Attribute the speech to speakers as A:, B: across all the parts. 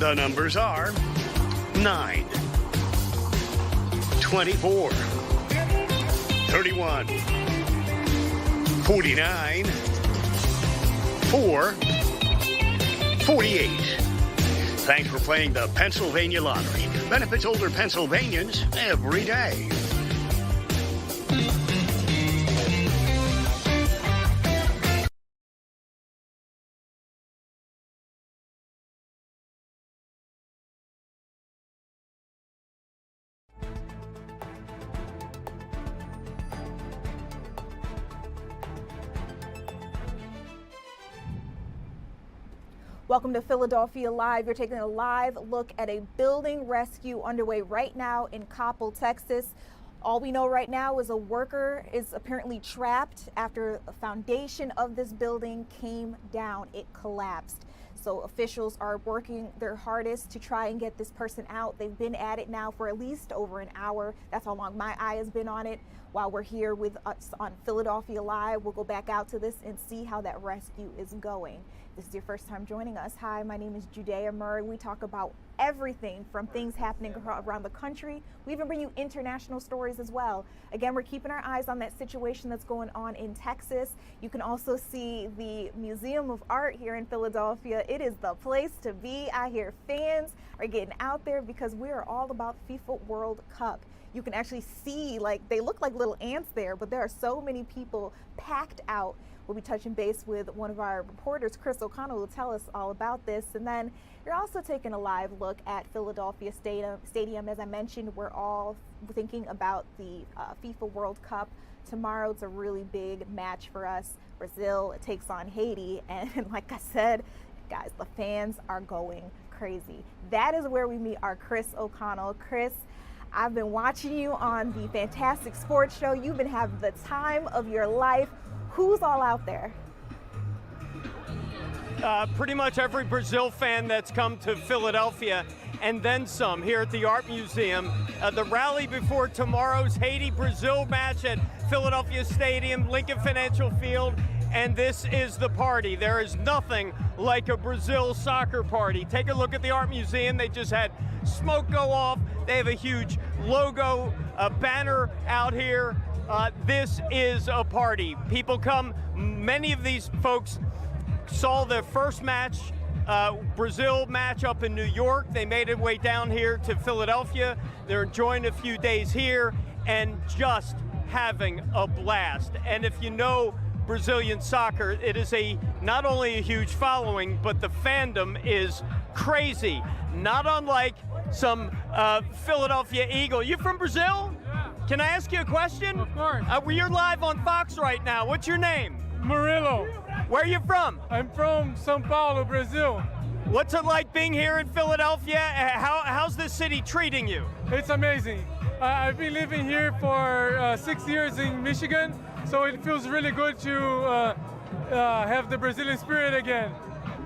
A: The numbers are 9, 24, 31, 49, 4, 48. Thanks for playing the Pennsylvania Lottery. Benefits older Pennsylvanians every day.
B: Welcome to Philadelphia Live. You're taking a live look at a building rescue underway right now in Coppell, Texas. All we know right now is a worker is apparently trapped after the foundation of this building came down. It collapsed. So officials are working their hardest to try and get this person out. They've been at it now for at least over an hour. That's how long my eye has been on it. While we're here with us on Philadelphia Live, we'll go back out to this and see how that rescue is going. If this is your first time joining us, hi, my name is Judea Murray. We talk about everything from things happening around the country. We even bring you international stories as well. Again, we're keeping our eyes on that situation that's going on in Texas. You can also see the Museum of Art here in Philadelphia. It is the place to be. I hear fans are getting out there because we are all about FIFA World Cup. You can actually see, like, they look like little ants there, but there are so many people packed out. We'll be touching base with one of our reporters, Chris O'Connell, who will tell us all about this. And then you're also taking a live look at Philadelphia Stadium. As I mentioned, we're all thinking about the FIFA World Cup. Tomorrow, it's a really big match for us. Brazil takes on Haiti. And like I said, guys, the fans are going crazy. That is where we meet our Chris O'Connell. Chris, I've been watching you on the Fantastic Sports Show. You've been having the time of your life. Who's all out there?
C: Pretty much every Brazil fan that's come to Philadelphia and then some here at the Art Museum. The rally before tomorrow's Haiti-Brazil match at Philadelphia Stadium, Lincoln Financial Field, and this is the party. There is nothing like a Brazil soccer party. Take a look at the Art Museum. They just had smoke go off. They have a huge logo, banner out here. This is a party. People come, many of these folks saw their first match, Brazil match up in New York. They made their way down here to Philadelphia. They're enjoying a few days here and just having a blast. And if you know Brazilian soccer, it is not only a huge following, but the fandom is crazy. Not unlike some Philadelphia Eagle. You from Brazil? Can I ask you a question?
D: Of course.
C: You're live on Fox right now. What's your name?
D: Murilo.
C: Where are you from?
D: I'm from São Paulo, Brazil.
C: What's it like being here in Philadelphia? How's this city treating you?
D: It's amazing. I've been living here for 6 years in Michigan, so it feels really good to have the Brazilian spirit again.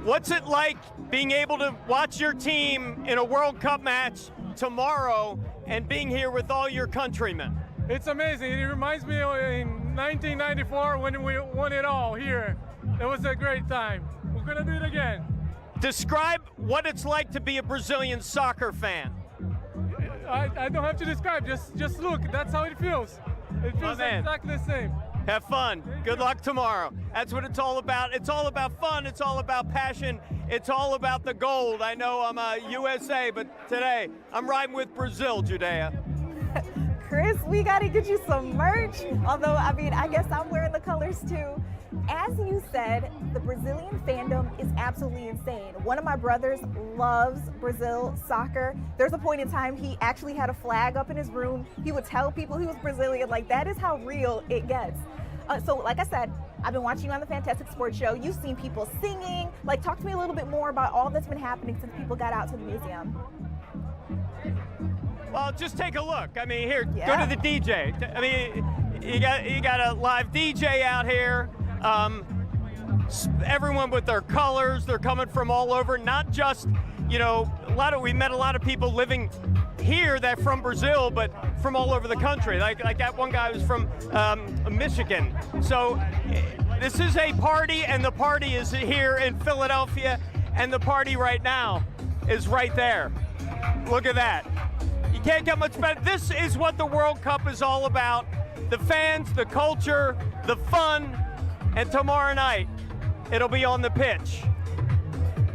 C: What's it like being able to watch your team in a World Cup match tomorrow and being here with all your countrymen?
D: It's amazing. It reminds me of in 1994 when we won it all here. It was a great time. We're going to do it again.
C: Describe what it's like to be a Brazilian soccer fan.
D: I don't have to describe, just look. That's how it feels. It feels exactly the same.
C: Have fun. Good luck tomorrow. That's what it's all about. It's all about fun. It's all about passion. It's all about the gold. I know I'm a USA, but today I'm riding with Brazil, Judea.
B: Chris, we got to get you some merch. Although, I mean, I guess I'm wearing the colors too. As you said, the Brazilian fandom is absolutely insane. One of my brothers loves Brazil soccer. There's a point in time he actually had a flag up in his room. He would tell people he was Brazilian. Like, that is how real it gets. So like I said, I've been watching you on the Fantastic Sports Show. You've seen people singing. Like, talk to me a little bit more about all that's been happening since people got out to the museum.
C: Well, just take a look. I mean, here, go to the DJ. I mean, you got a live DJ out here. Everyone with their colors. They're coming from all over. Not just, you know, we met a lot of people living here that from Brazil, but from all over the country. Like that one guy was from Michigan. So this is a party, and the party is here in Philadelphia, and the party right now is right there. Look at that. You can't get much better. This is what the World Cup is all about. The fans, the culture, the fun, and tomorrow night, it'll be on the pitch.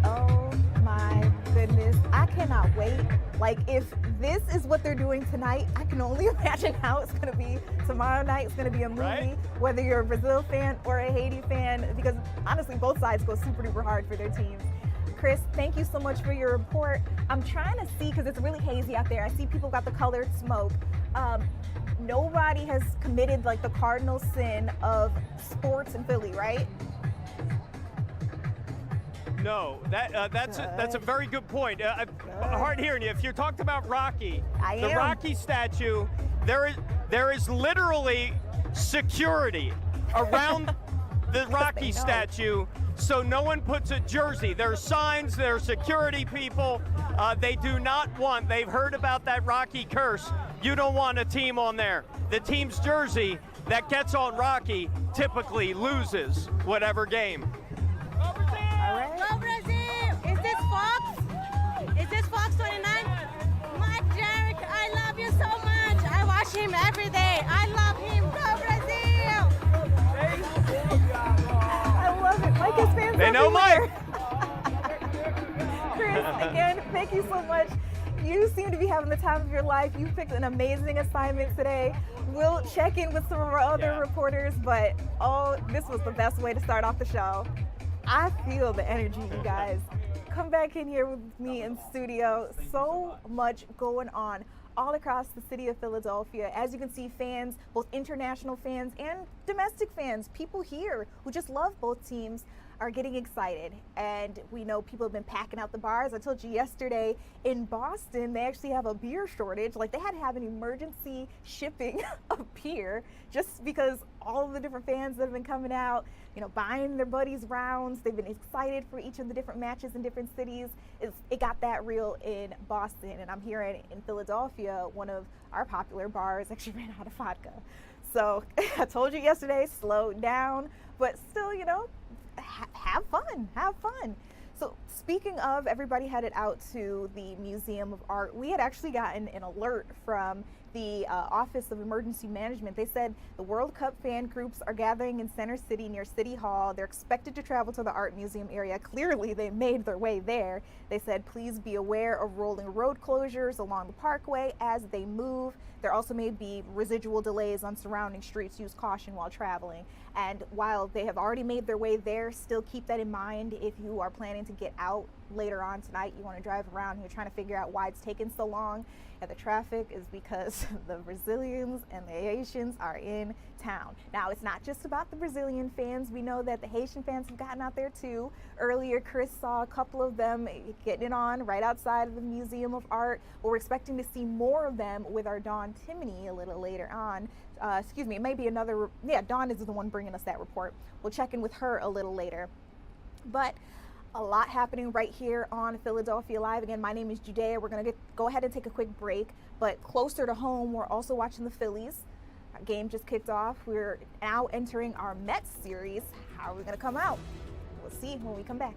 B: Oh my goodness, I cannot wait. Like, if this is what they're doing tonight, I can only imagine how it's gonna be tomorrow night. It's gonna be a movie,
C: Right?
B: whether you're a Brazil fan or a Haiti fan, because honestly, both sides go super duper hard for their teams. Chris, thank you so much for your report. I'm trying to see, because it's really hazy out there. I see people got the colored smoke. Nobody has committed like the cardinal sin of sports in Philly, right?
C: No, that's a very good point. Hard hearing you. If you're talking about Rocky, the Rocky statue, there is literally security around the Rocky statue, so no one puts a jersey. There are signs, there are security people. They do not want, they've heard about that Rocky curse. You don't want a team on there. The team's jersey that gets on Rocky typically loses whatever game.
B: All right.
E: Go Brazil! Is this Fox? Is this Fox 29? Mike Jarek, I love you so much. I watch him every day. I love him. Go Brazil!
B: I love it. Mike is fans.
C: They know Mike.
B: Chris, again, thank you so much. You seem to be having the time of your life. You picked an amazing assignment today. We'll check in with some of our other reporters, but oh, this was the best way to start off the show. I feel the energy, you guys. Come back in here with me in studio. So much going on all across the city of Philadelphia. As you can see, fans, both international fans and domestic fans, people here who just love both teams, are getting excited. And we know people have been packing out the bars. I told you yesterday in Boston, they actually have a beer shortage. Like, they had to have an emergency shipping of beer just because all of the different fans that have been coming out, you know, buying their buddies rounds. They've been excited for each of the different matches in different cities. It got that real in Boston. And I'm here in Philadelphia, one of our popular bars actually ran out of vodka. So I told you yesterday, slow down, but still, you know, have fun. So speaking of everybody headed out to the Museum of Art, we had actually gotten an alert from the Office of Emergency Management. They said the World Cup fan groups are gathering in Center City near City Hall. They're expected to travel to the Art Museum area. Clearly they made their way there. They said please be aware of rolling road closures along the parkway as they move. There also may be residual delays on surrounding streets. Use caution while traveling. And while they have already made their way there, still keep that in mind if you are planning to get out later on tonight. You want to drive around and you're trying to figure out why it's taken so long. And the traffic is because the Brazilians and the Haitians are in town. Now, it's not just about the Brazilian fans. We know that the Haitian fans have gotten out there too. Earlier, Chris saw a couple of them getting it on right outside of the Museum of Art. We're expecting to see more of them with our Dawn Timoney a little later on. Excuse me, it may be another, yeah, Dawn is the one bringing us that report. We'll check in with her a little later. But a lot happening right here on Philadelphia Live. Again, my name is Judea. We're going to go ahead and take a quick break, but closer to home, we're also watching the Phillies. Our game just kicked off. We're now entering our Mets series. How are we going to come out? We'll see when we come back.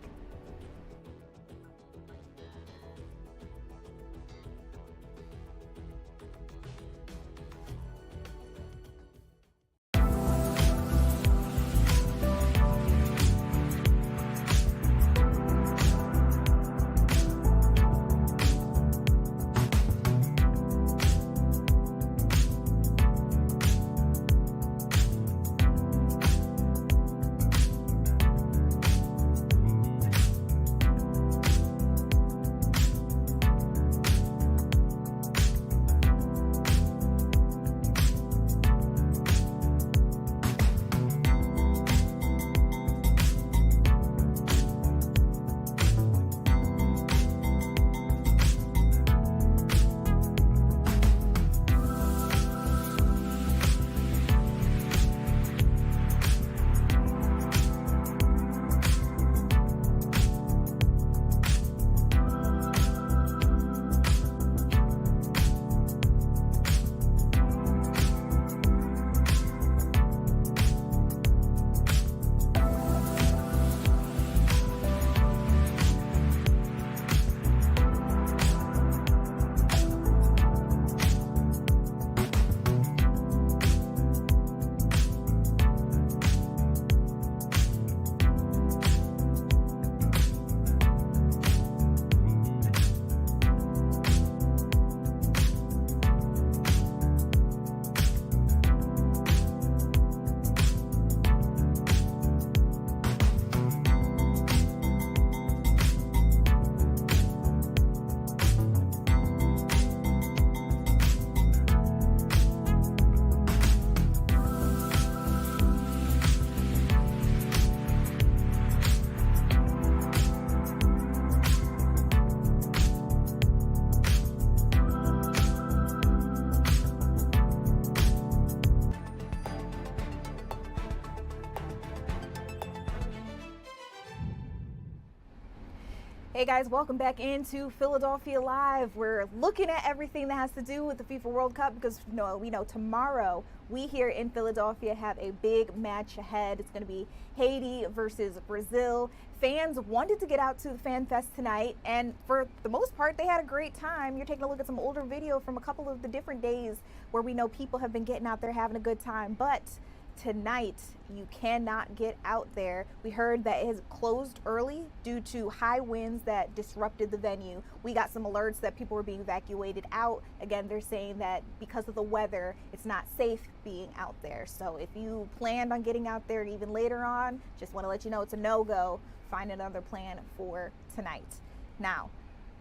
B: Hey guys, welcome back into Philadelphia Live. We're looking at everything that has to do with the FIFA World Cup because we know tomorrow we here in Philadelphia have a big match ahead. It's going to be Haiti versus Brazil. Fans wanted to get out to the Fan Fest tonight, and for the most part, they had a great time. You're taking a look at some older video from a couple of the different days where we know people have been getting out there having a good time. But tonight, you cannot get out there. We heard that it has closed early due to high winds that disrupted the venue. We got some alerts that people were being evacuated out. Again, they're saying that because of the weather, it's not safe being out there. So if you planned on getting out there even later on, just want to let you know it's a no-go. Find another plan for tonight. Now,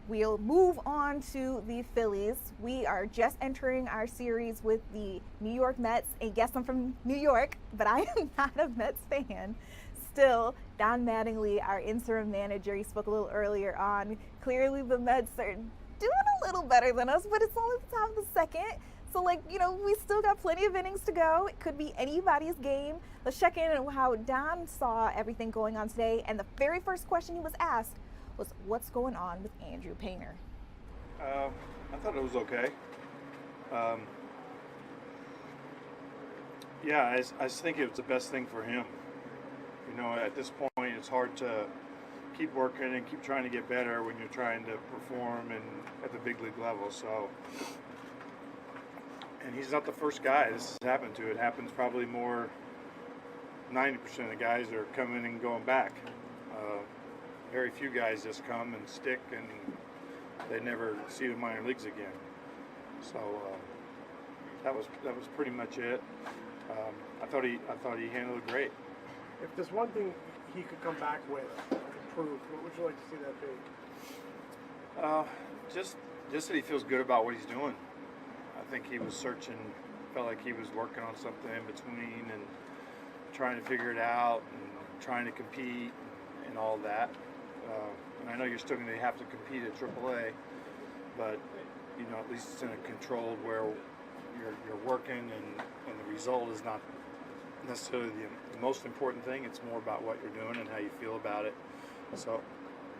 B: we'll move on to the Phillies. We are just entering our series with the New York Mets. And yes, I'm from New York, but I am not a Mets fan. Still, Don Mattingly, our interim manager, he spoke a little earlier on. Clearly, the Mets are doing a little better than us, but it's only the top of the second. So, we still got plenty of innings to go. It could be anybody's game. Let's check in on how Don saw everything going on today. And the very first question he was asked was, what's going on with Andrew Painter?
F: I thought it was okay. I just think it was the best thing for him. At this point, it's hard to keep working and keep trying to get better when you're trying to perform at the big league level. And he's not the first guy this has happened to. It happens probably more. 90% of the guys are coming and going back. Very few guys just come and stick, and they never see the minor leagues again. So that was pretty much it. I thought he handled it great.
G: If there's one thing he could come back with, improve, what would you like to see that be?
F: Just that he feels good about what he's doing. I think he was searching, felt like he was working on something in between and trying to figure it out and trying to compete and all that. And I know you're still going to have to compete at AAA, but at least it's in a controlled where you're working and the result is not necessarily the most important thing. It's more about what you're doing and how you feel about it. So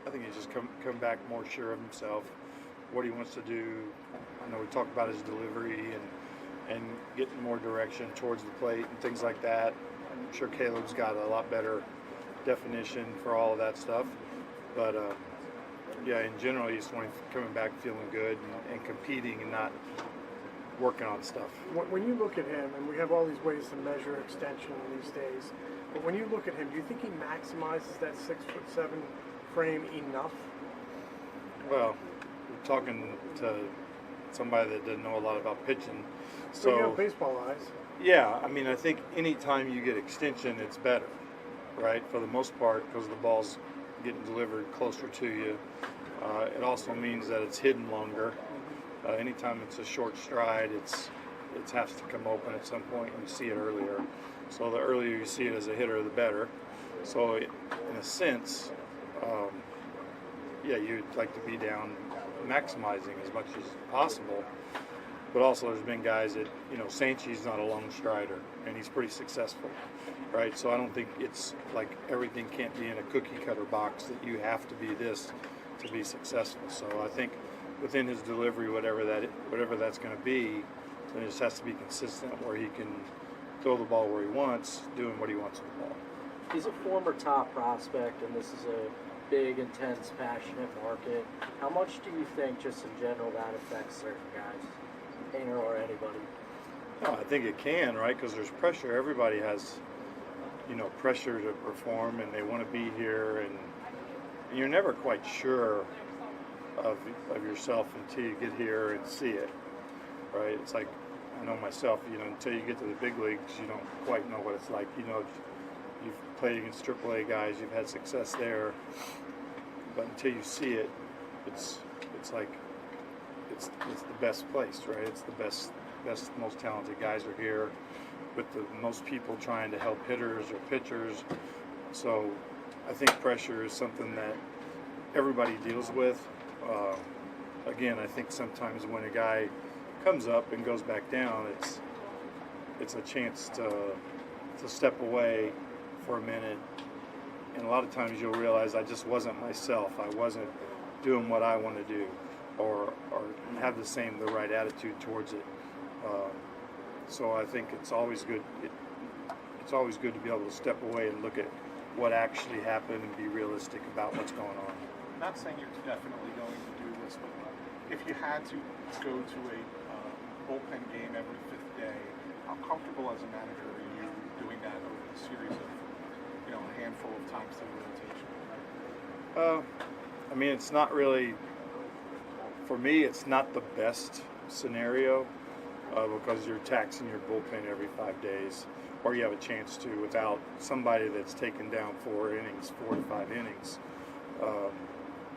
F: I think he's just come back more sure of himself, what he wants to do. I know we talked about his delivery and getting more direction towards the plate and things like that. I'm sure Caleb's got a lot better definition for all of that stuff. But in general, you just want him coming back feeling good and competing and not working on stuff.
G: When you look at him, and we have all these ways to measure extension these days, but when you look at him, do you think he maximizes that 6'7" frame enough?
F: Well, we're talking to somebody that doesn't know a lot about pitching. So
G: you have baseball eyes.
F: Yeah, I think anytime you get extension, it's better, right? For the most part, because the ball's getting delivered closer to you. It also means that it's hidden longer. Anytime it's a short stride, it has to come open at some point and you see it earlier. So the earlier you see it as a hitter, the better. So in a sense, you'd like to be down maximizing as much as possible. But also there's been guys that, Sanchi's not a long strider, and he's pretty successful, right? So I don't think it's like everything can't be in a cookie cutter box that you have to be this to be successful. So I think within his delivery, whatever that's going to be, then it just has to be consistent where he can throw the ball where he wants, doing what he wants with the ball.
H: He's a former top prospect, and this is a big, intense, passionate market. How much do you think, just in general, that affects certain guys, Painter or anybody?
F: No, I think it can, right? Because there's pressure. Everybody has, pressure to perform, and they want to be here, and you're never quite sure of yourself until you get here and see it, right? It's like, I know myself, until you get to the big leagues, you don't quite know what it's like. You've played against AAA guys, you've had success there, but until you see it, it's like it's the best place, right? It's the best, most talented guys are here, with the most people trying to help hitters or pitchers. So I think pressure is something that everybody deals with. Again, I think sometimes when a guy comes up and goes back down, it's a chance to step away for a minute, and a lot of times you'll realize I just wasn't myself. I wasn't doing what I want to do, or have the right attitude towards it. So I think it's always good. It's always good to be able to step away and look at what actually happened and be realistic about what's going on.
I: Not saying you're definitely going to do this, but if you had to go to a bullpen game every fifth day, how comfortable as a manager are you doing that over a series of, a handful of times through the rotation?
F: I mean, it's not really, for me, it's not the best scenario because you're taxing your bullpen every 5 days, or you have a chance to without somebody that's taken down 4 to 5 innings.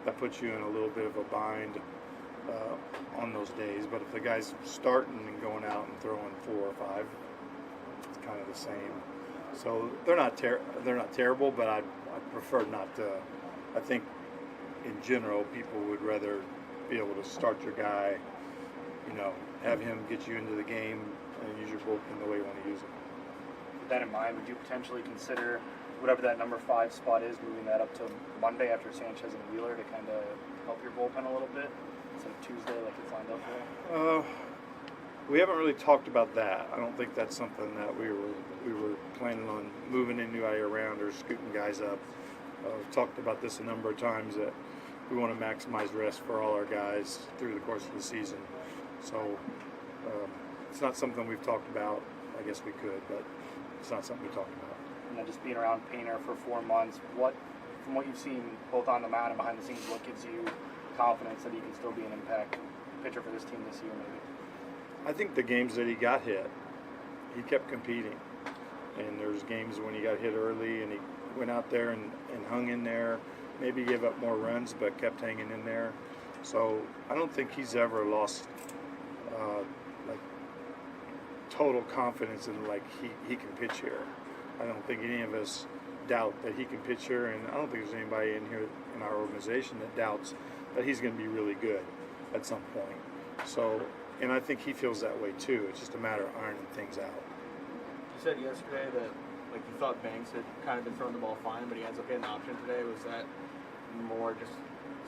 F: That puts you in a little bit of a bind on those days. But if the guy's starting and going out and throwing 4 or 5, it's kind of the same. So they're not terrible, but I prefer not to. I think in general people would rather be able to start your guy, have him get you into the game and use your bullpen the way you want to use it.
J: With that in mind, would you potentially consider whatever that number 5 spot is, moving that up to Monday after Sanchez and Wheeler to kind of help your bullpen a little bit instead of Tuesday like it's lined up for?
F: We haven't really talked about that. I don't think that's something that we were planning on moving anybody around or scooting guys up. We've talked about this a number of times that we want to maximize rest for all our guys through the course of the season. So it's not something we've talked about. I guess we could, but it's not something we talked about.
J: And then just being around Painter for 4 months, from what you've seen both on the mound and behind the scenes, what gives you confidence that he can still be an impact pitcher for this team this year maybe?
F: I think the games that he got hit, he kept competing. And there's games when he got hit early and he went out there and hung in there, maybe gave up more runs but kept hanging in there. So I don't think he's ever lost total confidence in he can pitch here. I don't think any of us doubt that he can pitch here, and I don't think there's anybody in here in our organization that doubts that he's going to be really good at some point. So, and I think he feels that way too. It's just a matter of ironing things out.
K: You said yesterday that you thought Banks had kind of been throwing the ball fine, but he ends up getting the option today. Was that more just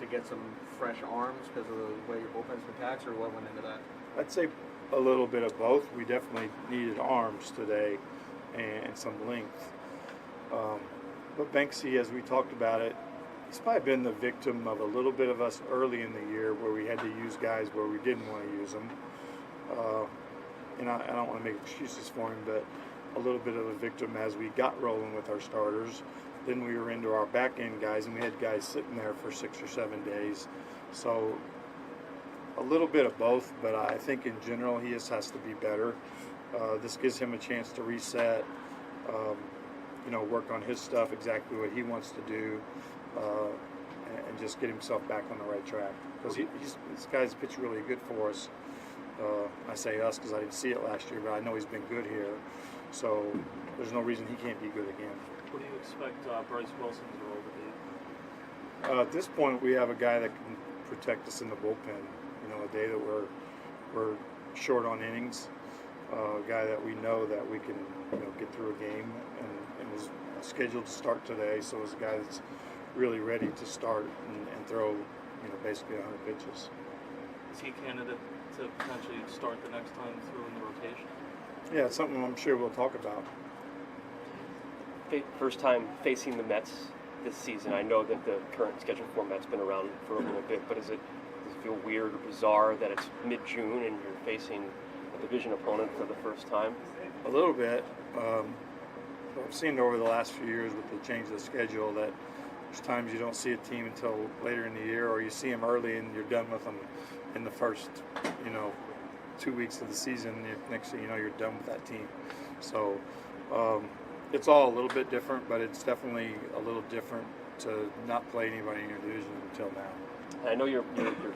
K: to get some fresh arms because of the way your bullpen's been taxed, or what went into that?
F: I'd say a little bit of both. We definitely needed arms today and some length. But Banksy, as we talked about it, he's probably been the victim of a little bit of us early in the year where we had to use guys where we didn't want to use them. And I don't want to make excuses for him, but a little bit of a victim as we got rolling with our starters. Then we were into our back end guys, and we had guys sitting there for 6 or 7 days. So a little bit of both, but I think in general he just has to be better. This gives him a chance to reset, work on his stuff, exactly what he wants to do, and just get himself back on the right track. Because this guy's pitched really good for us. I say us because I didn't see it last year, but I know he's been good here. So there's no reason he can't be good again.
L: What do you expect Bryce Wilson's role to be?
F: At this point, we have a guy that can protect us in the bullpen. A day that we're short on innings, a guy that we know that we can get through a game, and was scheduled to start today. So it's a guy that's really ready to start and throw basically 100 pitches.
L: Is he a candidate to potentially start the next time through in the rotation?
F: Yeah, it's something I'm sure we'll talk about.
M: First time facing the Mets this season. I know that the current schedule format's been around for a little bit, but does it feel weird or bizarre that it's mid-June and you're facing a division opponent for the first time?
F: A little bit. I've seen over the last few years with the change of the schedule that there's times you don't see a team until later in the year, or you see them early and you're done with them in the first, 2 weeks of the season. Next thing you know, you're done with that team. So it's all a little bit different, but it's definitely a little different to not play anybody in your division until now.
M: I know you're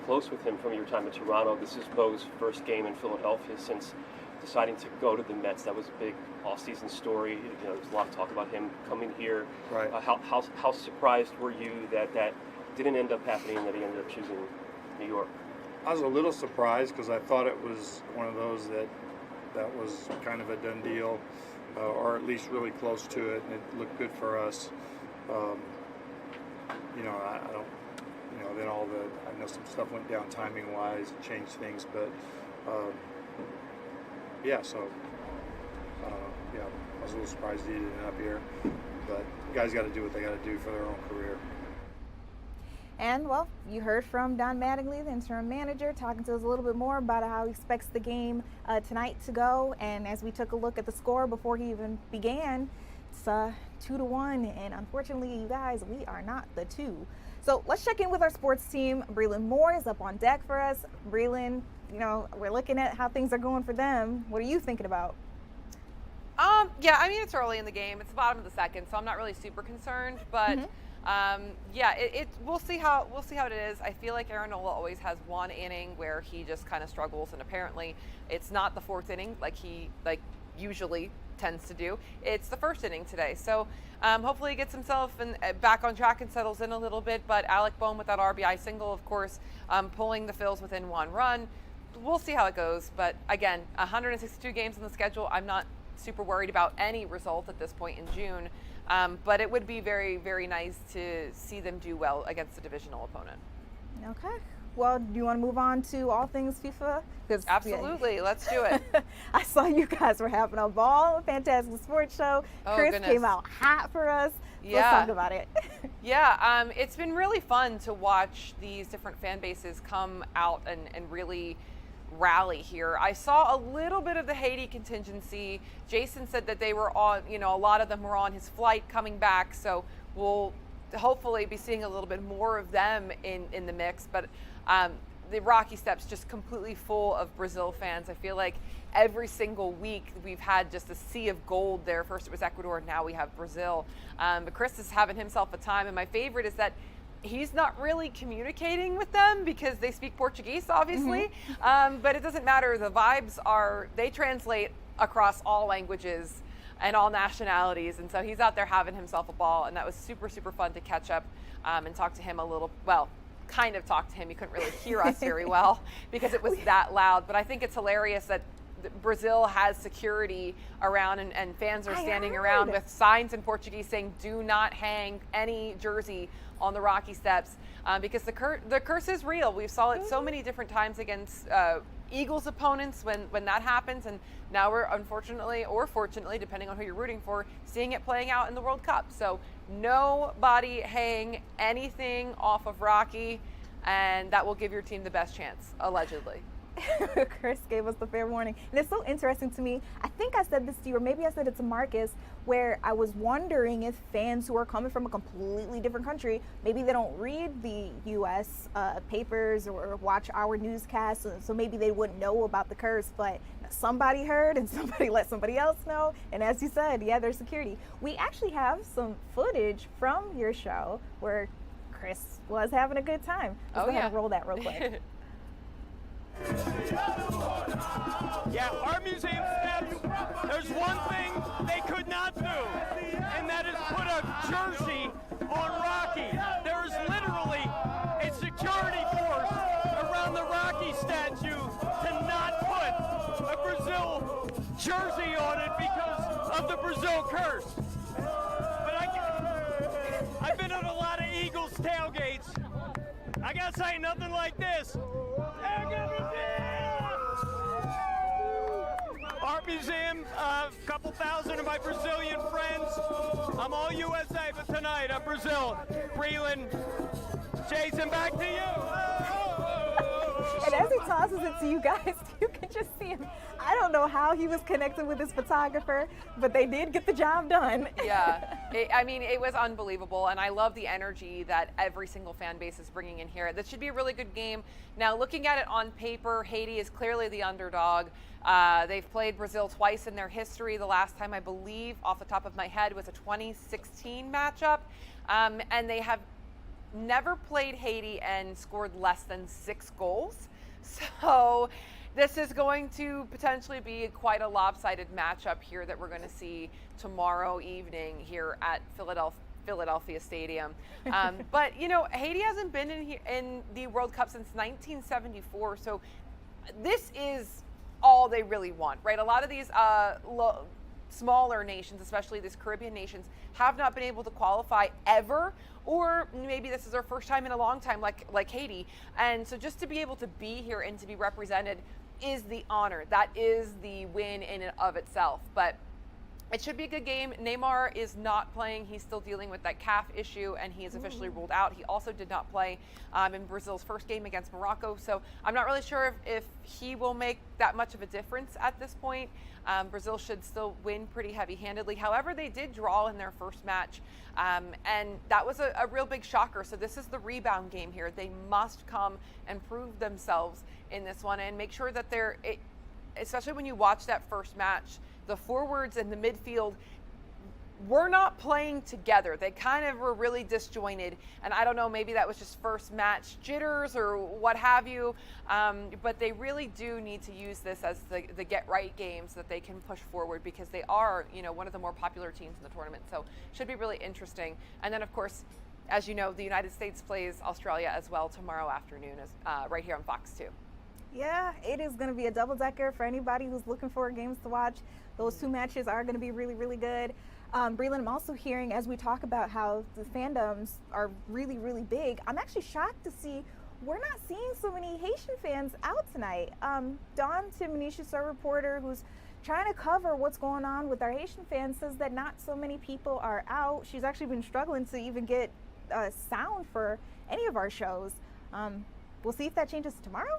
M: close with him from your time in Toronto. This is Bo's first game in Philadelphia since deciding to go to the Mets. That was a big off-season story. There's a lot of talk about him coming here.
F: Right.
M: How surprised were you that didn't end up happening, that he ended up choosing New York?
F: I was a little surprised because I thought it was one of those that was kind of a done deal, or at least really close to it, and it looked good for us. then I know some stuff went down timing wise and changed things, but yeah, so yeah, I was a little surprised he didn't end up here, but guys got to do what they got to do for their own career.
B: And, well, you heard from Don Mattingly, the interim manager, talking to us a little bit more about how he expects the game tonight to go. And as we took a look at the score before he even began, it's 2-1. And unfortunately, you guys, we are not the 2. So let's check in with our sports team. Breland Moore is up on deck for us. Breland, we're looking at how things are going for them. What are you thinking about?
N: Yeah, I mean, it's early in the game. It's the bottom of the second, so I'm not really super concerned. But yeah, we'll see how it is. I feel like Aaron Nola always has one inning where he just kind of struggles, and apparently it's not the fourth inning like he usually tends to do. It's the first inning today. So hopefully he gets himself back on track and settles in a little bit. But Alec Bohm with that RBI single, of course, pulling the Phils within 1 run. We'll see how it goes. But again, 162 games on the schedule. I'm not super worried about any result at this point in June. But it would be very, very nice to see them do well against a divisional opponent.
B: Okay. Well, do you want to move on to all things FIFA?
N: Absolutely. Let's do it.
B: I saw you guys were having a ball. Fantastic sports show.
N: Oh,
B: Chris
N: goodness.
B: came out hot for us.
N: Yeah.
B: Let's talk about it.
N: Yeah. It's been really fun to watch these different fan bases come out and really rally here. I saw a little bit of the Haiti contingency. Jason said that they were on, a lot of them were on his flight coming back. So we'll hopefully be seeing a little bit more of them in the mix. But the Rocky Steps just completely full of Brazil fans. I feel like every single week we've had just a sea of gold there. First it was Ecuador, now we have Brazil. But Chris is having himself a time. And my favorite is that he's not really communicating with them because they speak Portuguese, obviously. But it doesn't matter. The vibes they translate across all languages and all nationalities. And so he's out there having himself a ball. And that was super, super fun to catch up and talk to him a little, kind of talk to him. He couldn't really hear us very well because it was that loud. But I think it's hilarious that Brazil has security around and fans are standing around with signs in Portuguese saying, do not hang any jersey on the Rocky Steps because the curse is real. We saw it so many different times against Eagles opponents when that happens, and now we're unfortunately or fortunately, depending on who you're rooting for, seeing it playing out in the World Cup. So nobody hang anything off of Rocky, and that will give your team the best chance, allegedly.
B: Chris gave us the fair warning. And it's so interesting to me. I think I said this to you, or maybe I said it to Marcus, where I was wondering if fans who are coming from a completely different country, maybe they don't read the U.S. Papers or watch our newscasts, so maybe they wouldn't know about the curse. But somebody heard and somebody let somebody else know. And as you said, yeah, there's security. We actually have some footage from your show where Chris was having a good time. Let's go ahead and roll that real quick.
C: Yeah, our museum steps, there's one thing they could not do, and that is put a jersey on Rocky. There is literally a security force around the Rocky statue to not put a Brazil jersey on it because of the Brazil curse. But I've been at a lot of Eagles tailgates. I gotta say, nothing like this. Art Museum, a couple thousand of my Brazilian friends. I'm all USA, but tonight I'm Brazil. Breland, Jason, back to you.
B: And as he tosses it to you guys, you can just see him. I don't know how he was connected with his photographer, but they did get the job done.
N: Yeah, it was unbelievable, and I love the energy that every single fan base is bringing in here. This should be a really good game. Now, looking at it on paper, Haiti is clearly the underdog. They've played Brazil twice in their history. The last time, I believe, off the top of my head, was a 2016 matchup, and they have never played Haiti and scored less than 6 goals. So this is going to potentially be quite a lopsided matchup here that we're going to see tomorrow evening here at Philadelphia Stadium. But, Haiti hasn't been in the World Cup since 1974. So this is all they really want, right? A lot of these smaller nations, especially these Caribbean nations, have not been able to qualify ever, or maybe this is their first time in a long time, like Haiti. And so just to be able to be here and to be represented is the honor. That is the win in and of itself. But it should be a good game. Neymar is not playing. He's still dealing with that calf issue, and he is officially ruled out. He also did not play in Brazil's first game against Morocco. So I'm not really sure if he will make that much of a difference at this point. Brazil should still win pretty heavy-handedly. However, they did draw in their first match, and that was a real big shocker. So this is the rebound game here. They must come and prove themselves in this one and make sure that especially when you watch that first match, the forwards and the midfield were not playing together. They kind of were really disjointed. And I don't know, maybe that was just first match jitters or what have you. But they really do need to use this as the get right games that they can push forward, because they are, one of the more popular teams in the tournament. So should be really interesting. And then, of course, as you know, the United States plays Australia as well tomorrow afternoon, right here on Fox 2.
B: Yeah, it is going to be a double-decker for anybody who's looking for games to watch. Those two matches are going to be really, really good. Breland, I'm also hearing, as we talk about how the fandoms are really, really big, I'm actually shocked to see we're not seeing so many Haitian fans out tonight. Dawn Timonicius, our reporter who's trying to cover what's going on with our Haitian fans, says that not so many people are out. She's actually been struggling to even get sound for any of our shows. We'll see if that changes tomorrow.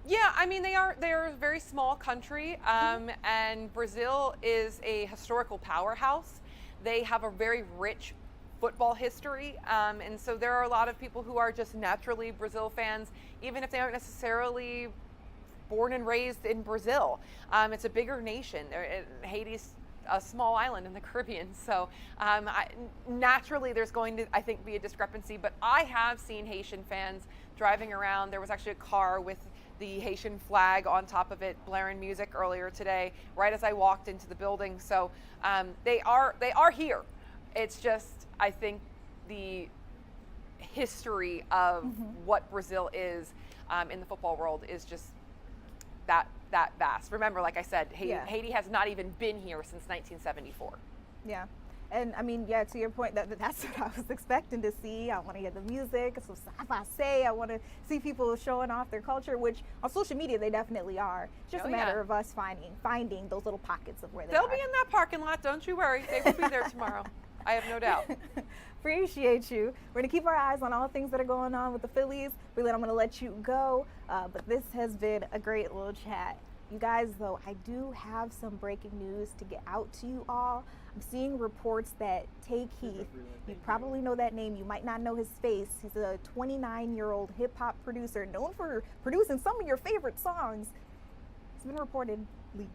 N: Yeah, I mean, they're a very small country, and Brazil is a historical powerhouse. They have a very rich football history, and so there are a lot of people who are just naturally Brazil fans, even if they aren't necessarily born and raised in Brazil. It's a bigger nation. Haiti's a small island in the Caribbean, so naturally there's going to, I think, be a discrepancy. But I have seen Haitian fans driving around. There was actually a car with the Haitian flag on top of it, blaring music earlier today, right as I walked into the building. So they are here. It's just, I think, the history of what Brazil is in the football world is just that vast. Remember, like I said, Haiti has not even been here since 1974.
B: Yeah. And I mean, yeah, to your point, that's what I was expecting to see. I want to hear the music. So if I say I want to see people showing off their culture, which on social media they definitely are. It's just a matter of us finding those little pockets of where they are.
N: They'll be in that parking lot. Don't you worry. They will be there tomorrow. I have no doubt.
B: Appreciate you. We're going to keep our eyes on all things that are going on with the Phillies. Really, I'm going to let you go. But this has been a great little chat. You guys, though, I do have some breaking news to get out to you all. I'm seeing reports that Tay Keith, you probably know that name, you might not know his face. He's a 29-year-old hip-hop producer known for producing some of your favorite songs. He's been reportedly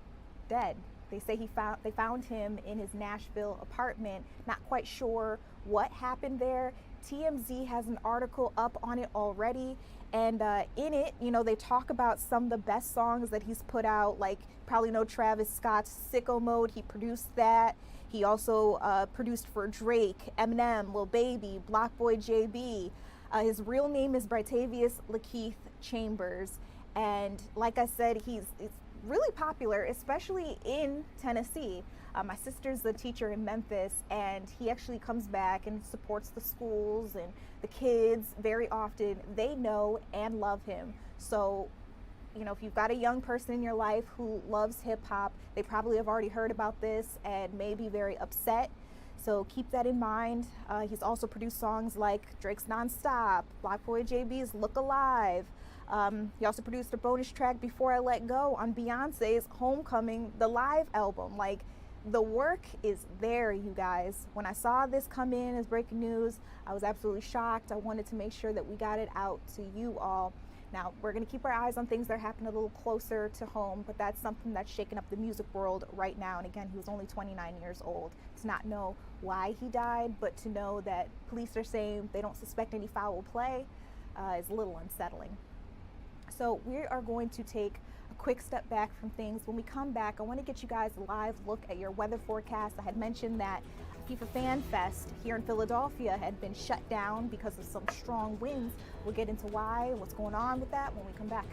B: dead. They say they found him in his Nashville apartment. Not quite sure what happened there. TMZ has an article up on it already. And in it, they talk about some of the best songs that he's put out, like probably know Travis Scott's Sicko Mode. He produced that. He also produced for Drake, Eminem, Lil Baby, Block Boy JB. His real name is Britavious Lakeith Chambers. And like I said, it's really popular, especially in Tennessee. My sister's a teacher in Memphis, and he actually comes back and supports the schools and the kids very often. They know and love him. So, if you've got a young person in your life who loves hip hop, they probably have already heard about this and may be very upset. So keep that in mind. He's also produced songs like Drake's Nonstop, Block Boy JB's Look Alive. He also produced a bonus track, Before I Let Go, on Beyonce's Homecoming, the live album. Like, the work is there, you guys. When I saw this come in as breaking news, I was absolutely shocked. I wanted to make sure that we got it out to you all. Now, we're going to keep our eyes on things that are happening a little closer to home, but that's something that's shaking up the music world right now. And again, he was only 29 years old. To not know why he died, but to know that police are saying they don't suspect any foul play is a little unsettling. So we are going to take a quick step back from things. When we come back, I want to get you guys a live look at your weather forecast. I had mentioned that FIFA Fan Fest here in Philadelphia had been shut down because of some strong winds. We'll get into why, what's going on with that when we come back.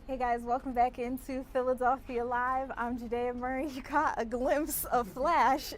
B: Hey guys, welcome back into Philadelphia Live. I'm Jadea Murray. You caught a glimpse of Flash,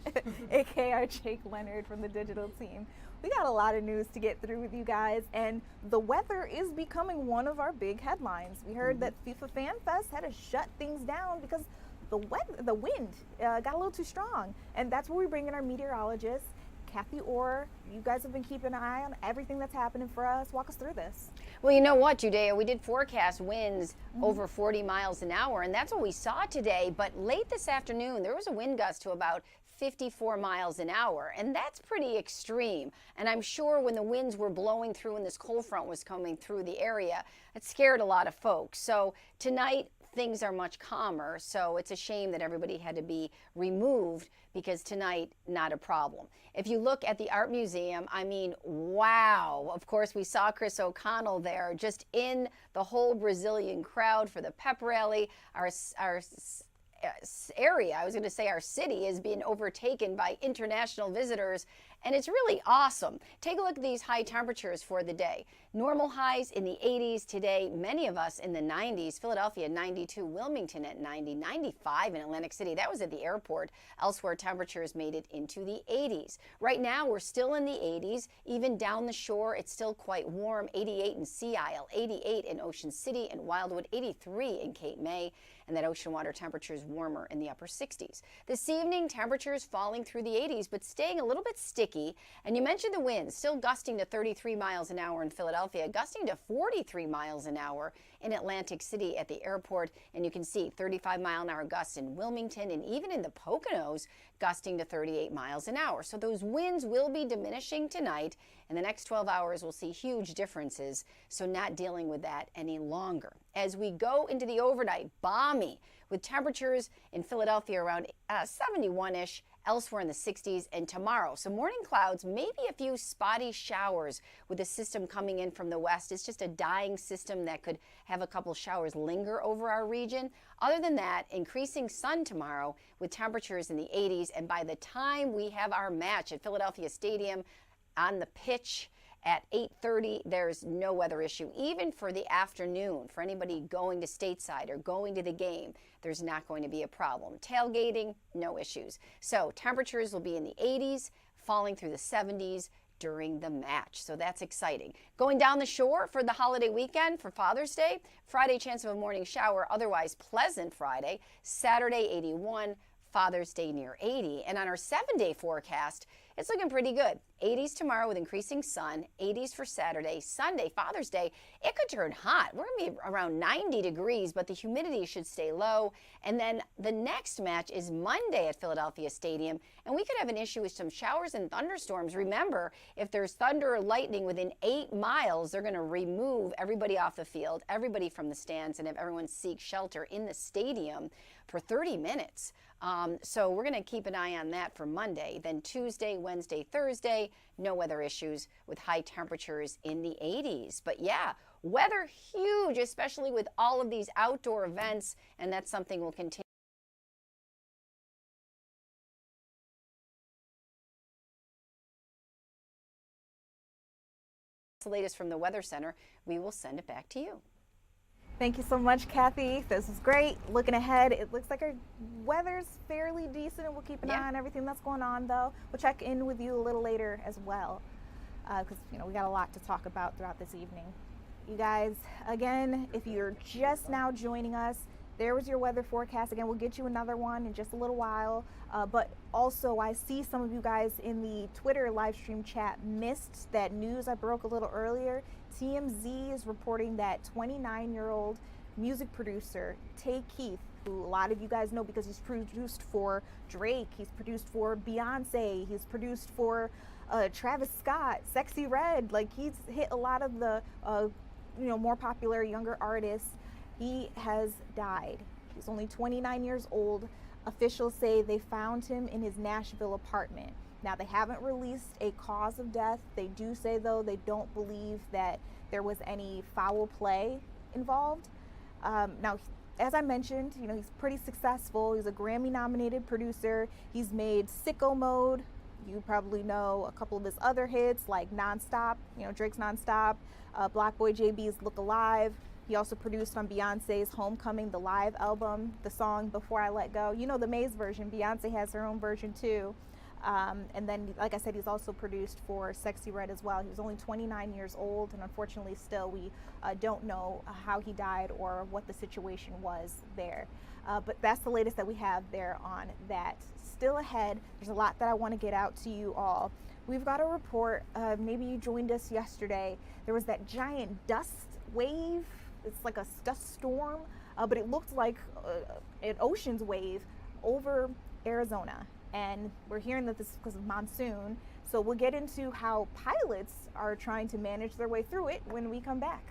B: aka our Jake Leonard from the digital team. We got a lot of news to get through with you guys, and the weather is becoming one of our big headlines. We heard that FIFA Fan Fest had to shut things down because the wind got a little too strong, and that's where we bring in our meteorologist, Kathy Orr. You guys have been keeping an eye on everything that's happening for us. Walk us through this.
O: Well, you know what, Judea, we did forecast winds over 40 miles an hour, and that's what we saw today. But late this afternoon, there was a wind gust to about 54 miles an hour, and that's pretty extreme. And I'm sure when the winds were blowing through and this cold front was coming through the area, it scared a lot of folks. So tonight, things are much calmer, so it's a shame that everybody had to be removed, because tonight, not a problem. If you look at the Art Museum, I mean, wow. Of course, we saw Chris O'Connell there, just in the whole Brazilian crowd for the pep rally. Our area, I was going to say our city, is being overtaken by international visitors, and it's really awesome. Take a look at these high temperatures for the day. Normal highs in the 80s today, many of us in the 90s. Philadelphia 92, Wilmington at 90, 95 in Atlantic City. That was at the airport. Elsewhere, temperatures made it into the 80s. Right now, we're still in the 80s. Even down the shore, it's still quite warm. 88 in Sea Isle, 88 in Ocean City and Wildwood, 83 in Cape May. And that ocean water temperature is warmer in the upper 60s. This evening, temperatures falling through the 80s, but staying a little bit sticky. And you mentioned the winds, still gusting to 33 miles an hour in Philadelphia, gusting to 43 miles an hour in Atlantic City at the airport. And you can see 35-mile-an-hour gusts in Wilmington, and even in the Poconos, gusting to 38 miles an hour. So those winds will be diminishing tonight. In the next 12 hours, we'll see huge differences, so not dealing with that any longer. As we go into the overnight, balmy, with temperatures in Philadelphia around 71-ish, elsewhere in the 60s, and tomorrow, some morning clouds, maybe a few spotty showers with a system coming in from the west. It's just a dying system that could have a couple showers linger over our region. Other than that, increasing sun tomorrow with temperatures in the 80s, and by the time we have our match at Philadelphia Stadium on the pitch at 8:30, there's no weather issue. Even for the afternoon, for anybody going to stateside or going to the game, there's not going to be a problem. Tailgating, no issues. So temperatures will be in the 80s, falling through the 70s during the match. So that's exciting. Going down the shore for the holiday weekend for Father's Day, Friday chance of a morning shower, otherwise pleasant Friday. Saturday 81, Father's Day near 80. And on our 7-day forecast, it's looking pretty good. 80s tomorrow with increasing sun, 80s for Saturday. Sunday, Father's Day, it could turn hot. We're going to be around 90 degrees, but the humidity should stay low. And then the next match is Monday at Philadelphia Stadium, and we could have an issue with some showers and thunderstorms. Remember, if there's thunder or lightning within 8 miles, they're going to remove everybody off the field, everybody from the stands, and have everyone seek shelter in the stadium for 30 minutes. So we're going to keep an eye on that for Monday. Then Tuesday, Wednesday, Thursday, no weather issues with high temperatures in the 80s. But yeah, weather huge, especially with all of these outdoor events, and that's something we'll continue. The latest from the Weather Center, we will send it back to you.
B: Thank you so much, Kathy. This was great. Looking ahead, it looks like our weather's fairly decent, and we'll keep an eye on everything that's going on, though. We'll check in with you a little later as well, because we got a lot to talk about throughout this evening. You guys, again, if you're just now joining us, there was your weather forecast. Again, we'll get you another one in just a little while. But also, I see some of you guys in the Twitter live stream chat missed that news I broke a little earlier. TMZ is reporting that 29-year-old music producer Tay Keith, who a lot of you guys know because he's produced for Drake, he's produced for Beyonce, he's produced for Travis Scott, Sexy Red. Like, he's hit a lot of the more popular younger artists. He has died. He's only 29 years old. Officials say they found him in his Nashville apartment. Now, they haven't released a cause of death. They do say, though, they don't believe that there was any foul play involved. Now, as I mentioned, he's pretty successful. He's a Grammy-nominated producer. He's made Sicko Mode. You probably know a couple of his other hits like Nonstop, Drake's Nonstop, Black Boy JB's Look Alive. He also produced on Beyonce's Homecoming, the live album, the song Before I Let Go. You know the Maze version. Beyonce has her own version too. And then, like I said, he's also produced for Sexy Red as well. He was only 29 years old, and unfortunately still we don't know how he died or what the situation was there. But that's the latest that we have there on that. Still ahead, there's a lot that I want to get out to you all. We've got a report, maybe you joined us yesterday. There was that giant dust wave. It's like a dust storm, but it looked like an ocean's wave over Arizona. And we're hearing that this is because of monsoon. So we'll get into how pilots are trying to manage their way through it when we come back.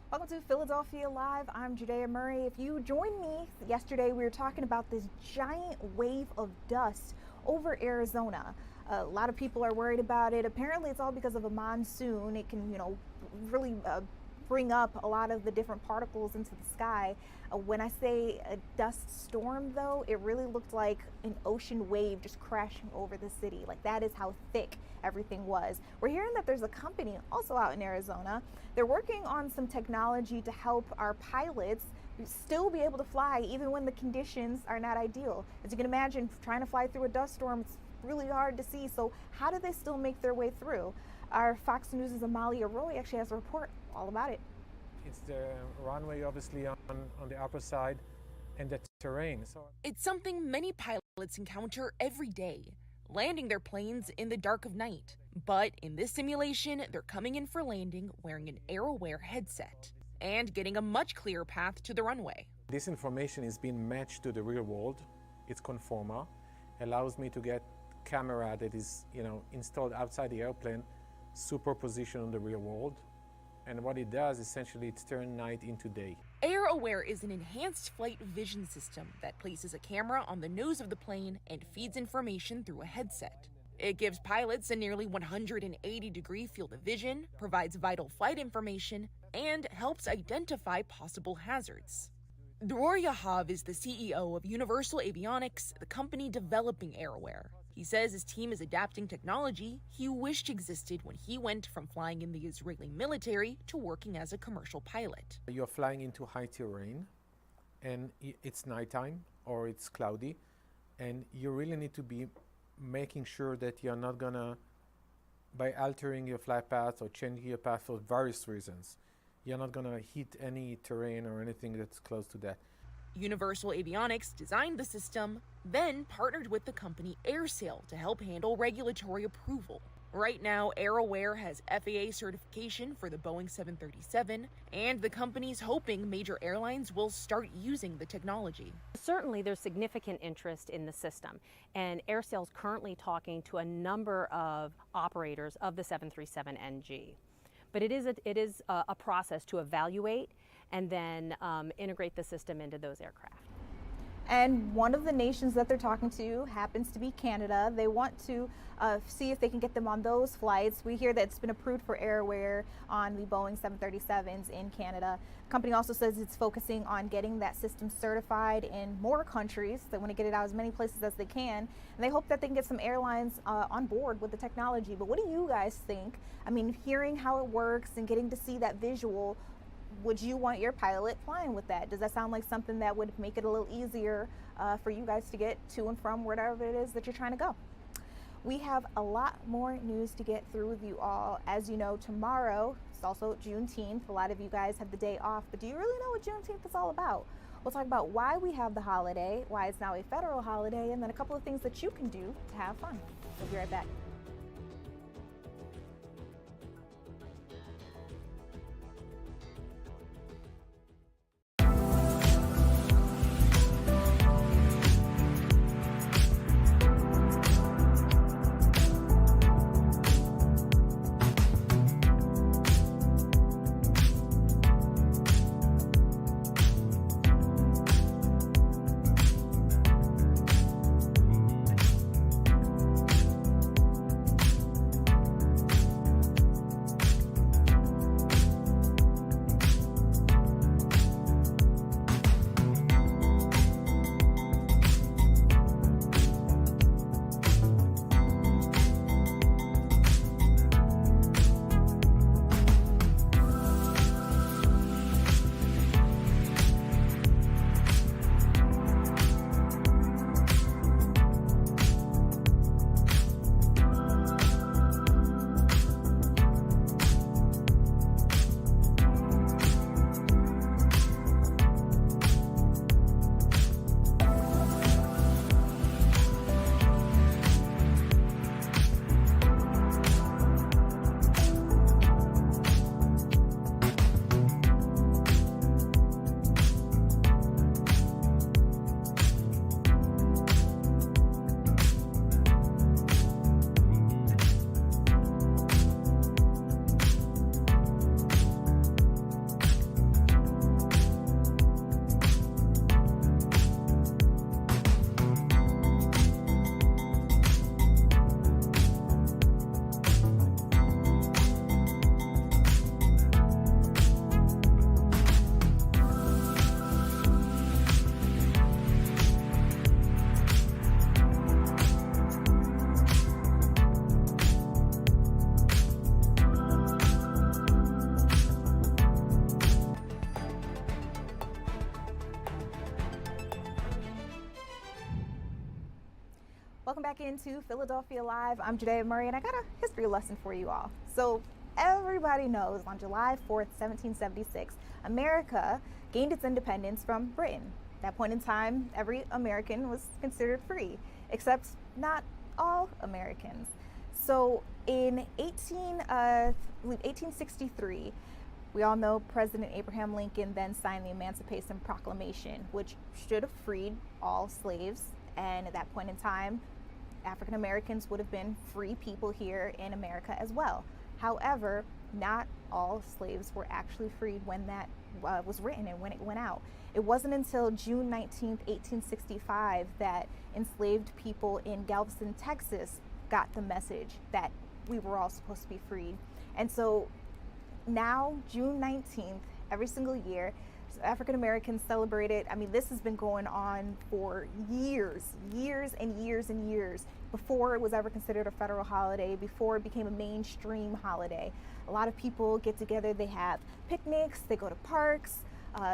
B: Welcome to Philadelphia Live. I'm Judea Murray. If you joined me yesterday, we were talking about this giant wave of dust over Arizona. A lot of people are worried about it. Apparently, it's all because of a monsoon. It can, really bring up a lot of the different particles into the sky. When I say a dust storm, though, it really looked like an ocean wave just crashing over the city. Like, that is how thick everything was. We're hearing that there's a company also out in Arizona. They're working on some technology to help our pilots still be able to fly even when the conditions are not ideal. As you can imagine, trying to fly through a dust storm, it's really hard to see. So how do they still make their way through? Our Fox News' Amalia Roy actually has a report all about it.
P: It's the runway, obviously, on the upper side, and the terrain.
Q: It's something many pilots encounter every day, landing their planes in the dark of night. But in this simulation, they're coming in for landing wearing an AirAware headset and getting a much clearer path to the runway.
P: This information is being matched to the real world. It's conformal, allows me to get camera that is, installed outside the airplane, superposition on the real world. And what it does, essentially, it's turn night into day.
Q: AirAware is an enhanced flight vision system that places a camera on the nose of the plane and feeds information through a headset. It gives pilots a nearly 180-degree field of vision, provides vital flight information, and helps identify possible hazards. Dror Yahav is the CEO of Universal Avionics, the company developing AirAware. He says his team is adapting technology he wished existed when he went from flying in the Israeli military to working as a commercial pilot.
P: You're flying into high terrain, and it's nighttime or it's cloudy, and you really need to be making sure that you're not gonna, by altering your flight path or changing your path for various reasons, you're not gonna hit any terrain or anything that's close to that.
Q: Universal Avionics designed the system, then partnered with the company AirSail to help handle regulatory approval. Right now, AirAware has FAA certification for the Boeing 737, and the company's hoping major airlines will start using the technology.
R: Certainly, there's significant interest in the system, and AirSail is currently talking to a number of operators of the 737NG. But it is a process to evaluate and then integrate the system into those aircraft.
B: And one of the nations that they're talking to happens to be Canada. They want to see if they can get them on those flights. We hear that it's been approved for AirAware on the Boeing 737s in Canada. The company also says it's focusing on getting that system certified in more countries. They want to get it out as many places as they can. And they hope that they can get some airlines on board with the technology. But what do you guys think? I mean, hearing how it works and getting to see that visual, would you want your pilot flying with that? Does that sound like something that would make it a little easier for you guys to get to and from wherever it is that you're trying to go? We have a lot more news to get through with you all. As you know, tomorrow is also Juneteenth. A lot of you guys have the day off, but do you really know what Juneteenth is all about? We'll talk about why we have the holiday, why it's now a federal holiday, and then a couple of things that you can do to have fun. We'll be right back. Welcome back into Philadelphia Live. I'm Judea Murray, and I got a history lesson for you all. So everybody knows on July 4th, 1776, America gained its independence from Britain. At that point in time, every American was considered free, except not all Americans. So in 1863, we all know President Abraham Lincoln then signed the Emancipation Proclamation, which should have freed all slaves. And at that point in time, African Americans would have been free people here in America as well. However, not all slaves were actually freed when that was written and when it went out. It wasn't until June 19th, 1865 that enslaved people in Galveston, Texas got the message that we were all supposed to be freed. And so now, June 19th, every single year, African Americans celebrate it. I mean, this has been going on for years and years and years before it was ever considered a federal holiday, before it became a mainstream holiday. A lot of people get together, they have picnics, they go to parks,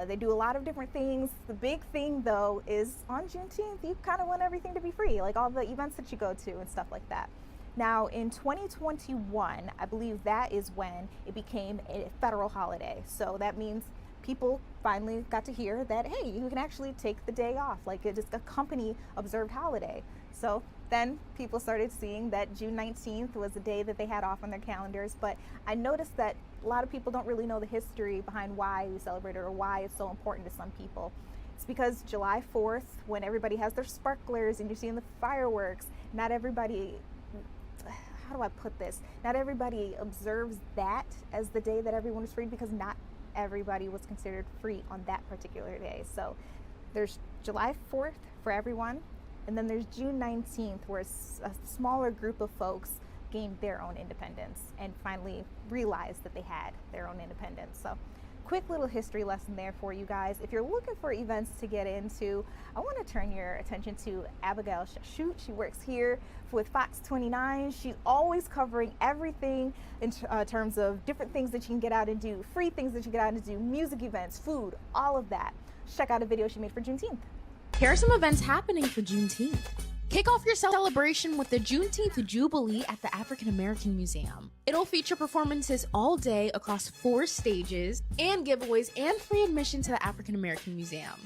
B: they do a lot of different things. The big thing though is on Juneteenth, you kind of want everything to be free, like all the events that you go to and stuff like that. Now in 2021, I believe that is when it became a federal holiday. So that means people finally got to hear that, hey, you can actually take the day off, like it is a company observed holiday. So then people started seeing that June 19th was the day that they had off on their calendars. But I noticed that a lot of people don't really know the history behind why we celebrate it or why it's so important to some people. It's because July 4th, when everybody has their sparklers and you're seeing the fireworks, not everybody, how do I put this? Not everybody observes that as the day that everyone is free, because not everybody was considered free on that particular day. So there's July 4th for everyone, and then there's June 19th, where a smaller group of folks gained their own independence and finally realized that they had their own independence. So quick little history lesson there for you guys. If you're looking for events to get into, I want to turn your attention to Abigail Shashut. She works here with Fox 29. She's always covering everything in terms of different things that you can get out and do, free things that you can get out and do, music events, food, all of that. Check out a video she made for Juneteenth.
Q: Here are some events happening for Juneteenth. Kick off your celebration with the Juneteenth Jubilee at the African American Museum. It'll feature performances all day across 4 stages and giveaways and free admission to the African American Museum.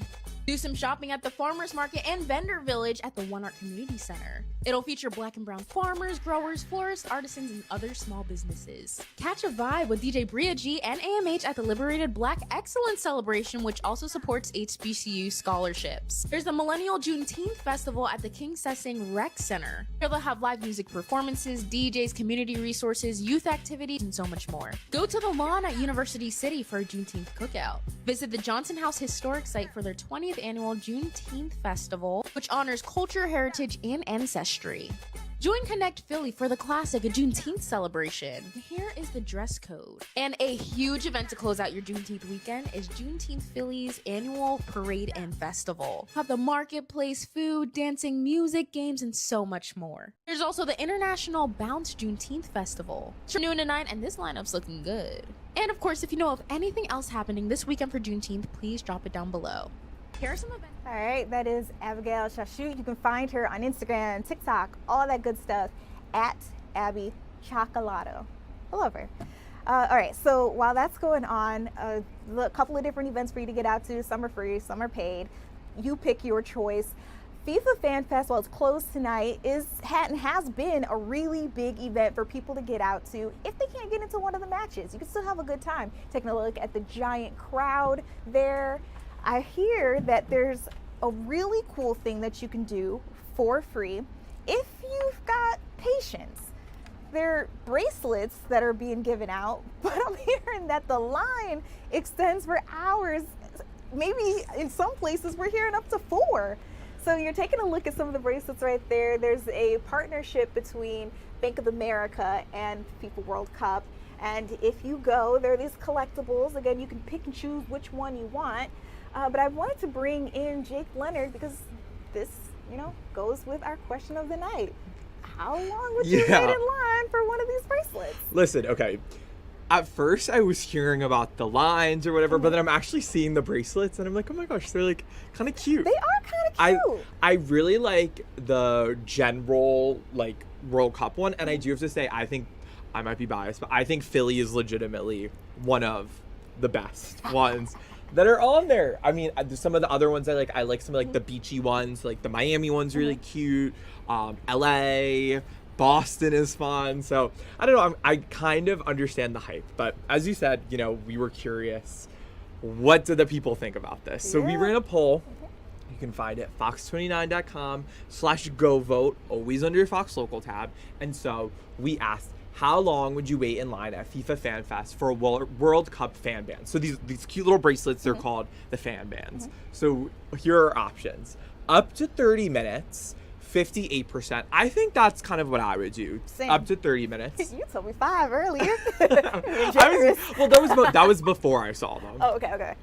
Q: Do some shopping at the Farmers Market and Vendor Village at the One Art Community Center. It'll feature Black and brown farmers, growers, florists, artisans, and other small businesses. Catch a vibe with DJ Bria G and AMH at the Liberated Black Excellence Celebration, which also supports HBCU scholarships. There's the Millennial Juneteenth Festival at the King Sessing Rec Center. Here they'll have live music performances, DJs, community resources, youth activities, and so much more. Go to the lawn at University City for a Juneteenth cookout. Visit the Johnson House Historic Site for their 20th annual Juneteenth Festival, which honors culture, heritage, and ancestry. Join Connect Philly for the classic Juneteenth celebration. Here is the dress code. And a huge event to close out your Juneteenth weekend is Juneteenth Philly's annual parade and festival. Have the marketplace, food, dancing, music, games, and so much more. There's also the International Bounce Juneteenth Festival. It's from noon to 9, and this lineup's looking good. And of course, if you know of anything else happening this weekend for Juneteenth, please drop it down below. Here are some events.
B: All right, that is Abigail Shashut. You can find her on Instagram, TikTok, all that good stuff at Abby Chocolato. I love her. All right, so while that's going on, a couple of different events for you to get out to. Some are free, some are paid. You pick your choice. FIFA Fan Fest, while it's closed tonight, has been a really big event for people to get out to if they can't get into one of the matches. You can still have a good time taking a look at the giant crowd there. I hear that there's a really cool thing that you can do for free if you've got patience. There are bracelets that are being given out, but I'm hearing that the line extends for hours. Maybe in some places we're hearing up to 4. So you're taking a look at some of the bracelets right there. There's a partnership between Bank of America and FIFA World Cup. And if you go, there are these collectibles. Again, you can pick and choose which one you want. But I wanted to bring in Jake Leonard because this, goes with our question of the night. How long would you wait in line for one of these bracelets?
S: Listen, okay. At first, I was hearing about the lines or whatever, but then I'm actually seeing the bracelets, and I'm like, oh my gosh, they're like kind of cute.
B: They are kind of cute.
S: I really like the general World Cup one, and I do have to say, I think I might be biased, but I think Philly is legitimately one of the best ones that are on there. I mean, some of the other ones I like some of the beachy ones, like the Miami one's really cute. LA, Boston is fun. So I don't know, I kind of understand the hype, but as you said, we were curious. What do the people think about this? So we ran a poll. You can find it at fox29.com/go-vote, always under your Fox Local tab. And so we asked, how long would you wait in line at FIFA Fan Fest for a World Cup fan band? So these cute little bracelets, they're called the fan bands. So here are options. Up to 30 minutes, 58%. I think that's kind of what I would do.
B: Same.
S: Up to 30 minutes.
B: You told me 5 earlier.
S: That was before I saw them.
B: Oh, okay.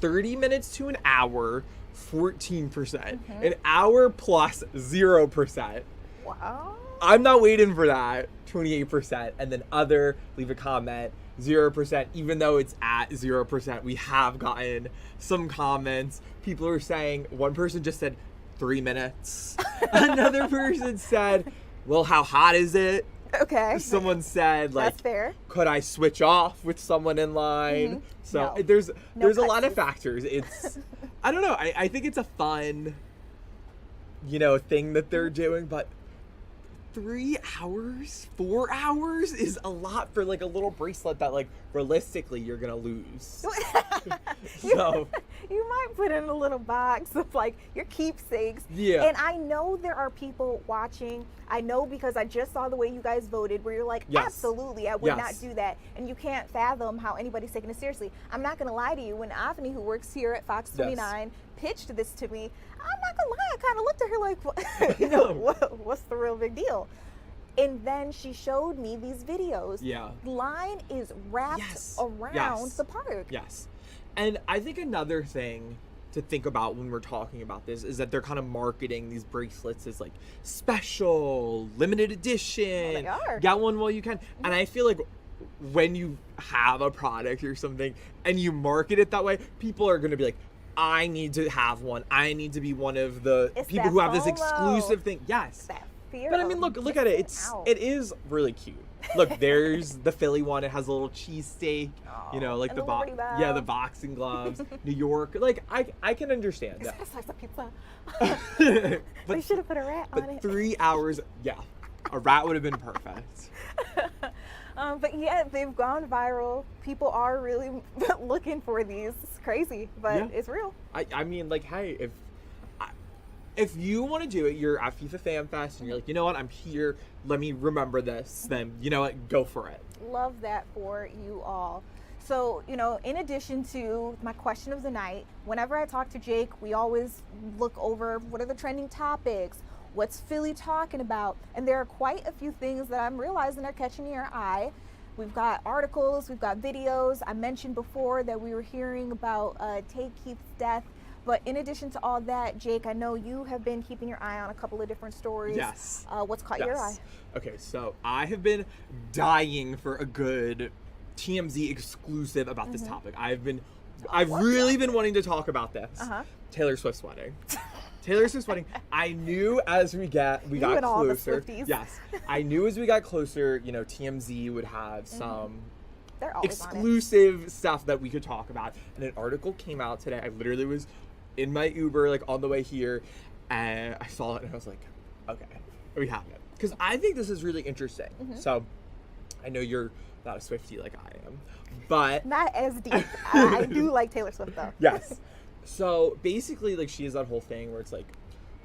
S: 30 minutes to an hour, 14%. An hour plus 0%.
B: Wow.
S: I'm not waiting for that. 28%. And then other, leave a comment, 0%. Even though it's at 0%, we have gotten some comments. People are saying, one person just said 3 minutes. Another person said, well, how hot is it?
B: Okay.
S: Someone said, like,
B: That's fair.
S: could I switch off with someone in line?
B: Mhm.
S: So
B: No.
S: there's
B: No
S: a lot of
B: cutsies.
S: factors. It's, I don't know. I think it's a fun, thing that they're doing, but 3 hours, 4 hours is a lot for like a little bracelet that like realistically you're gonna lose. So
B: You might put in a little box of like your keepsakes.
S: Yeah.
B: And I know there are people watching. I know because I just saw the way you guys voted where you're like,
S: Yes.
B: absolutely, I would
S: Yes.
B: not do that. And you can't fathom how anybody's taking it seriously. I'm not going to lie to you. When Avni, who works here at Fox 29, pitched this to me, I'm not going to lie. I kind of looked at her like, what's the real big deal? And then she showed me these videos.
S: Yeah.
B: Line is wrapped around
S: Yes.
B: the park.
S: Yes. And I think another thing to think about when we're talking about this is that they're kind of marketing these bracelets as like special, limited edition.
B: They are.
S: Get one while you can. And I feel like when you have a product or something and you market it that way, people are going to be like, I need to have one. I need to be one of the
B: It's
S: people
B: that
S: who have this
B: FOMO.
S: exclusive thing. Yes.
B: That fear
S: But I mean,
B: of
S: look at it.
B: missing out.
S: It is really cute. Look, there's the Philly one. It has a little cheesesteak. Like
B: and
S: the
B: the Liberty Bell.
S: yeah, the boxing gloves. New York. Like I can understand
B: Is
S: that.
B: that a slice of pizza?
S: But
B: They should have put a rat on
S: but
B: it.
S: 3 hours, yeah, a rat would have been perfect.
B: But yeah, they've gone viral. People are really looking for these. It's crazy, but
S: Yeah.
B: it's real.
S: I mean, like, hey, if you want to do it, you're at FIFA Fan Fest and you're like, you know what, I'm here. Let me remember this. Then you know what, go for it.
B: Love that for you all. So, in addition to my question of the night, whenever I talk to Jake, we always look over what are the trending topics, what's Philly talking about, and there are quite a few things that I'm realizing are catching your eye. We've got articles, we've got videos. I mentioned before that we were hearing about Tay Keith's death. But in addition to all that, Jake, I know you have been keeping your eye on a couple of different stories.
S: Yes.
B: What's caught your eye?
S: Okay, so I have been dying for a good TMZ exclusive about this topic. I've really been wanting to talk about this. Taylor Swift's wedding. Taylor Swift's wedding. I knew as we got
B: and all the
S: closer.
B: Swifties.
S: Yes, I knew as we got closer, TMZ would have some
B: They're always on it.
S: exclusive stuff that we could talk about. And an article came out today. I literally was in my Uber, like on the way here, and I saw it and I was like, okay, we have it. Because I think this is really interesting. So I know you're not a Swiftie like I am, but
B: Not as deep. I do like Taylor Swift though.
S: yes. So basically, like, she has that whole thing where it's like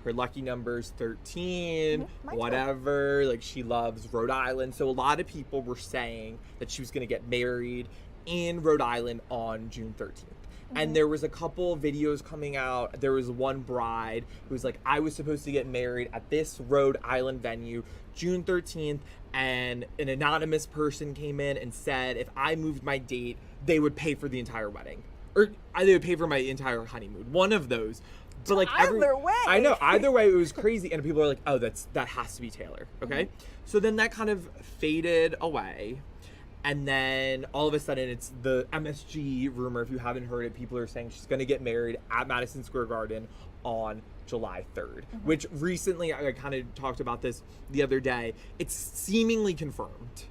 S: her lucky number's 13,
B: Mine too.
S: whatever. Like, she loves Rhode Island. So a lot of people were saying that she was going to get married in Rhode Island on June 13th. And there was a couple of videos coming out. There was one bride who was like, I was supposed to get married at this Rhode Island venue June 13th, and an anonymous person came in and said if I moved my date, they would pay for the entire wedding. Or they would pay for my entire honeymoon. One of those. But like
B: Either way.
S: I know, either way it was crazy. And people are like, oh, that has to be Taylor. Okay. So then that kind of faded away. And then all of a sudden it's the MSG rumor. If you haven't heard it, people are saying she's going to get married at Madison Square Garden on July 3rd, which recently I kind of talked about this the other day. It's seemingly confirmed.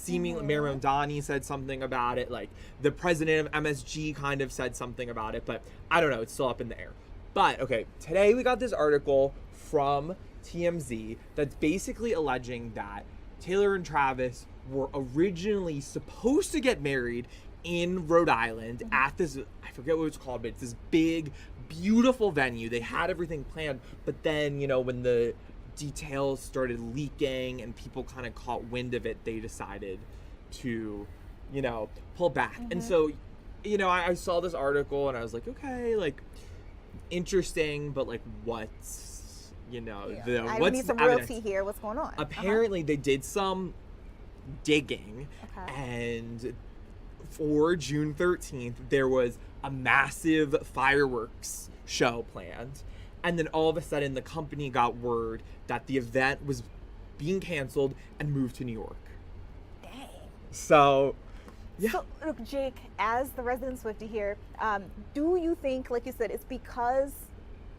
S: Mayor Mamdani said something about it. Like the president of MSG kind of said something about it, but I don't know. It's still up in the air. But okay, today we got this article from TMZ that's basically alleging that Taylor and Travis were originally supposed to get married in Rhode Island at this, I forget what it's called, but it's this big, beautiful venue. They had everything planned, but then, when the details started leaking and people kind of caught wind of it, they decided to, pull back. And so, I saw this article and I was like, okay, like, interesting, but like, what's,
B: I
S: what's
B: need some
S: evidence?
B: real tea here. What's going on?
S: Apparently, they did some digging, and for June 13th, there was a massive fireworks show planned. And then all of a sudden, the company got word that the event was being canceled and moved to New York.
B: Dang.
S: So, yeah.
B: So, look, Jake, as the resident Swiftie here, do you think, like you said, it's because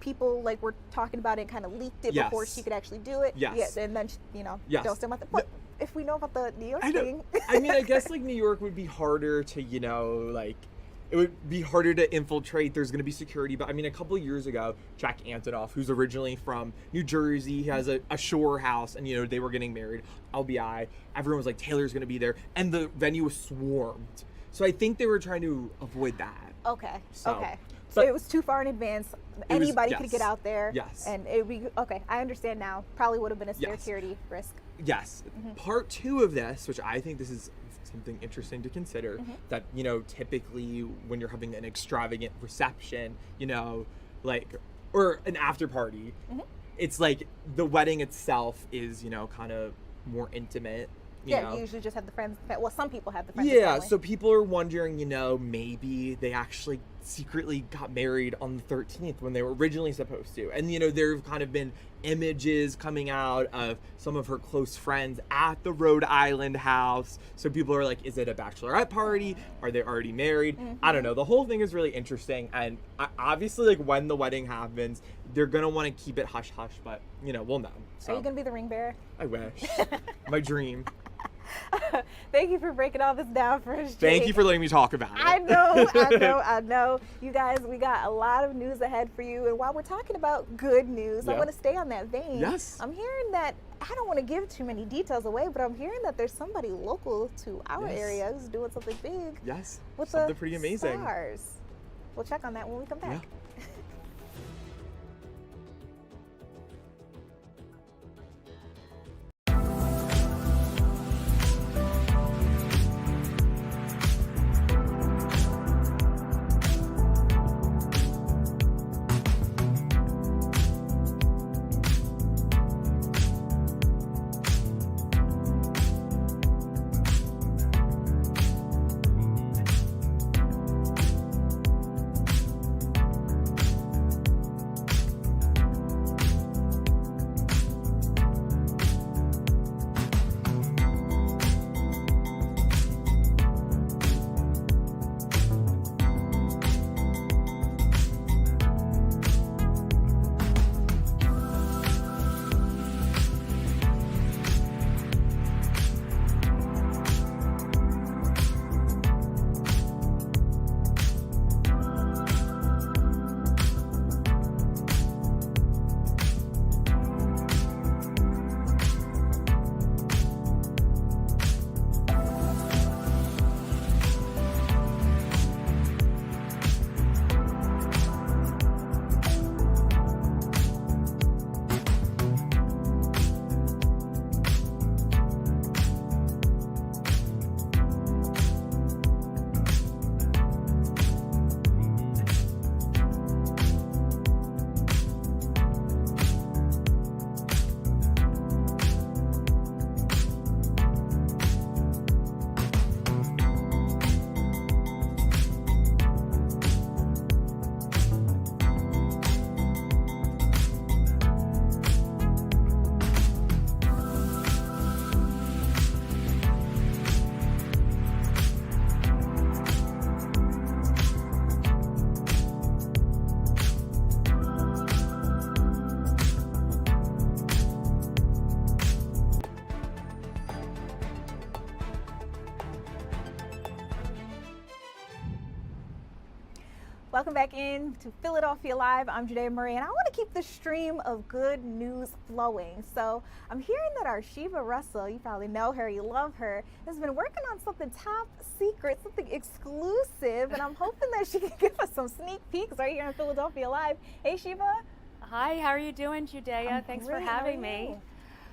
B: people like were talking about it and kind of leaked it before she could actually do it.
S: Yes.
B: Yeah, and then don't about the. But if we know about the New York thing,
S: I mean, I guess like New York would be harder to like. It would be harder to infiltrate. There's going to be security. But I mean, a couple of years ago, Jack Antonoff, who's originally from New Jersey, he has a shore house, and they were getting married. LBI. Everyone was like, Taylor's going to be there, and the venue was swarmed. So I think they were trying to avoid that.
B: Okay.
S: So,
B: okay. So
S: but
B: it was too far in advance. Anybody could get out there.
S: Yes.
B: And it would be okay. I understand now. Probably would have been a security risk.
S: Yes. Part 2 of this, which I think this is something interesting to consider, that typically when you're having an extravagant reception, like, or an after party, it's like the wedding itself is kind of more intimate. You
B: usually just have the friends. Well, some people have the friends.
S: Yeah, so people are wondering, maybe they actually secretly got married on the 13th when they were originally supposed to. And, there have kind of been images coming out of some of her close friends at the Rhode Island house. So people are like, is it a bachelorette party? Are they already married? I don't know. The whole thing is really interesting. And obviously, like, when the wedding happens, they're going to want to keep it hush-hush, but, we'll know. So.
B: Are you going to be the ring bearer?
S: I wish. My dream.
B: Thank you for breaking all this down for us, Jake.
S: Thank you for letting me talk about it.
B: I know. You guys, we got a lot of news ahead for you. And while we're talking about good news, I want to stay on that vein.
S: Yes.
B: I'm hearing that, I don't want to give too many details away, but I'm hearing that there's somebody local to our area who's doing something big.
S: Yes.
B: With
S: something pretty amazing.
B: Stars. We'll check on that when we come back.
S: Yeah.
B: Welcome back in to Philadelphia Live. I'm Judea Murray, and I want to keep the stream of good news flowing. So I'm hearing that our Shiva Russell, you probably know her, you love her, has been working on something top secret, something exclusive, and I'm hoping that she can give us some sneak peeks right here on Philadelphia Live. Hey, Shiva.
T: Hi, how are you doing, Judea? Thanks for having me.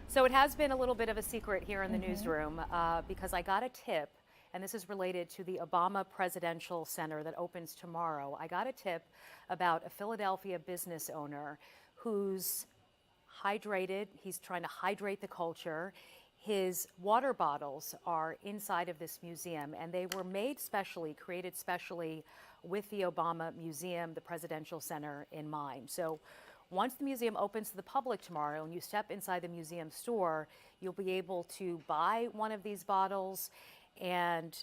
T: So it has been a little bit of a secret here in the newsroom because I got a tip, and this is related to the Obama Presidential Center that opens tomorrow. I got a tip about a Philadelphia business owner who's hydrated. He's trying to hydrate the culture. His water bottles are inside of this museum, and they were made specially, created specially with the Obama Museum, the Presidential Center in mind. So once the museum opens to the public tomorrow and you step inside the museum store, you'll be able to buy one of these bottles. And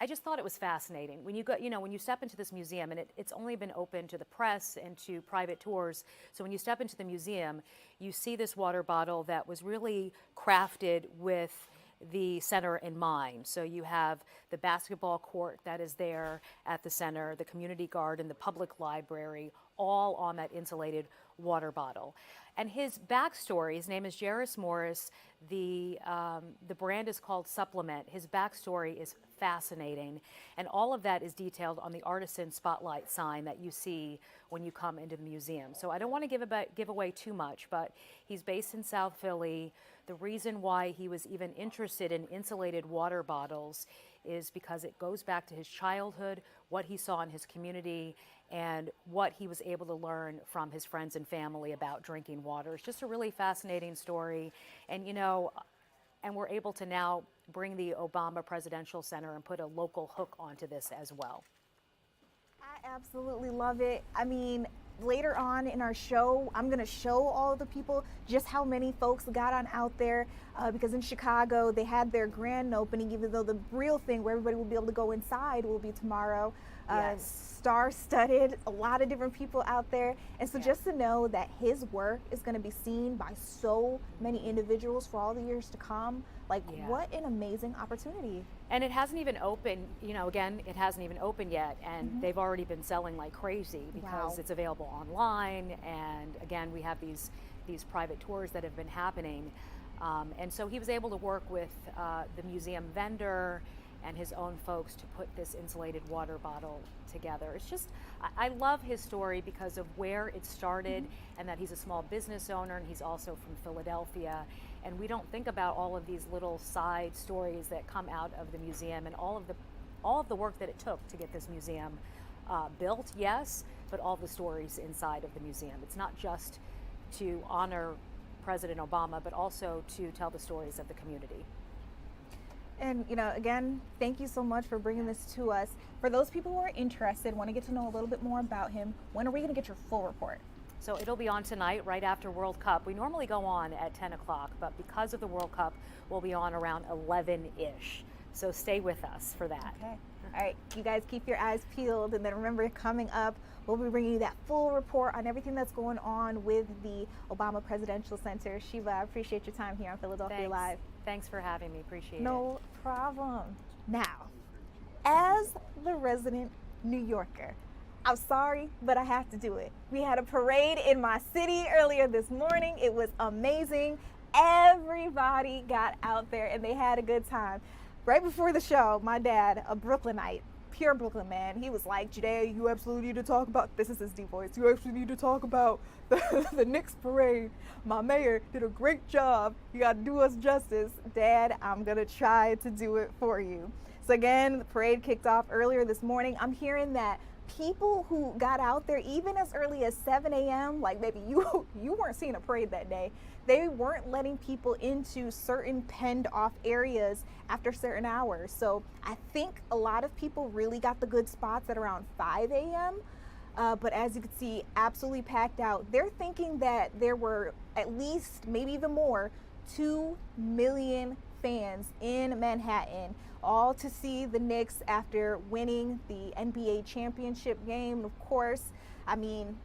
T: I just thought it was fascinating. When you go, when you step into this museum, and it's only been open to the press and to private tours, so when you step into the museum, you see this water bottle that was really crafted with the center in mind. So you have the basketball court that is there at the center, the community garden, the public library, all on that insulated water bottle. And his backstory, his name is Jairus Morris. The brand is called Supplement. His backstory is fascinating, and all of that is detailed on the artisan spotlight sign that you see when you come into the museum. So I don't want to give away too much, but he's based in South Philly. The reason why he was even interested in insulated water bottles is because it goes back to his childhood, what he saw in his community, and what he was able to learn from his friends and family about drinking water. It's just a really fascinating story. And, and we're able to now bring the Obama Presidential Center and put a local hook onto this as well.
B: I absolutely love it. I mean, later on in our show, I'm going to show all the people just how many folks got on out there because in Chicago, they had their grand opening, even though the real thing where everybody will be able to go inside will be tomorrow.
T: Yes.
B: Star-studded, a lot of different people out there. And so just to know that his work is going to be seen by so many individuals for all the years to come, like what an amazing opportunity.
T: And it hasn't even opened, again, it hasn't even opened yet, and they've already been selling like crazy because it's available online, and again, we have these private tours that have been happening. And so he was able to work with the museum vendor and his own folks to put this insulated water bottle together. It's just, I love his story because of where it started and that he's a small business owner, and he's also from Philadelphia. And we don't think about all of these little side stories that come out of the museum and all of the work that it took to get this museum built, yes, but all the stories inside of the museum. It's not just to honor President Obama, but also to tell the stories of the community.
B: And, again, thank you so much for bringing this to us. For those people who are interested, want to get to know a little bit more about him, when are we going to get your full report?
T: So it'll be on tonight, right after World Cup. We normally go on at 10 o'clock, but because of the World Cup, we'll be on around 11-ish. So stay with us for that.
B: Okay. All right, you guys keep your eyes peeled, and then remember, coming up, we'll be bringing you that full report on everything that's going on with the Obama Presidential Center. Shiva, I appreciate your time here on Philadelphia Live.
T: Thanks for having me. Appreciate it.
B: No problem. Now, as the resident New Yorker, I'm sorry, but I have to do it. We had a parade in my city earlier this morning. It was amazing. Everybody got out there and they had a good time. Right before the show, my dad, a Brooklynite, pure Brooklyn man, he was like, Judea, you absolutely need to talk about, this is his deep voice, you actually need to talk about the Knicks parade. My mayor did a great job. You got to do us justice. Dad, I'm going to try to do it for you. So again, the parade kicked off earlier this morning. I'm hearing that people who got out there even as early as 7 a.m., like maybe you weren't seeing a parade that day, they weren't letting people into certain penned off areas after certain hours. So I think a lot of people really got the good spots at around 5 a.m. But as you can see, absolutely packed out. They're thinking that there were at least, maybe even more, 2 million fans in Manhattan, all to see the Knicks after winning the NBA championship game. Of course, I mean,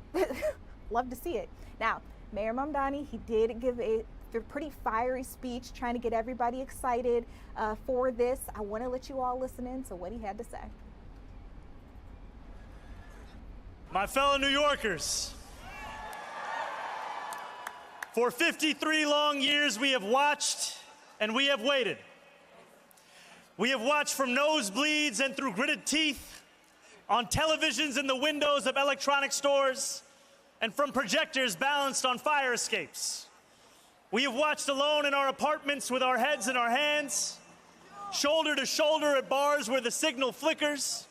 B: love to see it. Now, Mayor Mamdani, he did give a pretty fiery speech trying to get everybody excited for this. I want to let you all listen in to what he had to say.
U: My fellow New Yorkers, for 53 long years we have watched and we have waited. We have watched from nosebleeds and through gritted teeth, on televisions in the windows of electronic stores, and from projectors balanced on fire escapes. We have watched alone in our apartments with our heads in our hands, shoulder to shoulder at bars where the signal flickers,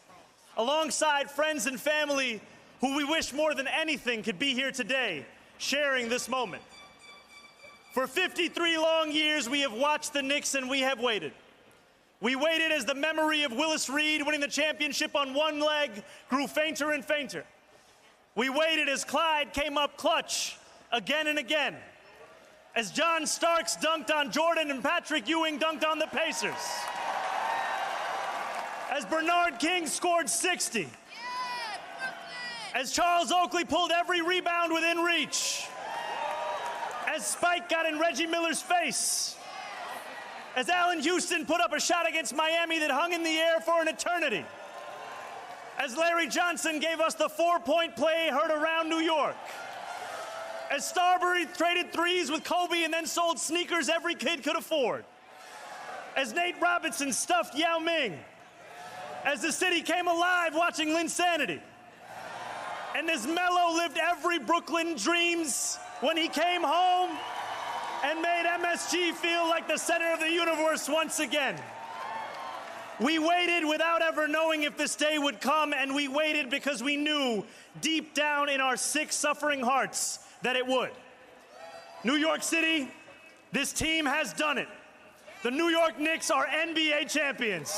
U: alongside friends and family who we wish more than anything could be here today, sharing this moment. For 53 long years, we have watched the Knicks and we have waited. We waited as the memory of Willis Reed winning the championship on one leg grew fainter and fainter. We waited as Clyde came up clutch again and again, as John Starks dunked on Jordan and Patrick Ewing dunked on the Pacers, as Bernard King scored 60, as Charles Oakley pulled every rebound within reach, as Spike got in Reggie Miller's face, as Allen Houston put up a shot against Miami that hung in the air for an eternity, as Larry Johnson gave us the 4-point play heard around New York, as Starbury traded threes with Kobe and then sold sneakers every kid could afford, as Nate Robinson stuffed Yao Ming, as the city came alive watching Linsanity, and as Melo lived every Brooklyn dreams when he came home and made MSG feel like the center of the universe once again. We waited without ever knowing if this day would come, and we waited because we knew deep down in our sick, suffering hearts that it would. New York City, this team has done it. The New York Knicks are NBA champions.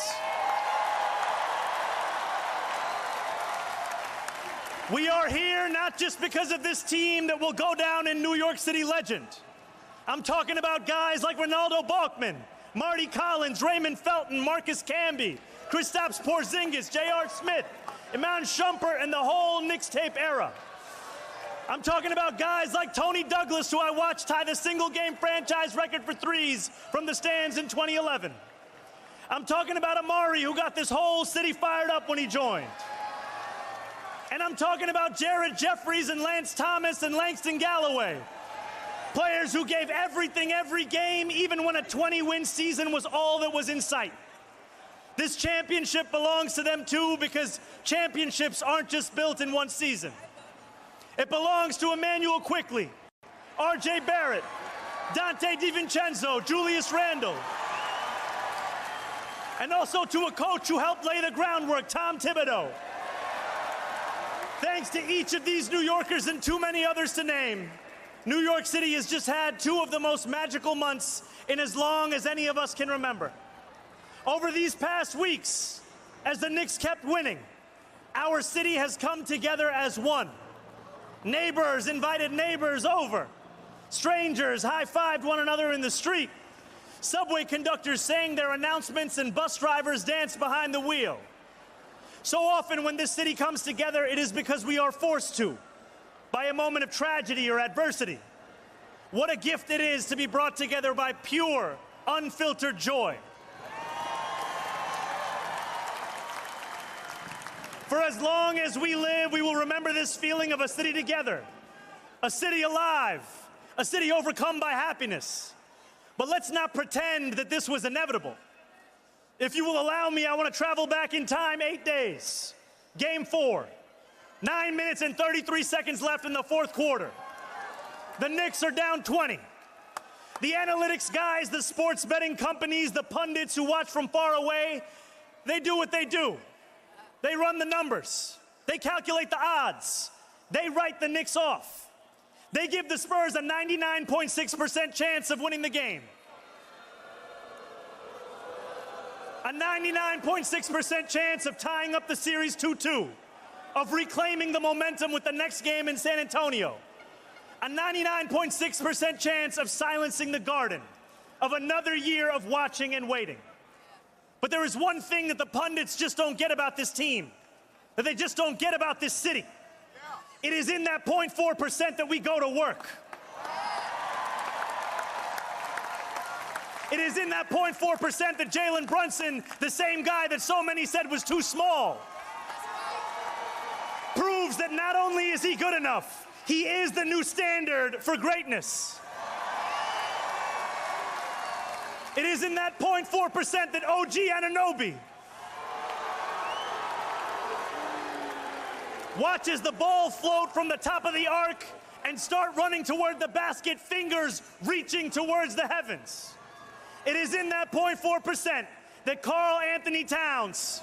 U: We are here not just because of this team that will go down in New York City legend. I'm talking about guys like Ronaldo Balkman, Marty Collins, Raymond Felton, Marcus Camby, Kristaps Porzingis, J.R. Smith, Iman Shumpert, and the whole Knicks tape era. I'm talking about guys like Tony Douglas, who I watched tie the single-game franchise record for threes from the stands in 2011. I'm talking about Amari, who got this whole city fired up when he joined. And I'm talking about Jared Jeffries and Lance Thomas and Langston Galloway. Players who gave everything every game, even when a 20-win season was all that was in sight. This championship belongs to them too, because championships aren't just built in one season. It belongs to Emmanuel Quickley, R.J. Barrett, Dante DiVincenzo, Julius Randle. And also to a coach who helped lay the groundwork, Tom Thibodeau. Thanks to each of these New Yorkers and too many others to name, New York City has just had two of the most magical months in as long as any of us can remember. Over these past weeks, as the Knicks kept winning, our city has come together as one. Neighbors invited neighbors over. Strangers high-fived one another in the street. Subway conductors sang their announcements and bus drivers danced behind the wheel. So often when this city comes together, it is because we are forced to, by a moment of tragedy or adversity. What a gift it is to be brought together by pure, unfiltered joy. For as long as we live, we will remember this feeling of a city together, a city alive, a city overcome by happiness. But let's not pretend that this was inevitable. If you will allow me, I want to travel back in time 8 days. Game 4. 9 minutes and 33 seconds left in the fourth quarter. The Knicks are down 20. The analytics guys, the sports betting companies, the pundits who watch from far away, they do what they do. They run the numbers. They calculate the odds. They write the Knicks off. They give the Spurs a 99.6% chance of winning the game. A 99.6% chance of tying up the series 2-2, of reclaiming the momentum with the next game in San Antonio. A 99.6% chance of silencing the Garden, of another year of watching and waiting. But there is one thing that the pundits just don't get about this team, that they just don't get about this city. It is in that 0.4% that we go to work. It is in that 0.4% that Jalen Brunson, the same guy that so many said was too small, proves that not only is he good enough, he is the new standard for greatness. It is in that 0.4% that OG Anunoby watches the ball float from the top of the arc and start running toward the basket, fingers reaching towards the heavens. It is in that 0.4% that Karl Anthony Towns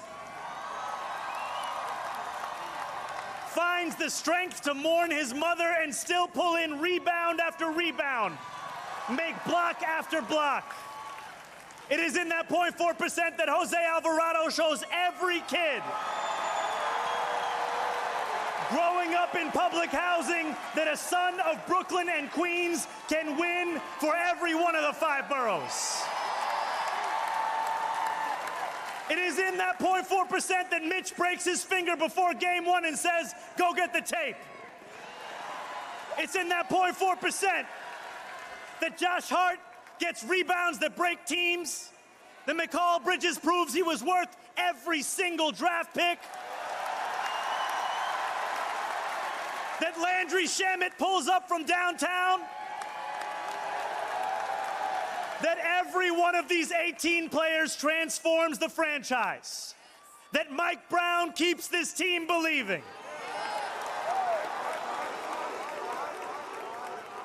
U: finds the strength to mourn his mother and still pull in rebound after rebound, make block after block. It is in that 0.4% that Jose Alvarado shows every kid growing up in public housing that a son of Brooklyn and Queens can win for every one of the 5 boroughs. It is in that 0.4% that Mitch breaks his finger before game 1 and says, go get the tape. It's in that 0.4% that Josh Hart gets rebounds that break teams, that McCall Bridges proves he was worth every single draft pick, that Landry Shamet pulls up from downtown, that every one of these 18 players transforms the franchise, that Mike Brown keeps this team believing.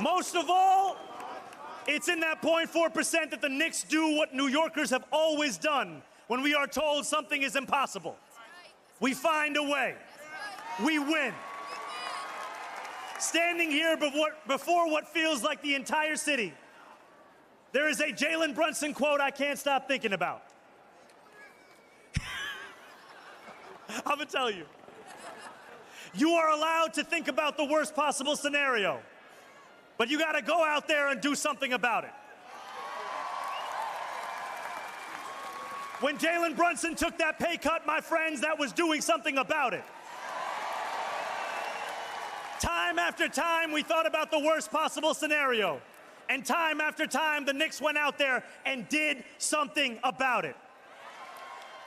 U: Most of all, it's in that 0.4% that the Knicks do what New Yorkers have always done when we are told something is impossible. We find a way. We win. Standing here before what feels like the entire city, there is a Jalen Brunson quote I can't stop thinking about. I'm gonna tell you. You are allowed to think about the worst possible scenario, but you gotta go out there and do something about it. When Jalen Brunson took that pay cut, my friends, that was doing something about it. Time after time, we thought about the worst possible scenario. And time after time, the Knicks went out there and did something about it.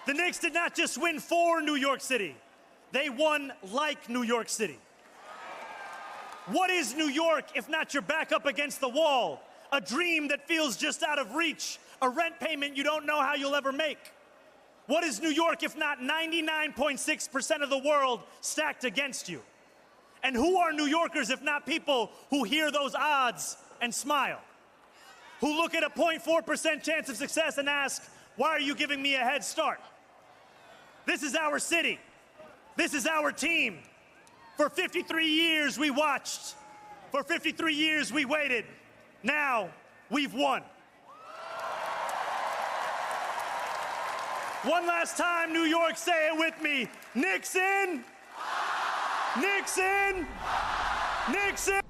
U: The Knicks did not just win for New York City. They won like New York City. What is New York if not your back up against the wall? A dream that feels just out of reach, a rent payment you don't know how you'll ever make. What is New York if not 99.6% of the world stacked against you? And who are New Yorkers if not people who hear those odds and smile? Who look at a 0.4% chance of success and ask, why are you giving me a head start? This is our city. This is our team. For 53 years we watched. For 53 years we waited. Now we've won. One last time, New York, say it with me. Knicks in. Knicks in. Knicks in.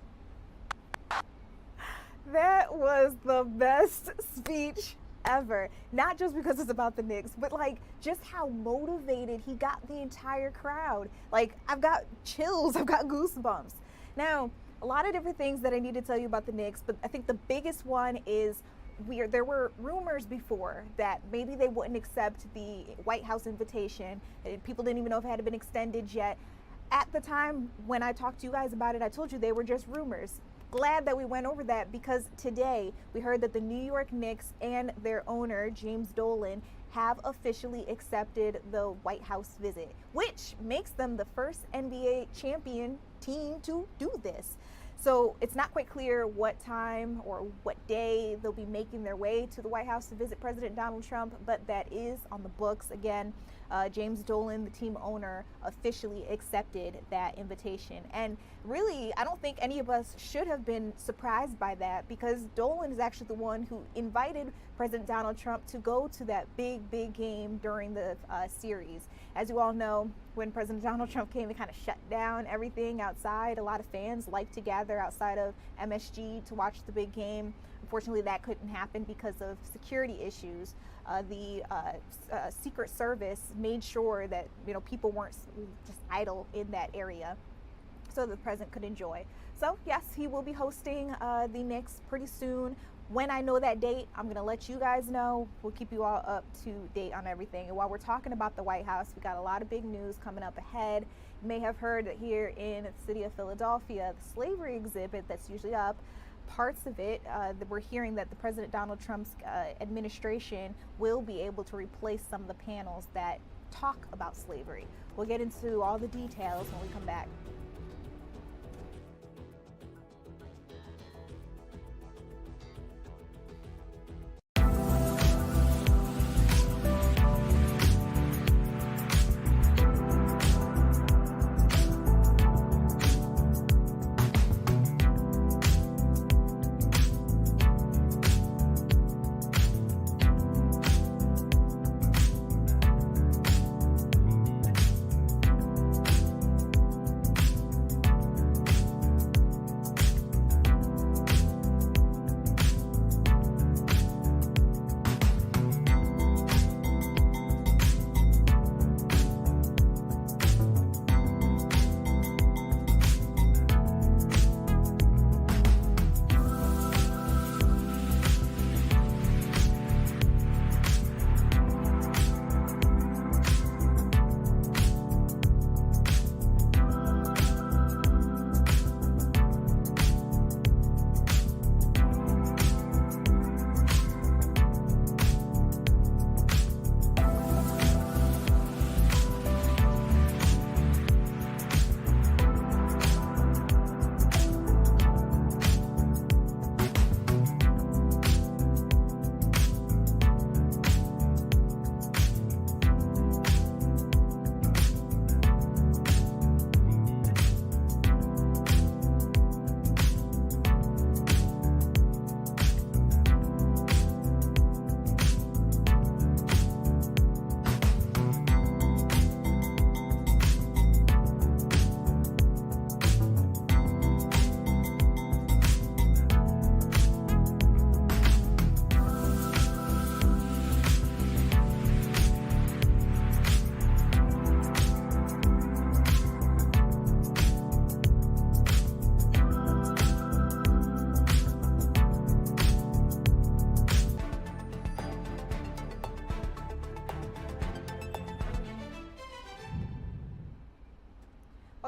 B: That was the best speech ever. Not just because it's about the Knicks, but like just how motivated he got the entire crowd. Like, I've got chills, I've got goosebumps. Now, a lot of different things that I need to tell you about the Knicks, but I think the biggest one is there were rumors before that maybe they wouldn't accept the White House invitation. People didn't even know if it had been extended yet. At the time when I talked to you guys about it, I told you they were just rumors. Glad that we went over that, because today we heard that the New York Knicks and their owner, James Dolan, have officially accepted the White House visit, which makes them the first NBA champion team to do this. So it's not quite clear what time or what day they'll be making their way to the White House to visit President Donald Trump, but that is on the books. Again, James Dolan, the team owner, officially accepted that invitation. And really, I don't think any of us should have been surprised by that, because Dolan is actually the one who invited President Donald Trump to go to that big game during the series. As you all know, when President Donald Trump came, it kind of shut down everything outside. A lot of fans like to gather outside of MSG to watch the big game. Unfortunately, that couldn't happen because of security issues. The Secret Service made sure that people weren't just idle in that area, so the president could enjoy. So yes, he will be hosting the Knicks pretty soon. When I know that date, I'm going to let you guys know. We'll keep you all up to date on everything. And while we're talking about the White House, we got a lot of big news coming up ahead. You may have heard that here in the city of Philadelphia, the slavery exhibit that's usually up, parts of it, we're hearing that the President Donald Trump's administration will be able to replace some of the panels that talk about slavery. We'll get into all the details when we come back.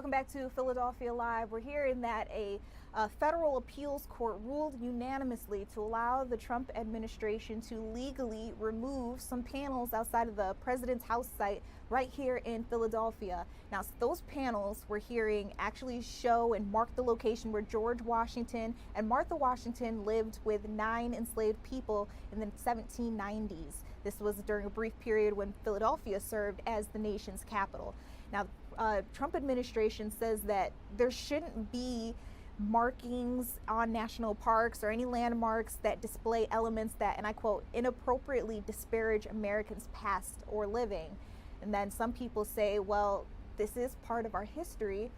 B: Welcome back to Philadelphia Live. We're hearing that a federal appeals court ruled unanimously to allow the Trump administration to legally remove some panels outside of the president's house site right here in Philadelphia. Now, those panels we're hearing actually show and mark the location where George Washington and Martha Washington lived with 9 enslaved people in the 1790s. This was during a brief period when Philadelphia served as the nation's capital. Now, Trump administration says that there shouldn't be markings on national parks or any landmarks that display elements that, and I quote, inappropriately disparage Americans' past or living. And then some people say, well, this is part of our history.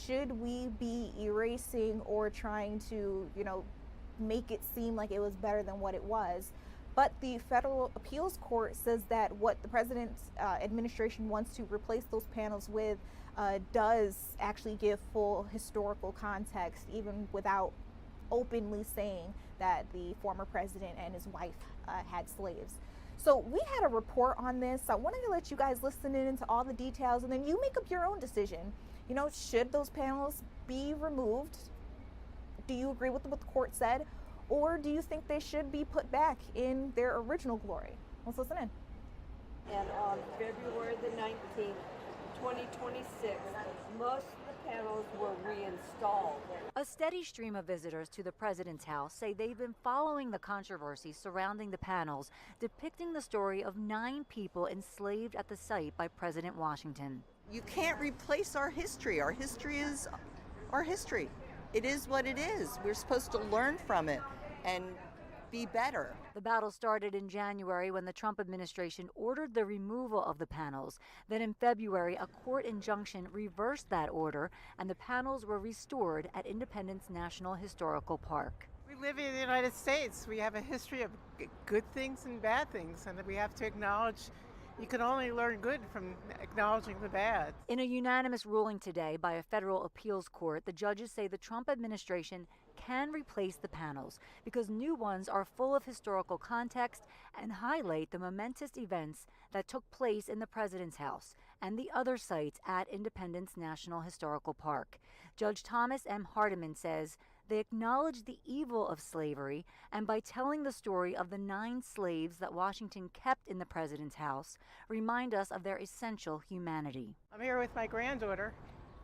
B: Should we be erasing or trying to, make it seem like it was better than what it was? But the federal appeals court says that what the president's administration wants to replace those panels with does actually give full historical context, even without openly saying that the former president and his wife had slaves. So we had a report on this. So I wanted to let you guys listen in to all the details, and then you make up your own decision. Should those panels be removed? Do you agree with what the court said? Or do you think they should be put back in their original glory? Let's listen in.
A: And on February the 19th, 2026, most of the panels were reinstalled.
V: A steady stream of visitors to the president's house say they've been following the controversy surrounding the panels, depicting the story of 9 people enslaved at the site by President Washington.
W: You can't replace our history. Our history is our history. It is what it is. We're supposed to learn from it and be better.
V: The battle started in January when the Trump administration ordered the removal of the panels. Then in February, a court injunction reversed that order, and the panels were restored at Independence National Historical Park.
X: We live in the United States. We have a history of good things and bad things, and we have to acknowledge you can only learn good from acknowledging the bad.
V: In a unanimous ruling today by a federal appeals court, the judges say the Trump administration can replace the panels because new ones are full of historical context and highlight the momentous events that took place in the president's house and the other sites at Independence National Historical Park. Judge Thomas M. Hardiman says they acknowledge the evil of slavery, and by telling the story of the 9 slaves that Washington kept in the president's house, remind us of their essential humanity.
X: I'm here with my granddaughter,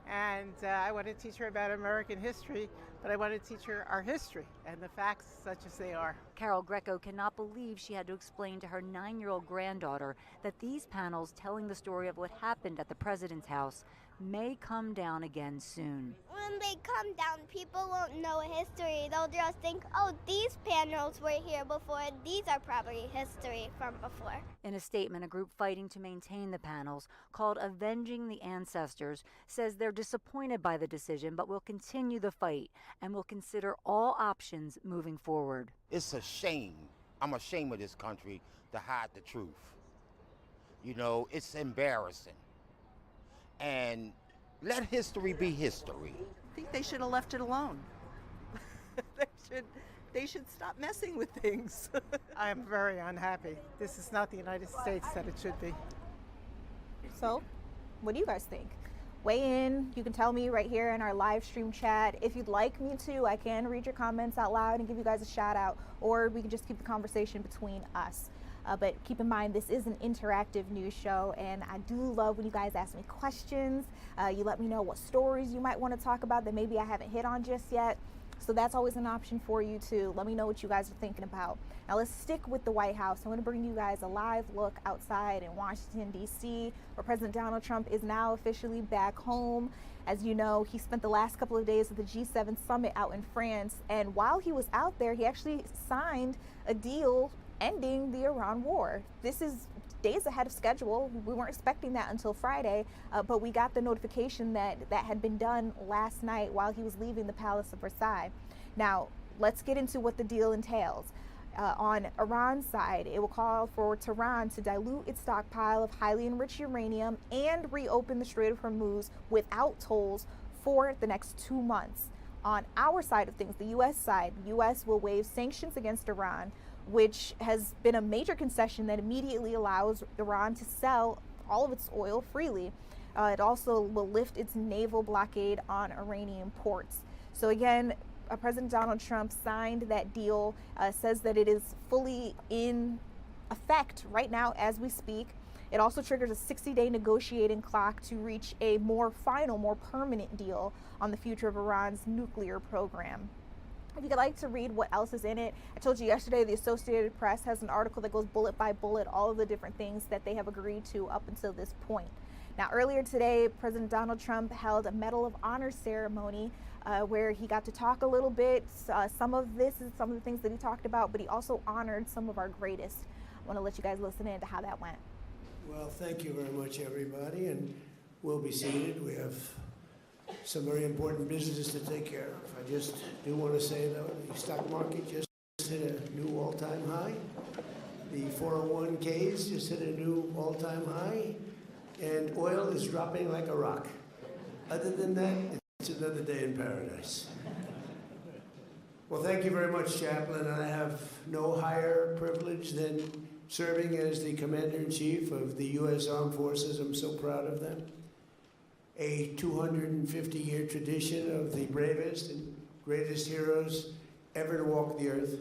X: and I want to teach her about American history, but I want to teach her our history and the facts such as they are.
V: Carol Greco cannot believe she had to explain to her 9-year-old granddaughter that these panels telling the story of what happened at the president's house may come down again soon.
Y: When they come down, people won't know history. They'll just think, oh, these panels were here before. These are probably history from before.
V: In a statement, a group fighting to maintain the panels, called Avenging the Ancestors, says they're disappointed by the decision but will continue the fight and will consider all options moving forward.
Z: It's a shame. I'm ashamed of this country to hide the truth. It's embarrassing. And let history be history.
W: I think they should have left it alone. They should stop messing with things.
X: I am very unhappy. This is not the United States that it should be.
B: So, what do you guys think? Weigh in. You can tell me right here in our live stream chat. If you'd like me to, I can read your comments out loud and give you guys a shout out, or we can just keep the conversation between us. But keep in mind, this is an interactive news show, and I do love when you guys ask me questions. You let me know what stories you might want to talk about that maybe I haven't hit on just yet. So that's always an option for you too. Let me know what you guys are thinking about. Now let's stick with the White House. I'm going to bring you guys a live look outside in Washington, D.C., where President Donald Trump is now officially back home. As you know, he spent the last couple of days at the G7 summit out in France, and while he was out there, he actually signed a deal ending the Iran war. This is days ahead of schedule. We weren't expecting that until Friday, but we got the notification that that had been done last night while he was leaving the Palace of Versailles. Now, let's get into what the deal entails. On Iran's side, it will call for Tehran to dilute its stockpile of highly enriched uranium and reopen the Strait of Hormuz without tolls for the next 2 months. On our side of things, the U.S. side, the U.S. will waive sanctions against Iran, which has been a major concession that immediately allows Iran to sell all of its oil freely. It also will lift its naval blockade on Iranian ports. So again, President Donald Trump signed that deal, says that it is fully in effect right now as we speak. It also triggers a 60-day negotiating clock to reach a more final, more permanent deal on the future of Iran's nuclear program. If you'd like to read what else is in it, I told you yesterday the Associated Press has an article that goes bullet by bullet, all of the different things that they have agreed to up until this point. Now, earlier today, President Donald Trump held a Medal of Honor ceremony where he got to talk a little bit. Some of this is some of the things that he talked about, but he also honored some of our greatest. I want to let you guys listen in to how that went.
D: Well, thank you very much, everybody, and we'll be seated. We have some very important business to take care of. I just do want to say, though, the stock market just hit a new all-time high. The 401ks just hit a new all-time high, and oil is dropping like a rock. Other than that, it's another day in paradise. Well, thank you very much, Chaplain. I have no higher privilege than serving as the Commander-in-Chief of the U.S. Armed Forces. I'm so proud of them. A 250-year tradition of the bravest and greatest heroes ever to walk the earth.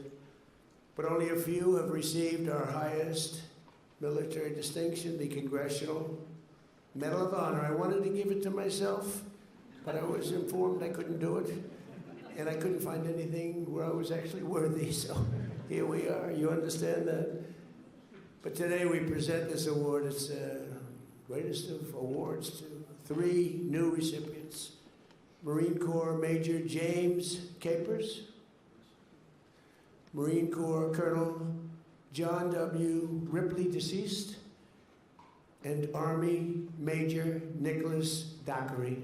D: But only a few have received our highest military distinction, the Congressional Medal of Honor. I wanted to give it to myself, but I was informed I couldn't do it, and I couldn't find anything where I was actually worthy, so here we are. You understand that? But today we present this award. It's the greatest of awards to 3 new recipients. Marine Corps Major James Capers, Marine Corps Colonel John W. Ripley, deceased, and Army Major Nicholas Dockery.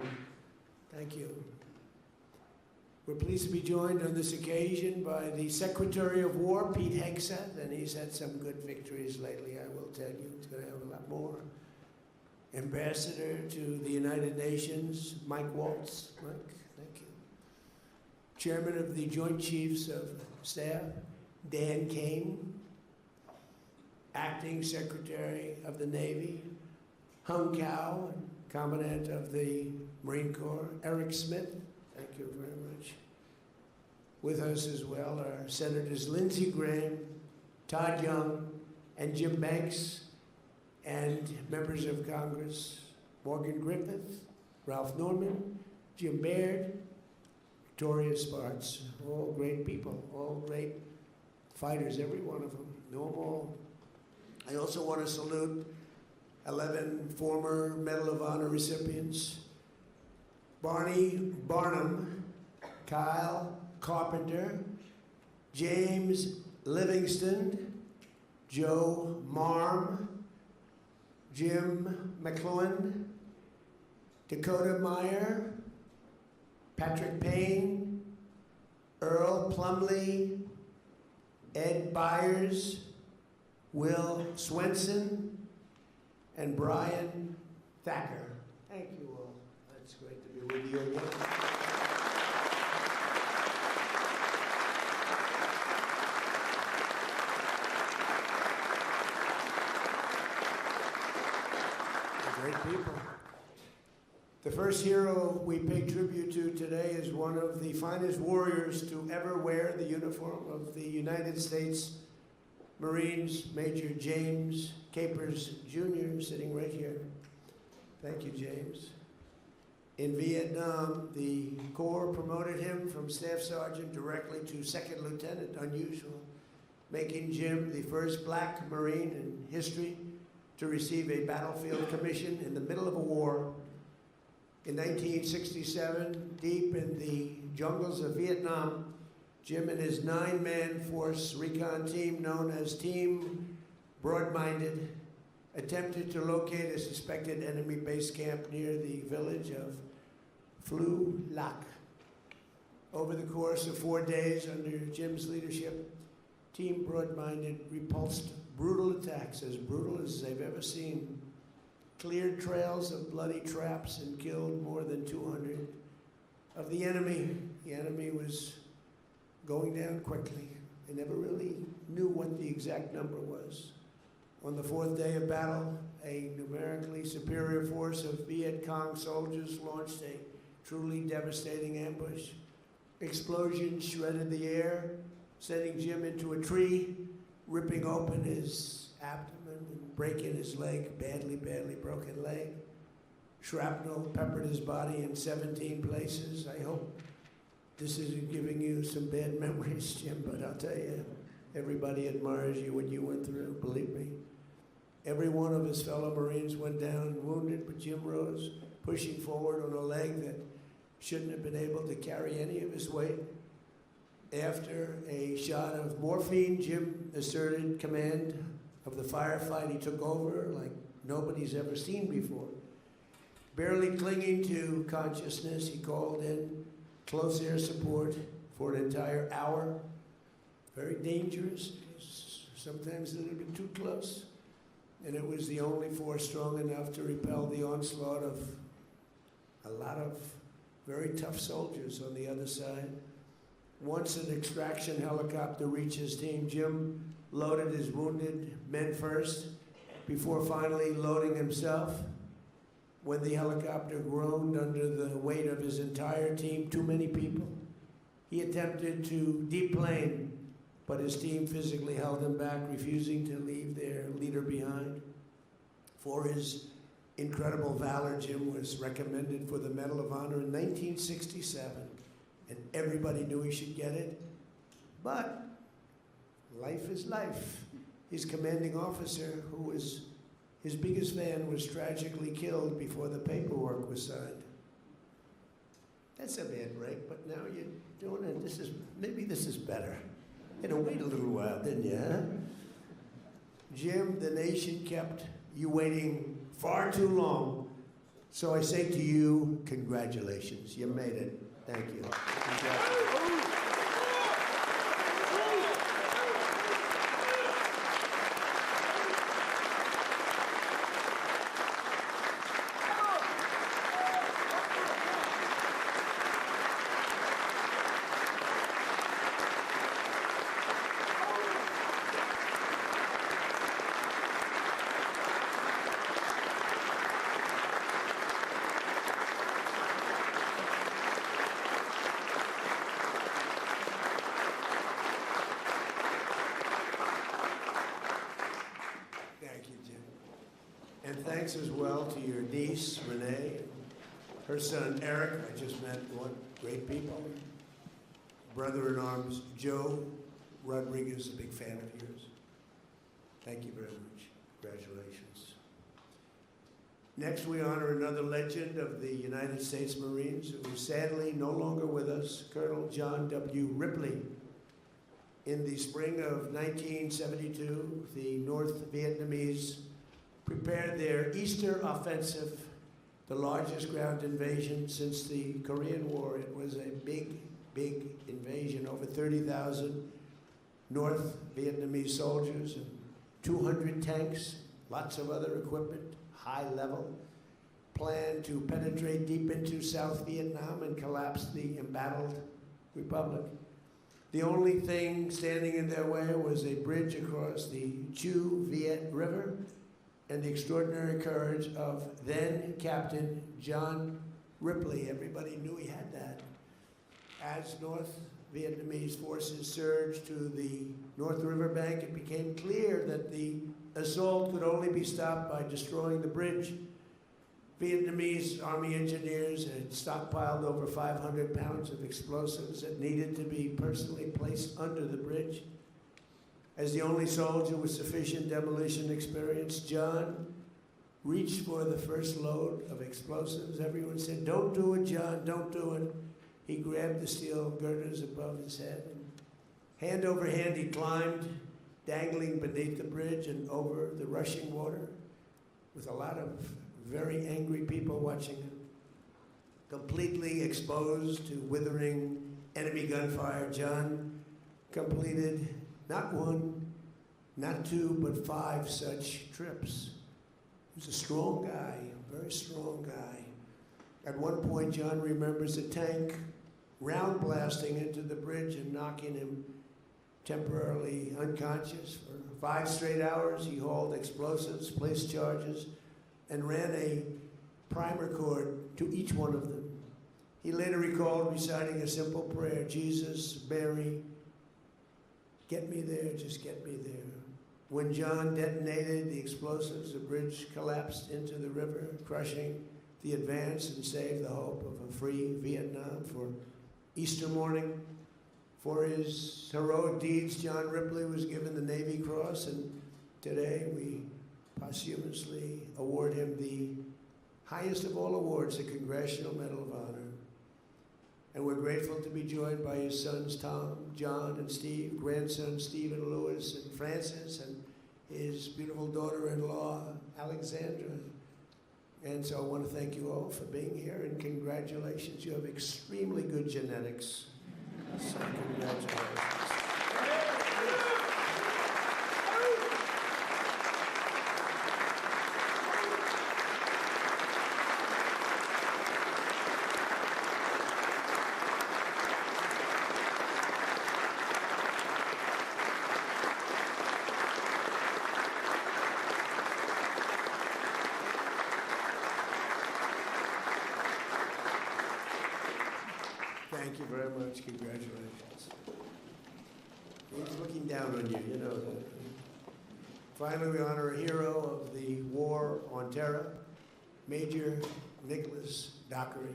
D: Thank you. We're pleased to be joined on this occasion by the Secretary of War, Pete Hegseth, and he's had some good victories lately, I will tell you. He's going to have a lot more. Ambassador to the United Nations, Mike Waltz. Mike, thank you. Chairman of the Joint Chiefs of Staff, Dan Kane. Acting Secretary of the Navy, Hung Cao, Commandant of the Marine Corps, Eric Smith. Thank you very much. With us as well are Senators Lindsey Graham, Todd Young, and Jim Banks, and members of Congress, Morgan Griffith, Ralph Norman, Jim Baird, Victoria Sparks, all great people, all great fighters, every one of them. Know them all. I also want to salute 11 former Medal of Honor recipients. Barney Barnum, Kyle Carpenter, James Livingston, Joe Marm, Jim McClellan, Dakota Meyer, Patrick Payne, Earl Plumley, Ed Byers, Will Swenson, and Brian Thacker. Thank you all. It's great to be with you again. Great people. The first hero we pay tribute to today is one of the finest warriors to ever wear the uniform of the United States Marines, Major James Capers Jr., sitting right here. Thank you, James. In Vietnam, the Corps promoted him from Staff Sergeant directly to Second Lieutenant, unusual, making Jim the first black Marine in history to receive a battlefield commission in the middle of a war. In 1967, deep in the jungles of Vietnam, Jim and his 9-man force recon team known as Team Broad-Minded attempted to locate a suspected enemy base camp near the village of Phu Lac. Over the course of 4 days under Jim's leadership, Team Broad-Minded repulsed brutal attacks, as brutal as they've ever seen, cleared trails of bloody traps and killed more than 200 of the enemy. The enemy was going down quickly. They never really knew what the exact number was. On the fourth day of battle, a numerically superior force of Viet Cong soldiers launched a truly devastating ambush. Explosions shredded the air, sending Jim into a tree, ripping open his abdomen and breaking his leg, badly broken leg. Shrapnel peppered his body in 17 places. I hope this isn't giving you some bad memories, Jim, but I'll tell you, everybody admires you, what you went through, believe me. Every one of his fellow Marines went down wounded, but Jim rose, pushing forward on a leg that shouldn't have been able to carry any of his weight. After a shot of morphine, Jim asserted command of the firefight. He took over like nobody's ever seen before. Barely clinging to consciousness, he called in close air support for an entire hour. Very dangerous, sometimes a little bit too close. And it was the only force strong enough to repel the onslaught of a lot of very tough soldiers on the other side. Once an extraction helicopter reached his team, Jim loaded his wounded men first, before finally loading himself. When the helicopter groaned under the weight of his entire team, too many people, he attempted to deplane, but his team physically held him back, refusing to leave their leader behind. For his incredible valor, Jim was recommended for the Medal of Honor in 1967, and everybody knew he should get it. But life is life. His commanding officer, who was his biggest fan, was tragically killed before the paperwork was signed. That's a bad break, but now you're doing it. Maybe this is better. You had to wait a little while, didn't you, huh? Jim, the nation kept you waiting far too long. So I say to you, congratulations. You made it. Thank you. Congratulations. And thanks as well to your niece, Renee, and her son, Eric. I just met one. Great people. Brother-in-arms, Joe Rodriguez, a big fan of yours. Thank you very much. Congratulations. Next, we honor another legend of the United States Marines who is sadly no longer with us, Colonel John W. Ripley. In the spring of 1972, the North Vietnamese prepared their Easter offensive, the largest ground invasion since the Korean War. It was a big invasion, over 30,000 North Vietnamese soldiers and 200 tanks, lots of other equipment, high level, planned to penetrate deep into South Vietnam and collapse the embattled republic. The only thing standing in their way was a bridge across the Chu Viet River and the extraordinary courage of then Captain John Ripley. Everybody knew he had that. As North Vietnamese forces surged to the North River bank, it became clear that the assault could only be stopped by destroying the bridge. Vietnamese Army engineers had stockpiled over 500 pounds of explosives that needed to be personally placed under the bridge. As the only soldier with sufficient demolition experience, John reached for the first load of explosives. Everyone said, "Don't do it, John, don't do it." He grabbed the steel girders above his head, and hand over hand he climbed, dangling beneath the bridge and over the rushing water, with a lot of very angry people watching him. Completely exposed to withering enemy gunfire, John completed not one, not two, but 5 such trips. He was a strong guy, a very strong guy. At one point, John remembers a tank round blasting into the bridge and knocking him temporarily unconscious. For 5 straight hours, he hauled explosives, placed charges, and ran a primer cord to each one of them. He later recalled reciting a simple prayer, Jesus, Mary, get me there, just get me there. When John detonated the explosives, the bridge collapsed into the river, crushing the advance and saved the hope of a free Vietnam. For Easter morning, for his heroic deeds, John Ripley was given the Navy Cross, and today we posthumously award him the highest of all awards, the Congressional Medal of Honor. And we're grateful to be joined by his sons, Tom, John, and Steve, grandsons, Stephen, Lewis, and Francis, and his beautiful daughter-in-law, Alexandra. And so I want to thank you all for being here, and congratulations. You have extremely good genetics. So congratulations. Thank you very much. Congratulations. He's looking down on you, you know that. Finally, we honor a hero of the War on Terror, Major Nicholas Dockery.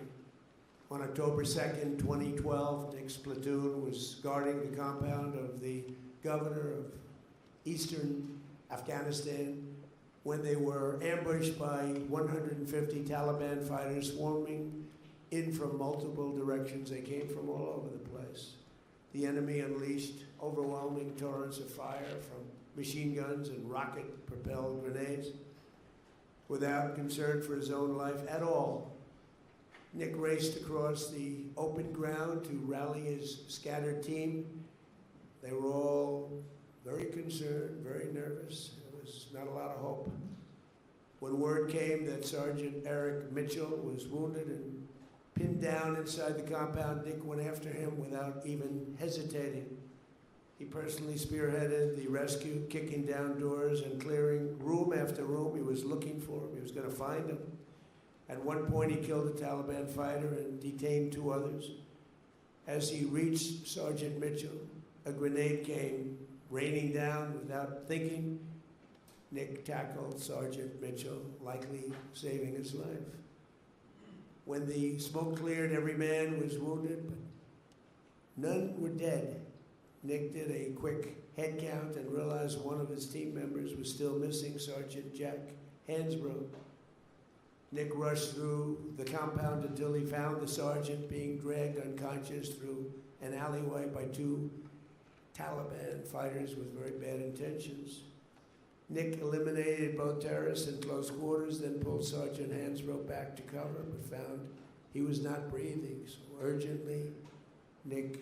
D: On October 2nd, 2012, Nick's platoon was guarding the compound of the governor of eastern Afghanistan when they were ambushed by 150 Taliban fighters swarming in from multiple directions. They came from all over the place. The enemy unleashed overwhelming torrents of fire from machine guns and rocket-propelled grenades without concern for his own life at all. Nick raced across the open ground to rally his scattered team. They were all very concerned, very nervous. There was not a lot of hope. When word came that Sergeant Eric Mitchell was wounded and pinned down inside the compound, Nick went after him without even hesitating. He personally spearheaded the rescue, kicking down doors and clearing room after room. He was looking for him. He was going to find him. At one point, he killed a Taliban fighter and detained 2 others. As he reached Sergeant Mitchell, a grenade came raining down without thinking. Nick tackled Sergeant Mitchell, likely saving his life. When the smoke cleared, every man was wounded, but none were dead. Nick did a quick head count and realized one of his team members was still missing, Sergeant Jack Hansbrough. Nick rushed through the compound until he found the sergeant being dragged unconscious through an alleyway by 2 Taliban fighters with very bad intentions. Nick eliminated both terrorists in close quarters, then pulled Sergeant Hansbrough back to cover, but found he was not breathing. So urgently, Nick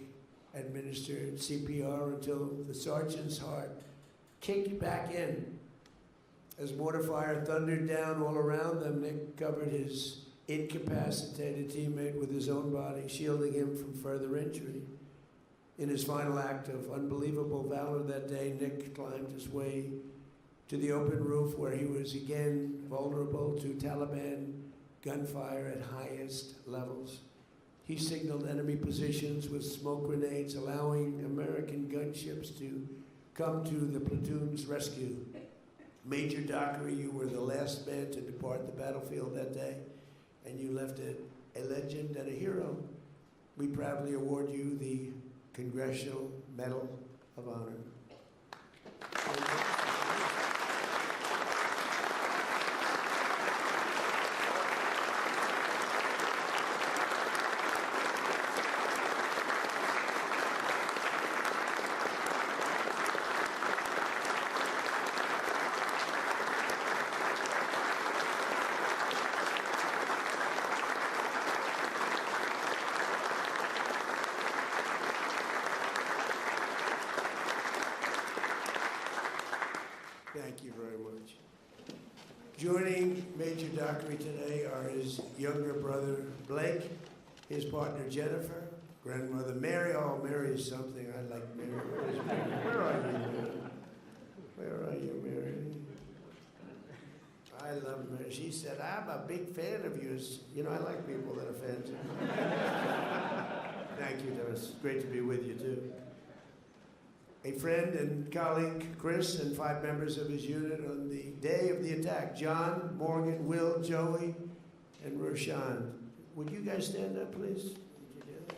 D: administered CPR until the sergeant's heart kicked back in. As mortar fire thundered down all around them, Nick covered his incapacitated teammate with his own body, shielding him from further injury. In his final act of unbelievable valor that day, Nick climbed his way to the open roof where he was again vulnerable to Taliban gunfire at highest levels. He signaled enemy positions with smoke grenades, allowing American gunships to come to the platoon's rescue. Major Dockery, you were the last man to depart the battlefield that day, and you left it a legend and a hero. We proudly award you the Congressional Medal of Honor. Thank you very much. Joining Major Dockery today are his younger brother, Blake, his partner, Jennifer, grandmother Mary. Oh, Mary is something. I like Mary. Where are you, Mary? Where are you, Mary? I love Mary. She said, I'm a big fan of yours. You know, I like people that are fans of me. Thank you, Doris. Great to be with you, too. A friend and colleague, Chris, and 5 members of his unit on the day of the attack, John, Morgan, Will, Joey, and Roshan. Would you guys stand up, please? Would you do that?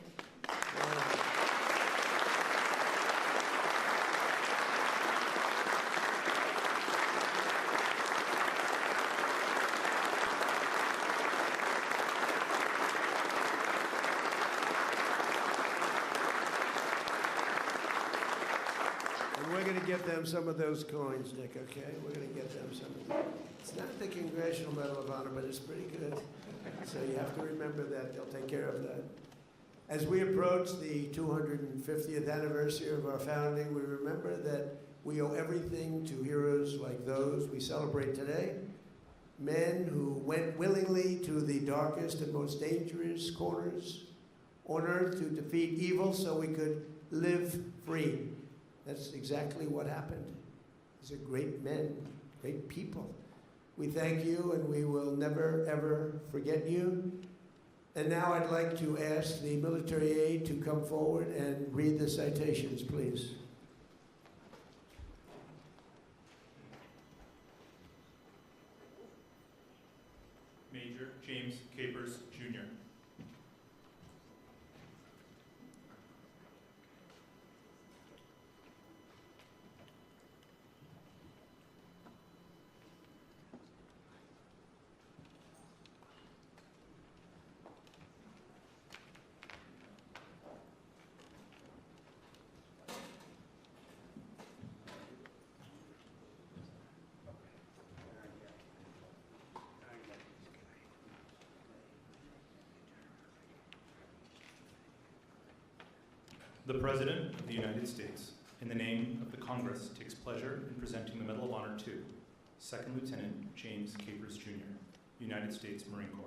D: Get them some of those coins, Nick, okay? We're going to get them some of them. It's not the Congressional Medal of Honor, but it's pretty good. So you have to remember that. They'll take care of that. As we approach the 250th anniversary of our founding, we remember that we owe everything to heroes like those we celebrate today. Men who went willingly to the darkest and most dangerous corners on earth to defeat evil so we could live free. That's exactly what happened. These are great men, great people. We thank you, and we will never, ever forget you. And now I'd like to ask the military aide to come forward and read the citations, please.
E: Major James Capers, Jr. The President of the United States, in the name of the Congress, takes pleasure in presenting the Medal of Honor to Second Lieutenant James Capers, Jr., United States Marine Corps.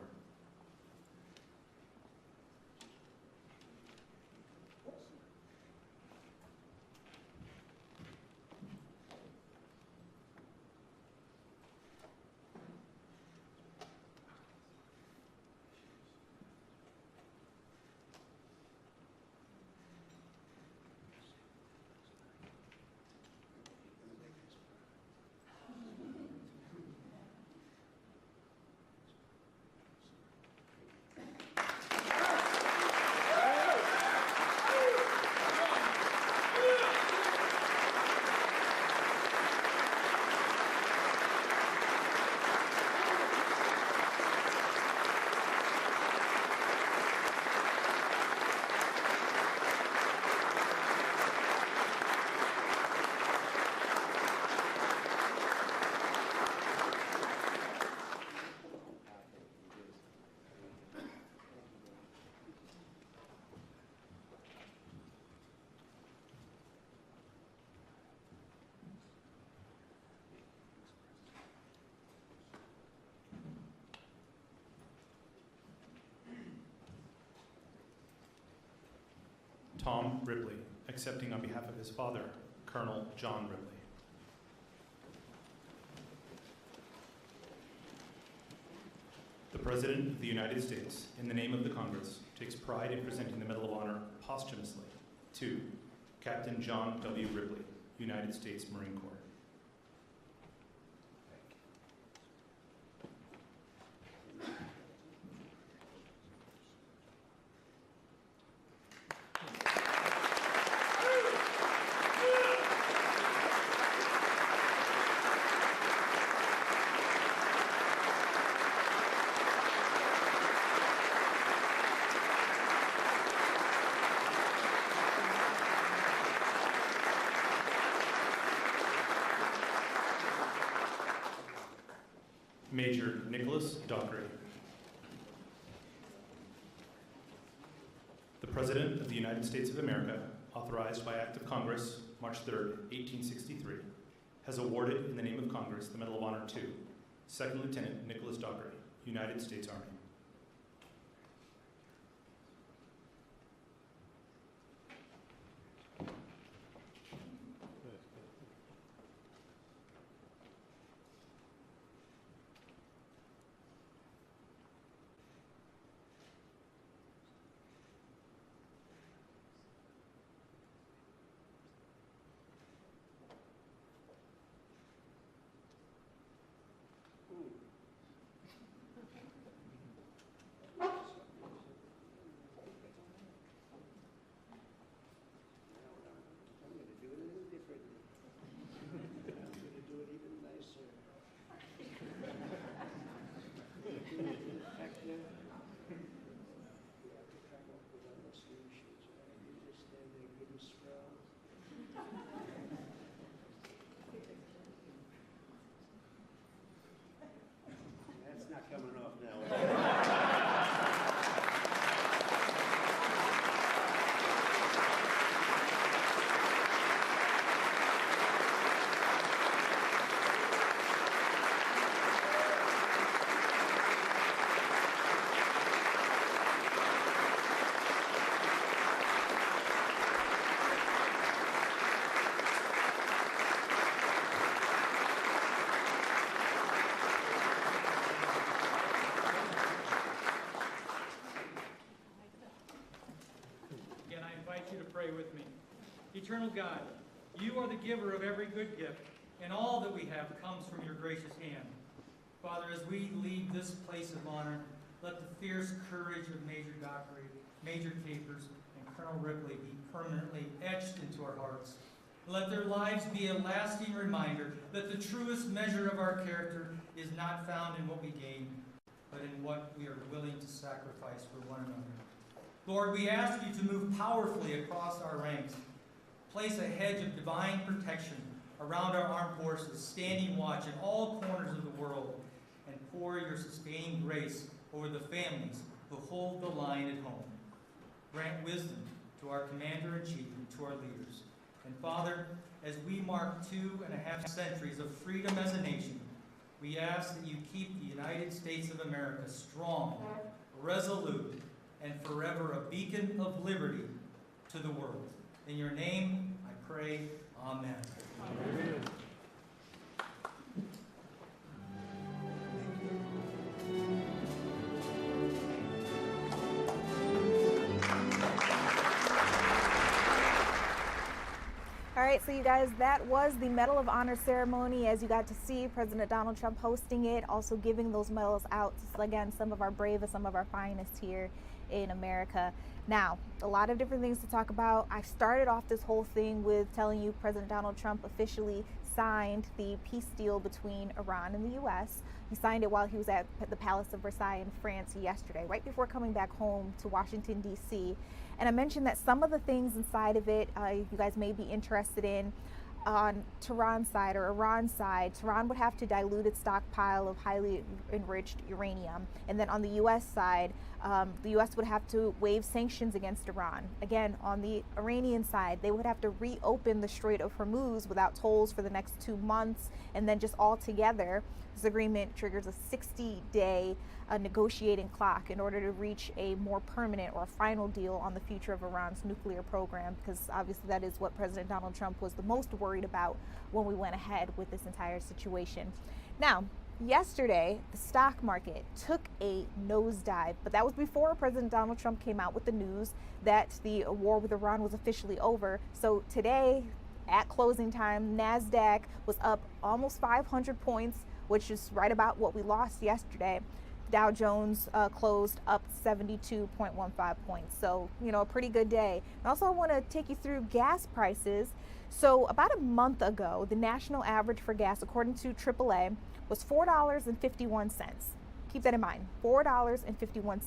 E: Tom Ripley, accepting on behalf of his father, Colonel John Ripley. The President of the United States, in the name of the Congress, takes pride in presenting the Medal of Honor posthumously to Captain John W. Ripley, United States Marine Corps. Major Nicholas Dockery. The President of the United States of America, authorized by Act of Congress, March 3rd, 1863, has awarded in the name of Congress the Medal of Honor to Second Lieutenant Nicholas Dockery, United States Army.
G: Eternal God, you are the giver of every good gift, and all that we have comes from your gracious hand. Father, as we leave this place of honor, let the fierce courage of Major Dockery, Major Capers, and Colonel Ripley be permanently etched into our hearts. Let their lives be a lasting reminder that the truest measure of our character is not found in what we gain, but in what we are willing to sacrifice for one another. Lord, we ask you to move powerfully across our ranks. Place a hedge of divine protection around our armed forces, standing watch in all corners of the world, and pour your sustaining grace over the families who hold the line at home. Grant wisdom to our Commander-in-Chief and to our leaders. And Father, as we mark 2.5 centuries of freedom as a nation, we ask that you keep the United States of America strong, resolute, and forever a beacon of liberty to the world. In your name, I pray, amen. Amen.
B: All right, so you guys, that was the Medal of Honor ceremony. As you got to see, President Donald Trump hosting it, also giving those medals out to, again, some of our bravest, some of our finest here in America. Now, a lot of different things to talk about. I started off this whole thing with telling you President Donald Trump officially signed the peace deal between Iran and the U.S. He signed it while he was at the Palace of Versailles in France yesterday, right before coming back home to Washington, D.C. And I mentioned that some of the things inside of it you guys may be interested in. On Tehran's side or Iran's side, Tehran would have to dilute its stockpile of highly enriched uranium. And then on the U.S. side, the U.S. would have to waive sanctions against Iran. Again, on the Iranian side, they would have to reopen the Strait of Hormuz without tolls for the next 2 months. And then just all together, this agreement triggers a 60-day negotiating clock in order to reach a more permanent or final deal on the future of Iran's nuclear program, because obviously that is what President Donald Trump was the most worried about when we went ahead with this entire situation. Now, yesterday, the stock market took a nosedive, but that was before President Donald Trump came out with the news that the war with Iran was officially over. So today, at closing time, NASDAQ was up almost 500 points, which is right about what we lost yesterday. Dow Jones closed up 72.15 points. So, you know, a pretty good day. And also I want to take you through gas prices. So about a month ago, the national average for gas, according to AAA, was $4.51. Keep that in mind, $4.51.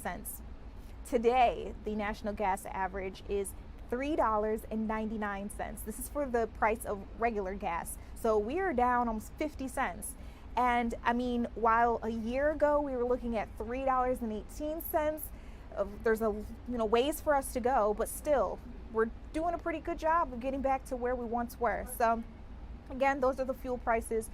B: Today, the national gas average is $3.99. This is for the price of regular gas. So we are down almost 50 cents. And I mean, while a year ago we were looking at $3.18, there's a ways for us to go, but still we're doing a pretty good job of getting back to where we once were. So again, those are the fuel prices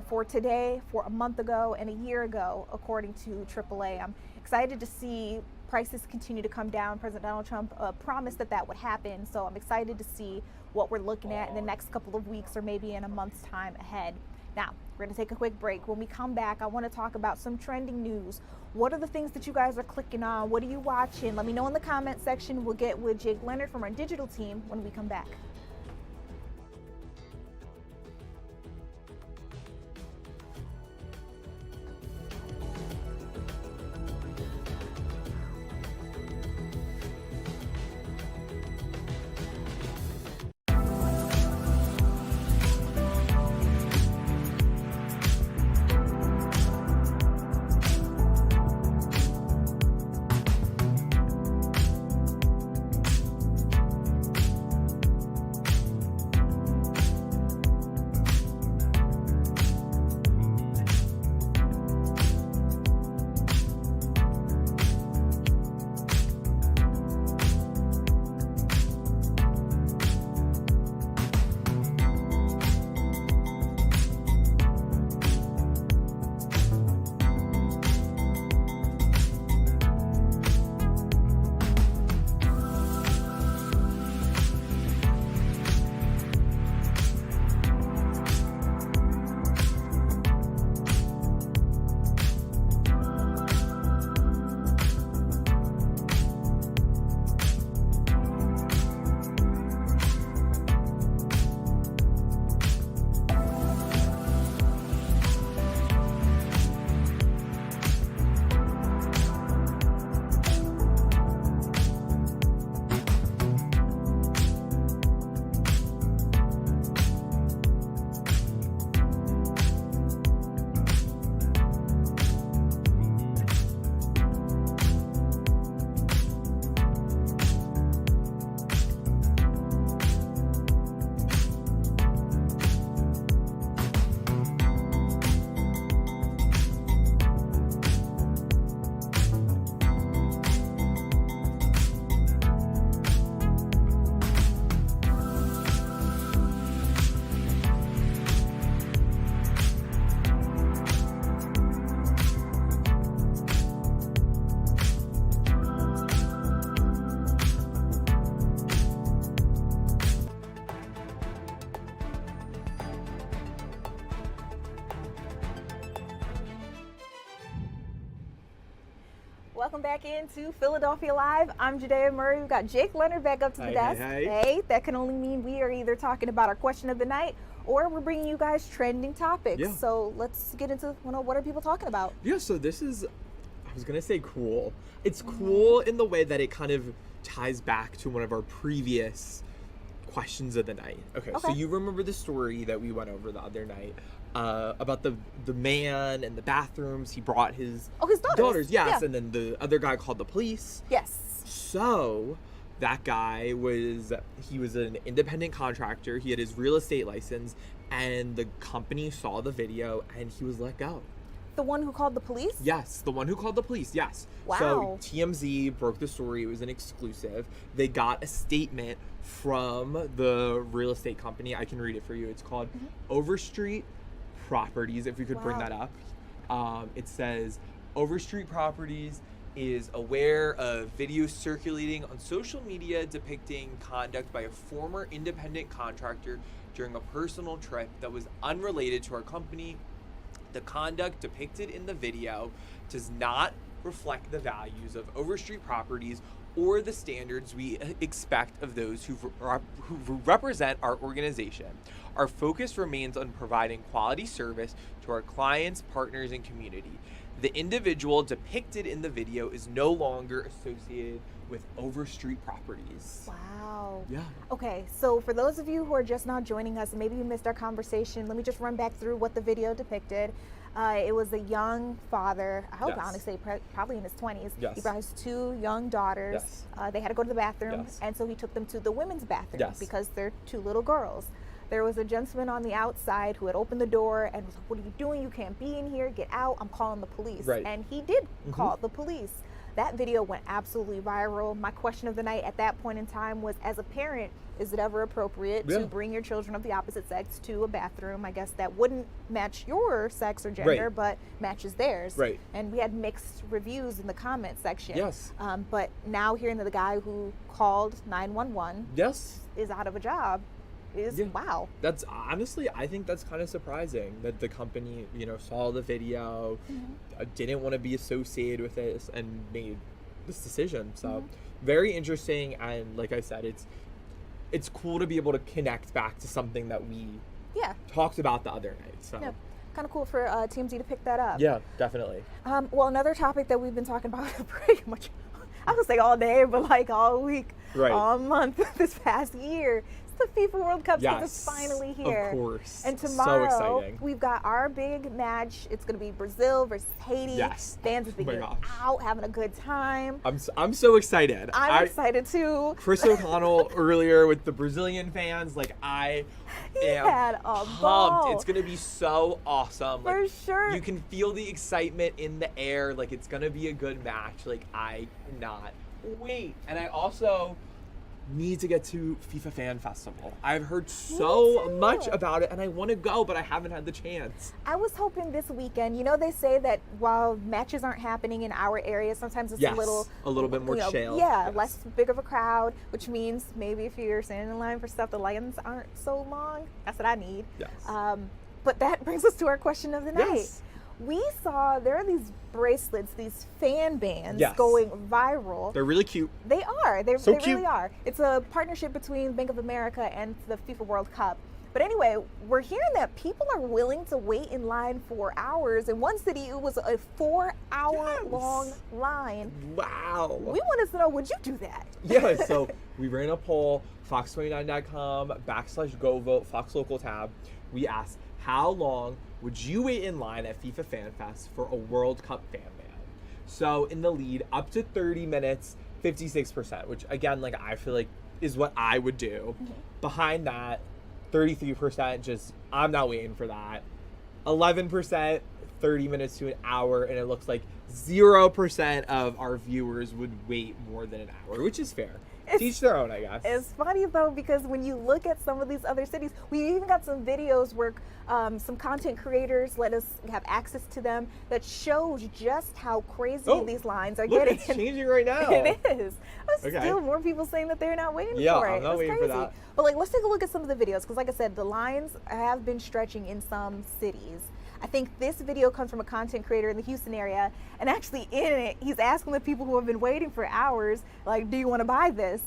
B: for today, for a month ago, and a year ago, according to AAA. I'm excited to see prices continue to come down. President Donald Trump promised that that would happen, so I'm excited to see what we're looking at in the next couple of weeks or maybe in a month's time ahead. Now, we're going to take a quick break. When we come back, I want to talk about some trending news. What are the things that you guys are clicking on? What are you watching? Let me know in the comment section. We'll get with Jake Leonard from our digital team when we come back. Welcome back into Philadelphia Live. I'm Judea Murray. We've got Jake Leonard back up to the desk. Hey, that can only mean we are either talking about our question of the night or we're bringing you guys trending topics.
S: Yeah.
B: So let's get into what are people talking about?
S: Yeah, so this is, I was going to say cool. It's cool in the way that it kind of ties back to one of our previous questions of the night. Okay, so you remember the story that we went over the other night about the man in the bathrooms. He brought his daughters. Yes, and then the other guy called the police.
B: Yes.
S: So that guy was an independent contractor. He had his real estate license, and the company saw the video and he was let go.
B: The one who called the police?
S: Yes, the one who called the police, yes.
B: Wow.
S: So TMZ broke the story. It was an exclusive. They got a statement from the real estate company. I can read it for you. It's called Overstreet Properties, if we could bring that up. It says, Overstreet Properties is aware of videos circulating on social media depicting conduct by a former independent contractor during a personal trip that was unrelated to our company. The conduct depicted in the video does not reflect the values of Overstreet Properties or the standards we expect of those who represent our organization. Our focus remains on providing quality service to our clients, partners, and community. The individual depicted in the video is no longer associated with Overstreet Properties.
B: Wow.
S: Yeah.
B: Okay, so for those of you who are just now joining us, maybe you missed our conversation, let me just run back through what the video depicted. It was a young father, I hope honestly, probably in his 20s.
S: Yes.
B: He brought his 2 young daughters.
S: Yes.
B: They had to go to the bathroom,
S: Yes.
B: and so he took them to the women's bathroom
S: Yes.
B: because they're 2 little girls. There was a gentleman on the outside who had opened the door and was like, "What are you doing? You can't be in here. Get out. I'm calling the police."
S: Right.
B: And he did call the police. That video went absolutely viral. My question of the night at that point in time was, as a parent, is it ever appropriate to bring your children of the opposite sex to a bathroom? I guess that wouldn't match your sex or gender, but matches theirs.
S: Right.
B: And we had mixed reviews in the comment section.
S: Yes.
B: But now hearing that the guy who called 911 is out of a job is wow.
S: That's honestly, I think that's kind of surprising that the company, saw the video, didn't want to be associated with it, and made this decision. So very interesting, and like I said, it's cool to be able to connect back to something that we talked about the other night. So
B: kind of cool for TMZ to pick that up.
S: Yeah, definitely.
B: Well, another topic that we've been talking about pretty much, I would say all day, but like all week, all month, this past year. The FIFA World Cup is finally here.
S: Of course.
B: And tomorrow,
S: so exciting.
B: We've got our big match. It's going to be Brazil versus Haiti.
S: Yes.
B: Fans have been getting out, having a good time.
S: I'm so excited.
B: I'm excited too.
S: Chris O'Connell earlier with the Brazilian fans, I
B: had a
S: pumped.
B: ball.
S: It's going to be so awesome.
B: For sure.
S: You can feel the excitement in the air. It's going to be a good match. I cannot wait. And I also need to get to FIFA Fan Festival. I've heard so much about it and I want to go, but I haven't had the chance.
B: I was hoping this weekend. They say that while matches aren't happening in our area, sometimes it's a little
S: bit more chill.
B: Yeah, less big of a crowd, which means maybe if you're standing in line for stuff, the lines aren't so long. That's what I need.
S: Yes.
B: But that brings us to our question of the night.
S: Yes.
B: We saw there are these bracelets, these fan bands going viral.
S: They're really cute.
B: They are. They
S: cute.
B: really are. It's a partnership between Bank of America and the FIFA World Cup. But anyway, we're hearing that people are willing to wait in line for hours. In one city, it was a 4-hour long line.
S: Wow.
B: We wanted to know, would you do that?
S: Yeah, so we ran a poll, fox29.com/go vote, Fox Local tab. We asked, how long would you wait in line at FIFA Fan Fest for a World Cup fan band? So in the lead, up to 30 minutes, 56%, which again, I feel like is what I would do. Behind that, 33%, I'm not waiting for that. 11%, 30 minutes to an hour, and it looks like 0% of our viewers would wait more than an hour, which is fair. Teach their own, I guess.
B: It's funny though, because when you look at some of these other cities, we even got some videos where some content creators let us have access to them that shows just how crazy these lines are getting.
S: It's changing right now.
B: It is.
S: Okay.
B: Still more people saying that they're not waiting for it.
S: I'm not
B: It's
S: waiting
B: crazy.
S: for that.
B: But like, let's take a look at some of the videos, because like I said, the lines have been stretching in some cities. I think this video comes from a content creator in the Houston area, and actually in it, he's asking the people who have been waiting for hours, like, do you want to buy this?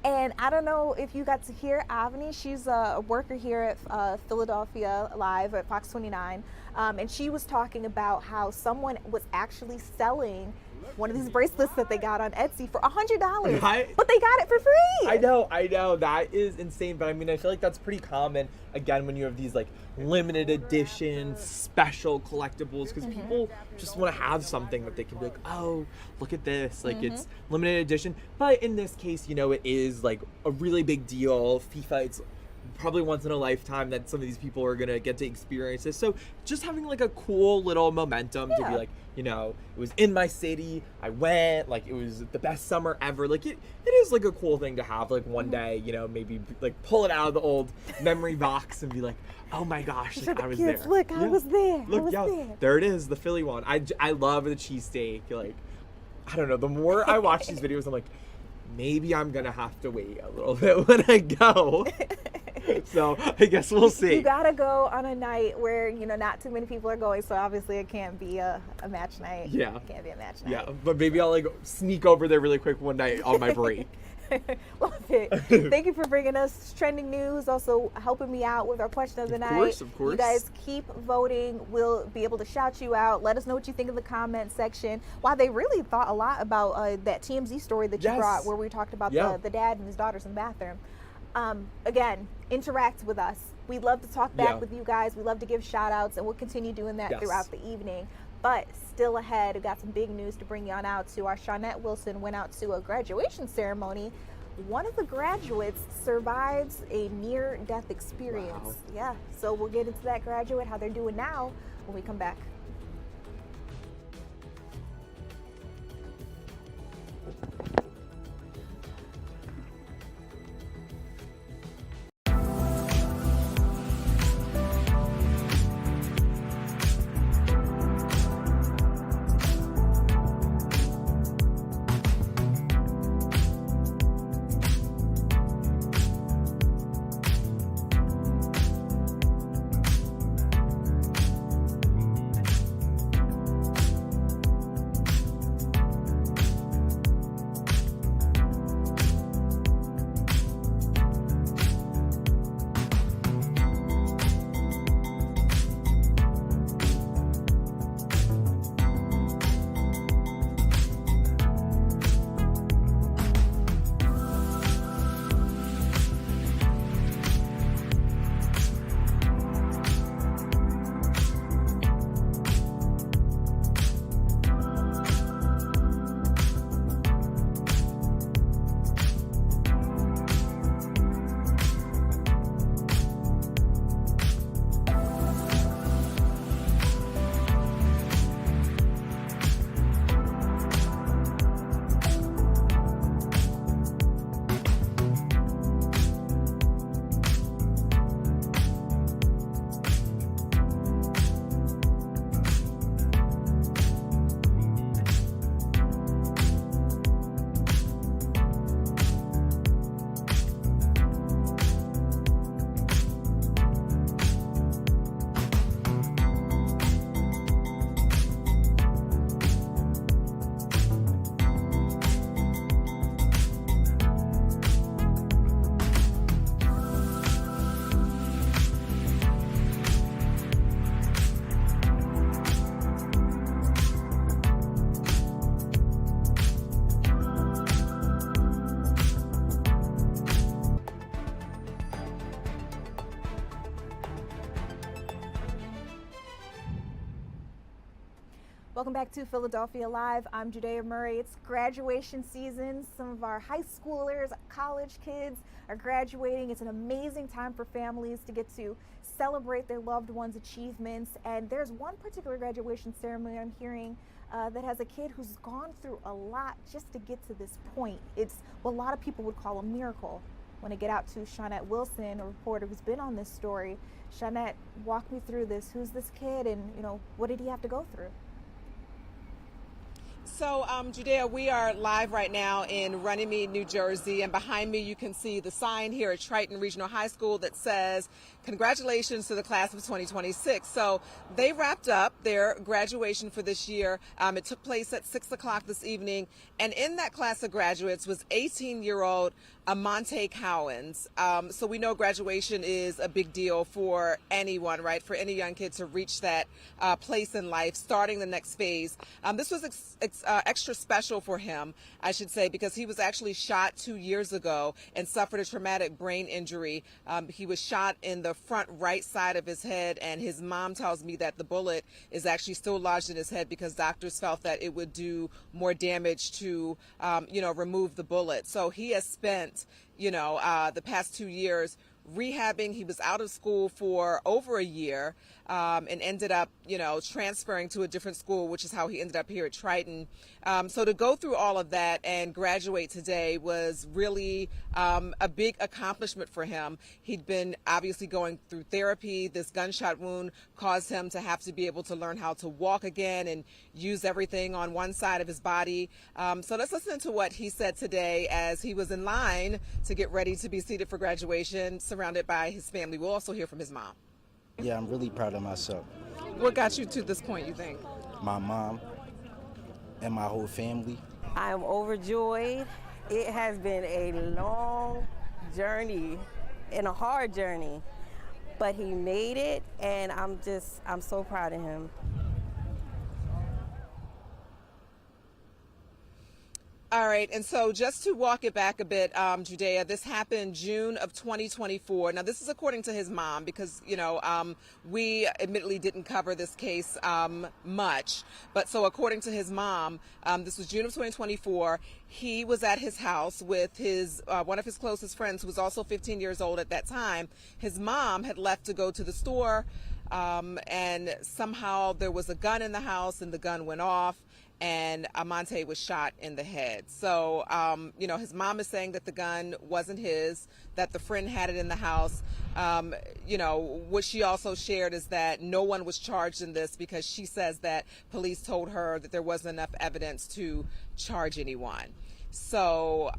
B: And I don't know if you got to hear Avani. She's a worker here at Philadelphia Live at Fox 29, and she was talking about how someone was actually selling one of these bracelets that they got on Etsy for $100,
S: Right?
B: but they got it for free.
S: I know, that is insane. But I mean, I feel like that's pretty common, again, when you have these like limited edition special collectibles, because people just want to have something that they can be like, oh, look at this, like it's limited edition. But in this case, you know, it is like a really big deal. FIFA, it's probably once in a lifetime that some of these people are gonna get to experience this. So just having like a cool little momentum to be like, you know, it was in my city, I went, like it was the best summer ever. Like it is like a cool thing to have, like one day, you know, maybe like pull it out of the old memory box and be like, oh my gosh, like, I was there.
B: Look, I was there.
S: Look, there it is, the Philly one. I love the cheesesteak. Like, I don't know, the more I watch these videos, I'm like, maybe I'm gonna have to wait a little bit when I go. So I guess we'll see.
B: You gotta go on a night where, you know, not too many people are going, so obviously it can't be a match night.
S: Yeah.
B: It can't be a match night.
S: Yeah, but maybe I'll like sneak over there really quick one night on my break.
B: Love it. Thank you for bringing us trending news, also helping me out with our question of the night.
S: Of course.
B: You guys keep voting. We'll be able to shout you out. Let us know what you think in the comment section. Wow, they really thought a lot about that TMZ story that you brought, where we talked about the dad and his daughters in the bathroom. Again, interact with us. We love to talk back with you guys. We love to give shout outs, and we'll continue doing that throughout the evening. But still ahead, we've got some big news to bring you on out to. Our Shawnette Wilson went out to a graduation ceremony. One of the graduates survives a near-death experience.
S: Wow.
B: Yeah, so we'll get into that graduate, how they're doing now, when we come back. Welcome back to Philadelphia Live. I'm Judea Murray. It's graduation season. Some of our high schoolers, college kids are graduating. It's an amazing time for families to get to celebrate their loved ones' achievements. And there's one particular graduation ceremony I'm hearing that has a kid who's gone through a lot just to get to this point. It's what a lot of people would call a miracle. When I get out to Shawnette Wilson, a reporter who's been on this story, Shawnette, walk me through this. Who's this kid, and what did he have to go through?
H: So, Judea, we are live right now in Runnymede, New Jersey, and behind me you can see the sign here at Triton Regional High School that says, "Congratulations to the class of 2026." So they wrapped up their graduation for this year. It took place at 6 o'clock this evening, and in that class of graduates was 18-year-old Amante Cowens. So we know graduation is a big deal for anyone, right? For any young kid to reach that place in life, starting the next phase. This was extra special for him, I should say, because he was actually shot 2 years ago and suffered a traumatic brain injury. He was shot in the front right side of his head, and his mom tells me that the bullet is actually still lodged in his head because doctors felt that it would do more damage to, remove the bullet. So he has spent, the past 2 years rehabbing. He was out of school for over a year and ended up, transferring to a different school, which is how he ended up here at Triton. So to go through all of that and graduate today was really a big accomplishment for him. He'd been obviously going through therapy. This gunshot wound caused him to have to be able to learn how to walk again and use everything on one side of his body. So let's listen to what he said today as he was in line to get ready to be seated for graduation, surrounded by his family. We'll also hear from his mom.
I: Yeah, I'm really proud of myself.
H: What got you to this point, you think?
I: My mom and my whole family.
J: I'm overjoyed. It has been a long journey and a hard journey, but he made it, and I'm so proud of him.
H: All right, and so just to walk it back a bit, Judea, this happened June of 2024. Now, this is according to his mom because, we admittedly didn't cover this case much. But so according to his mom, this was June of 2024. He was at his house with his one of his closest friends who was also 15 years old at that time. His mom had left to go to the store, and somehow there was a gun in the house and the gun went off. And Amante was shot in the head. So, his mom is saying that the gun wasn't his, that the friend had it in the house. What she also shared is that no one was charged in this because she says that police told her that there wasn't enough evidence to charge anyone. So,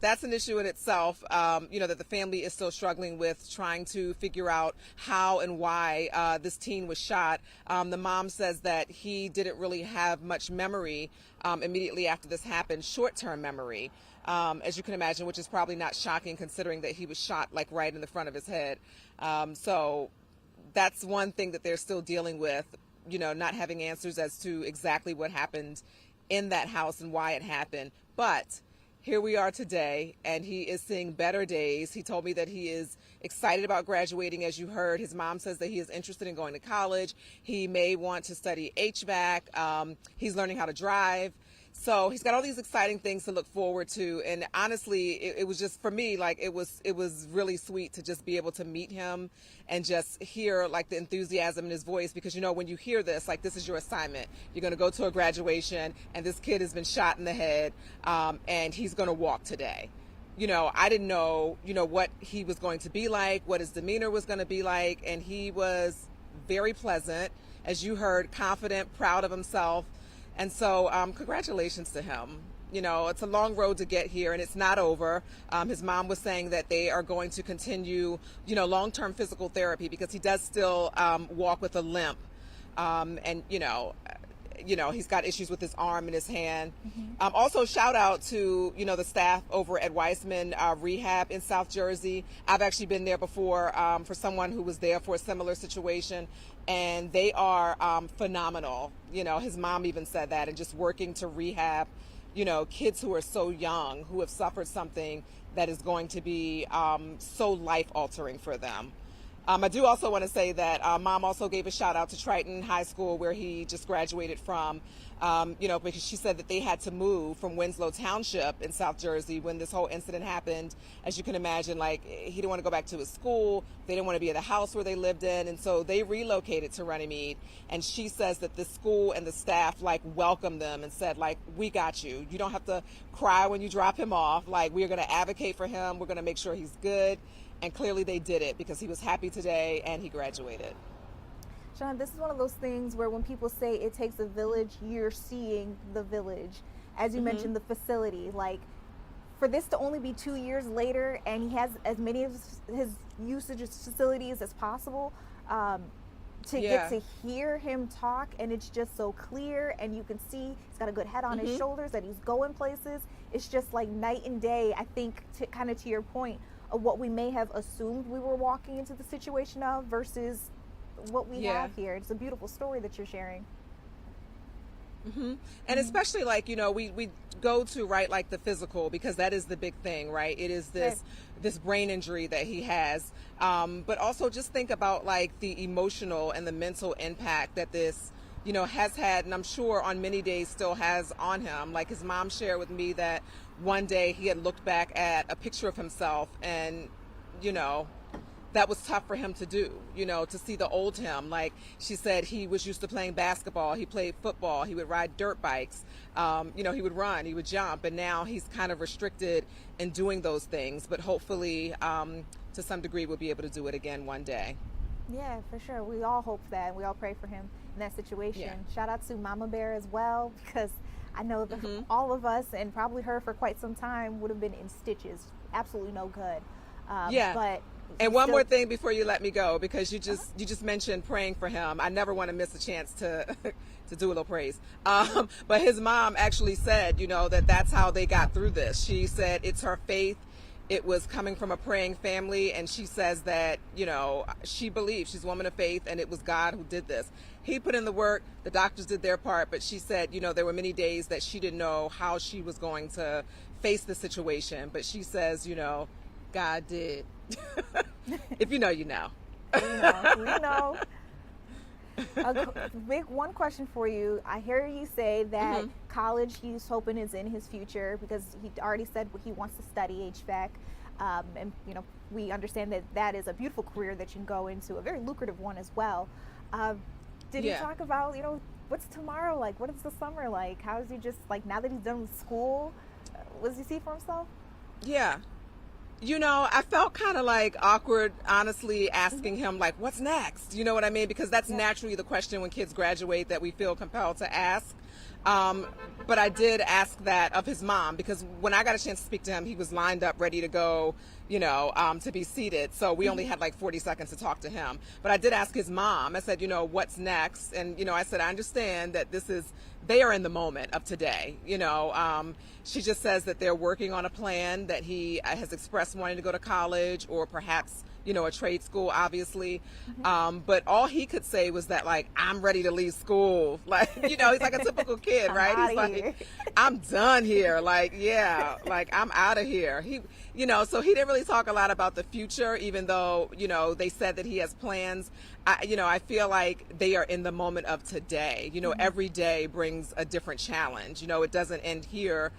H: that's an issue in itself, that the family is still struggling with, trying to figure out how and why this teen was shot. The mom says that he didn't really have much memory immediately after this happened, short-term memory, as you can imagine, which is probably not shocking considering that he was shot like right in the front of his head. So that's one thing that they're still dealing with, not having answers as to exactly what happened in that house and why it happened. But here we are today, and he is seeing better days. He told me that he is excited about graduating, as you heard. His mom says that he is interested in going to college. He may want to study HVAC. He's learning how to drive. So he's got all these exciting things to look forward to. And honestly, it was just, for me, like it was really sweet to just be able to meet him and just hear like the enthusiasm in his voice, because when you hear this, like this is your assignment. You're going to go to a graduation and this kid has been shot in the head and he's going to walk today. I didn't know, what he was going to be like, what his demeanor was going to be like. And he was very pleasant, as you heard, confident, proud of himself. And so congratulations to him. It's a long road to get here, and it's not over. His mom was saying that they are going to continue, long-term physical therapy because he does still walk with a limp. And, he's got issues with his arm and his hand. Mm-hmm. Also, shout out to, the staff over at Weissman Rehab in South Jersey. I've actually been there before for someone who was there for a similar situation. And they are phenomenal. His mom even said that, and just working to rehab, kids who are so young, who have suffered something that is going to be so life-altering for them. I do also want to say that Mom also gave a shout out to Triton High School, where he just graduated from, because she said that they had to move from Winslow Township in South Jersey when this whole incident happened. As you can imagine, like, he didn't want to go back to his school. They didn't want to be at the house where they lived in. And so they relocated to Runnymede. And she says that the school and the staff, like, welcomed them and said, like, we got you. You don't have to cry when you drop him off. Like, we're going to advocate for him. We're going to make sure he's good. And clearly they did it because he was happy today and he graduated.
B: Sean, this is one of those things where when people say it takes a village, you're seeing the village. As you mentioned, the facility, like, for this to only be 2 years later and he has as many of his usage facilities as possible, to get to hear him talk, and it's just so clear, and you can see he's got a good head on his shoulders, and he's going places. It's just like night and day, I think, kind of to your point, of what we may have assumed we were walking into the situation of versus what we have here. It's a beautiful story that you're sharing.
H: And especially, like, we go to, right, like the physical, because that is the big thing, right? It is this brain injury that he has, but also just think about, like, the emotional and the mental impact that this has had, and I'm sure on many days still has on him. Like, his mom shared with me that one day he had looked back at a picture of himself, and that was tough for him to do, to see the old him. Like, she said he was used to playing basketball, he played football, he would ride dirt bikes, he would run, he would jump, and now he's kind of restricted in doing those things. But hopefully, to some degree, we'll be able to do it again one day.
B: Yeah, for sure. We all hope that. We all pray for him in that situation.
H: Yeah.
B: Shout out to Mama Bear as well, because I know that all of us, and probably her for quite some time, would have been in stitches. Absolutely no good. But
H: and one more thing before you let me go, because you just mentioned praying for him. I never want to miss a chance to to do a little praise. But his mom actually said, that's how they got through this. She said it's her faith. It was coming from a praying family, and she says that, she believes, she's a woman of faith, and it was God who did this. He put in the work, the doctors did their part, but she said, there were many days that she didn't know how she was going to face the situation. But she says, God did. If you know, you know.
B: We know. Big one question for you. I hear you say that college, he's hoping is in his future, because he already said he wants to study HVAC. And we understand that is a beautiful career that you can go into, a very lucrative one as well. Did he talk about, what's tomorrow like? What is the summer like? How is he just, like, now that he's done with school, what does he see for himself?
H: Yeah. I felt kind of like awkward, honestly, asking him, like, what's next? You know what I mean? Because that's naturally the question when kids graduate that we feel compelled to ask. But I did ask that of his mom, because when I got a chance to speak to him, he was lined up ready to go, to be seated. So we only had like 40 seconds to talk to him. But I did ask his mom. I said, what's next? And, I said, I understand that they are in the moment of today. She just says that they're working on a plan, that he has expressed wanting to go to college, or perhaps, a trade school, obviously. But all he could say was that, like, I'm ready to leave school. Like, he's like a typical kid, right? He's like, I'm done here. Like, yeah, like, I'm out of here. So he didn't really talk a lot about the future, even though, they said that he has plans. I feel like they are in the moment of today. Every day brings a different challenge. It doesn't end here.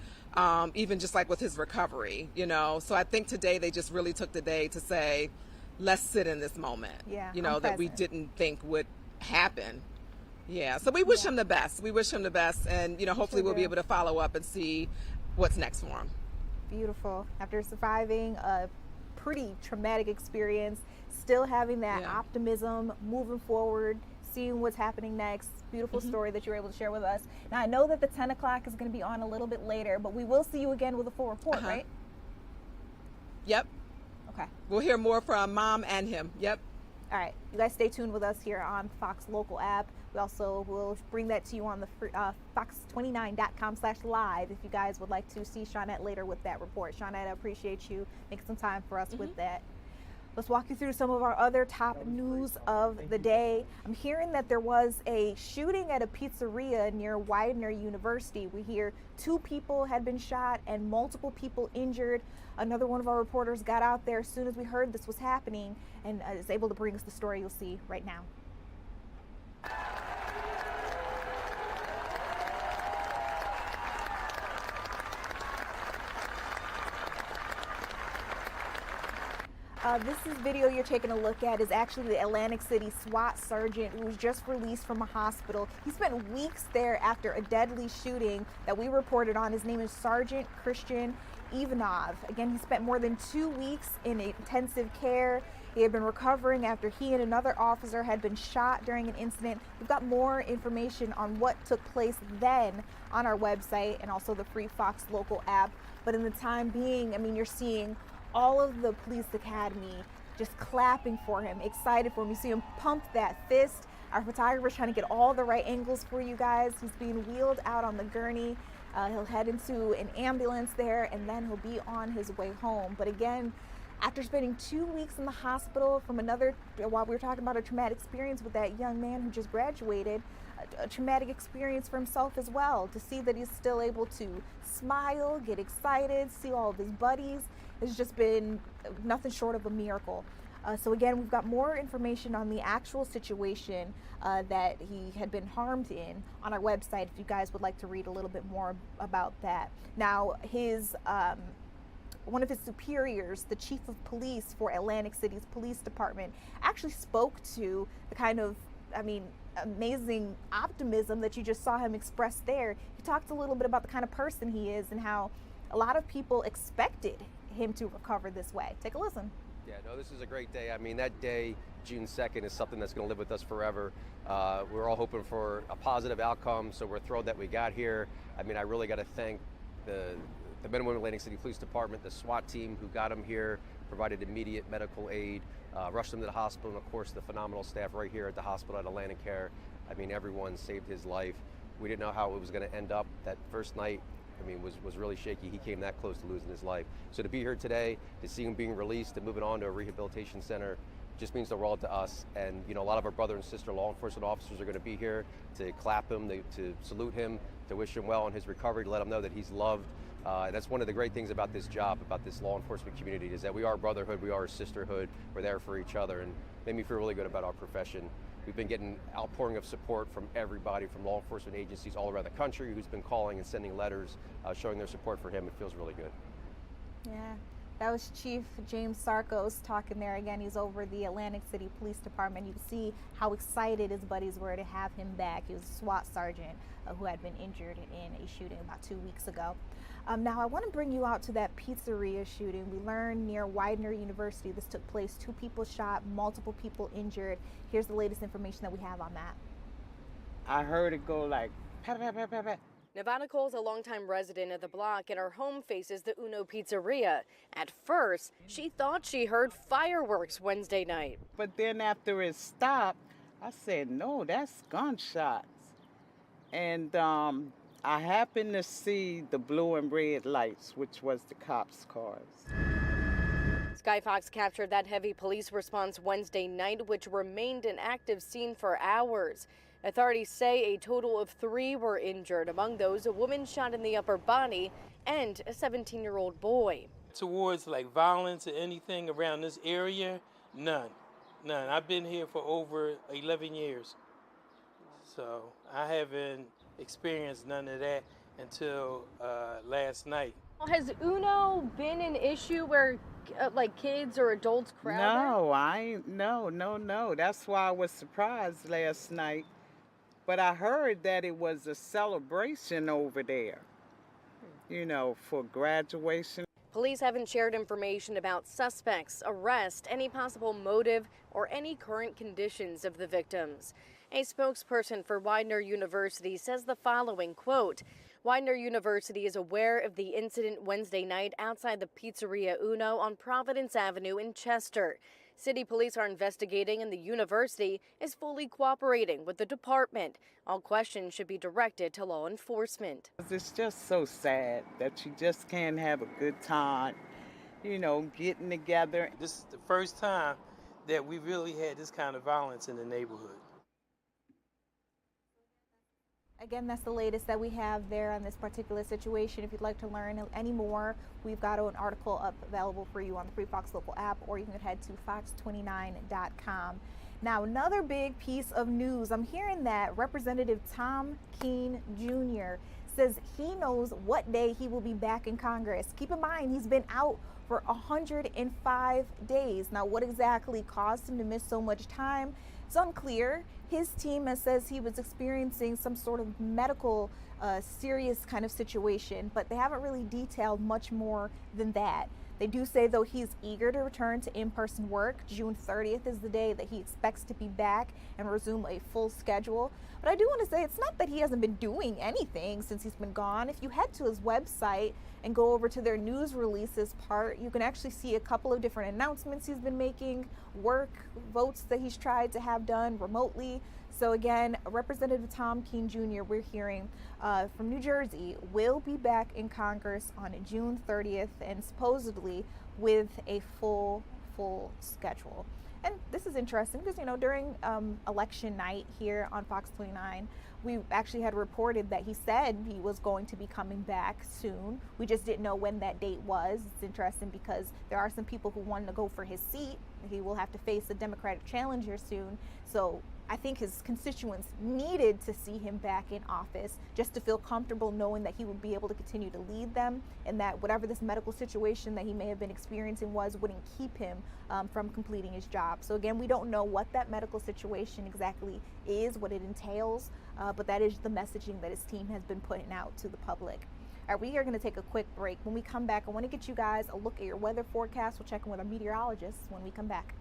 H: Even just like with his recovery, So I think today they just really took the day to say, let's sit in this moment, that we didn't think would happen. Yeah. So we wish him the best. We wish him the best. And, hopefully we'll be able to follow up and see what's next for him.
B: Beautiful. After surviving a pretty traumatic experience, still having that optimism, moving forward, seeing what's happening next. Beautiful story that you were able to share with us. Now, I know that the 10 o'clock is going to be on a little bit later, but we will see you again with a full report, right?
H: Yep.
B: Okay.
H: We'll hear more from Mom and him. Yep.
B: All right. You guys stay tuned with us here on Fox Local app. We also will bring that to you on the fox29.com/live if you guys would like to see Shawnette later with that report. Shawnette, I appreciate you making some time for us with that. Let's walk you through some of our other top news of the day. I'm hearing that there was a shooting at a pizzeria near Widener University. We hear 2 people had been shot and multiple people injured. Another one of our reporters got out there as soon as we heard this was happening and is able to bring us the story you'll see right now. This video you're taking a look at is actually the Atlantic City SWAT sergeant who was just released from a hospital. He spent weeks there after a deadly shooting that we reported on. His name is Sergeant Christian Ivanov. Again, he spent more than 2 weeks in intensive care. He had been recovering after he and another officer had been shot during an incident. We've got more information on what took place then on our website and also the Free Fox Local app. But in the time being, I mean, you're seeing all of the police academy just clapping for him, excited for him. You see him pump that fist. Our photographer's trying to get all the right angles for you guys. He's being wheeled out on the gurney. He'll head into an ambulance there and then he'll be on his way home. But again, after spending 2 weeks in the hospital from while we were talking about a traumatic experience with that young man who just graduated, a traumatic experience for himself as well. To see that he's still able to smile, get excited, see all of his buddies, has just been nothing short of a miracle. So again, we've got more information on the actual situation that he had been harmed in on our website if you guys would like to read a little bit more about that. Now, one of his superiors, the chief of police for Atlantic City's police department, actually spoke to the kind of, amazing optimism that you just saw him express there. He talked a little bit about the kind of person he is and how a lot of people expected him to recover this way. Take a listen.
C: Yeah, no, this is a great day. I mean, that day, June 2nd, is something that's going to live with us forever. We're all hoping for a positive outcome, so we're thrilled that we got here. I mean, I really got to thank the men and women of Atlantic City Police Department, the SWAT team who got him here, provided immediate medical aid, rushed him to the hospital, and of course the phenomenal staff right here at the hospital at Atlantic Care. I mean, everyone saved his life. We didn't know how it was going to end up. That first night, was really shaky. He came that close to losing his life. So to be here today, to see him being released and moving on to a rehabilitation center, just means the world to us. And a lot of our brother and sister law enforcement officers are going to be here to clap him, to salute him, to wish him well in his recovery, to let him know that he's loved. That's one of the great things about this job, about this law enforcement community, is that we are a brotherhood, we are a sisterhood, we're there for each other, and made me feel really good about our profession. We've been getting outpouring of support from everybody, from law enforcement agencies all around the country who's been calling and sending letters showing their support for him. It feels really good. Yeah,
B: that was Chief James Sarkos talking there. Again, he's over the Atlantic City Police Department. You can see how excited his buddies were to have him back. He was a SWAT sergeant who had been injured in a shooting about 2 weeks ago. Now, I want to bring you out to that pizzeria shooting. We learned near Widener University this took place. 2 people shot, multiple people injured. Here's the latest information that we have on that.
F: I heard it go like, pat, pat, pat, pat, pat.
K: Nevada Cole's a longtime resident of the block, and her home faces the Uno Pizzeria. At first, she thought she heard fireworks Wednesday night.
F: But then after it stopped, I said, no, that's gunshots. And I happened to see the blue and red lights, which was the cops' cars.
K: Skyfox captured that heavy police response Wednesday night, which remained an active scene for hours. Authorities say a total of 3 were injured, among those a woman shot in the upper body and a 17-year-old boy.
L: Towards like violence or anything around this area, none. I've been here for over 11 years, so I haven't experienced none of that until last night.
K: Has Uno been an issue where like kids or adults crowd?
F: No. That's why I was surprised last night. But I heard that it was a celebration over there, for graduation.
K: Police haven't shared information about suspects, arrest, any possible motive, or any current conditions of the victims. A spokesperson for Widener University says the following, quote, Widener University is aware of the incident Wednesday night outside the Pizzeria Uno on Providence Avenue in Chester. City police are investigating and the university is fully cooperating with the department. All questions should be directed to law enforcement.
F: It's just so sad that you just can't have a good time you know, getting together.
L: This is the first time that we really had this kind of violence in the neighborhood.
B: Again, that's the latest that we have there on this particular situation. If you'd like to learn any more, we've got an article up available for you on the Free Fox Local app, or you can head to fox29.com. Now, another big piece of news. I'm hearing that Representative Tom Keene Jr. says he knows what day he will be back in Congress. Keep in mind, he's been out for 105 days. Now, what exactly caused him to miss so much time? It's unclear. His team says he was experiencing some sort of medical, serious kind of situation, but they haven't really detailed much more than that. They do say, though, he's eager to return to in-person work. June 30th is the day that he expects to be back and resume a full schedule. But I do want to say it's not that he hasn't been doing anything since he's been gone. If you head to his website and go over to their news releases part, you can actually see a couple of different announcements he's been making, work, votes that he's tried to have done remotely. So again, Representative Tom Keene Jr., we're hearing from New Jersey, will be back in Congress on June 30th and supposedly with a full schedule. And this is interesting because, you know, during election night here on Fox 29, we actually had reported that he said he was going to be coming back soon. We just didn't know when that date was. It's interesting because there are some people who wanted to go for his seat. He will have to face a Democratic challenger soon. So I think his constituents needed to see him back in office just to feel comfortable knowing that he would be able to continue to lead them, and that whatever this medical situation that he may have been experiencing wouldn't keep him from completing his job. So again, we don't know what that medical situation exactly is, what it entails, but that is the messaging that his team has been putting out to the public. All right, we are going to take a quick break. When we come back, I want to get you guys a look at your weather forecast. We'll check in with our meteorologists when we come back.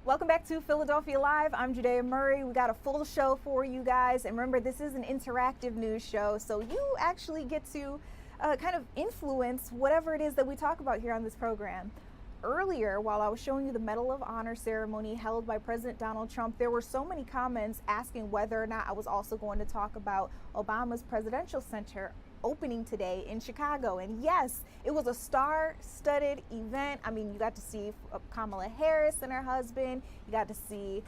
B: Welcome back to Philadelphia Live. I'm Judea Murray. We got a full show for you guys. And remember, this is an interactive news show, so you actually get to kind of influence whatever it is that we talk about here on this program. Earlier, while I was showing you the Medal of Honor ceremony held by President Donald Trump, there were so many comments asking whether or not I was also going to talk about Obama's Presidential Center opening today in Chicago. And yes, it was a star-studded event. I mean, you got to see Kamala Harris and her husband. You got to see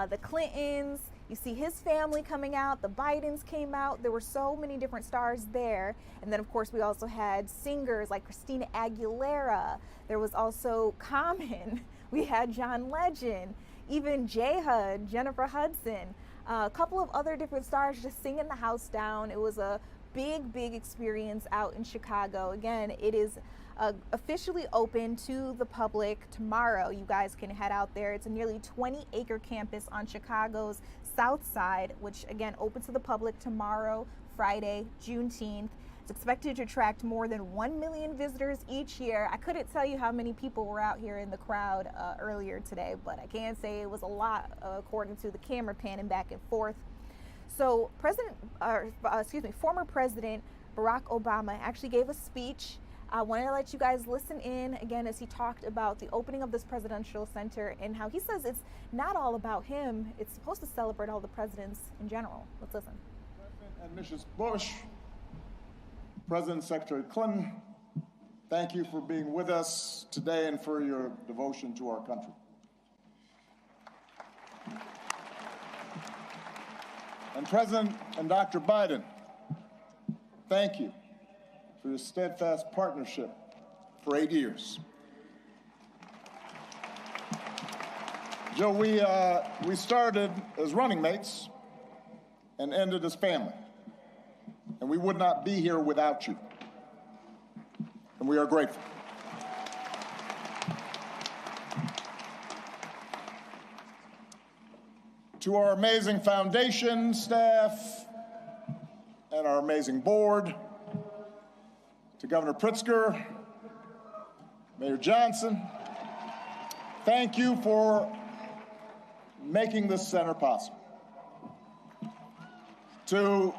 B: the Clintons. You see his family coming out, the Bidens came out. There were so many different stars there. And then of course we also had singers like Christina Aguilera. There was also Common. We had John Legend, even J-Hud, Jennifer Hudson, a couple of other different stars just singing the house down. It was a big experience out in Chicago. Again, it is officially open to the public tomorrow. You guys can head out there. It's a nearly 20-acre campus on Chicago's South Side, which again opens to the public tomorrow, Friday, Juneteenth. It's expected to attract more than 1 million visitors each year. I couldn't tell you how many people were out here in the crowd earlier today, but I can say it was a lot according to the camera panning back and forth. So former President Barack Obama actually gave a speech. I wanted to let you guys listen in again as he talked about the opening of this presidential center and how he says it's not all about him. It's supposed to celebrate all the presidents in general. Let's listen.
M: And Mrs. Bush, President Secretary Clinton, thank you for being with us today and for your devotion to our country. And President and Dr. Biden, thank you for your steadfast partnership for 8 years. Joe, we started as running mates and ended as family. And we would not be here without you. And we are grateful. To our amazing foundation staff and our amazing board, to Governor Pritzker, Mayor Johnson, thank you for making this center possible. To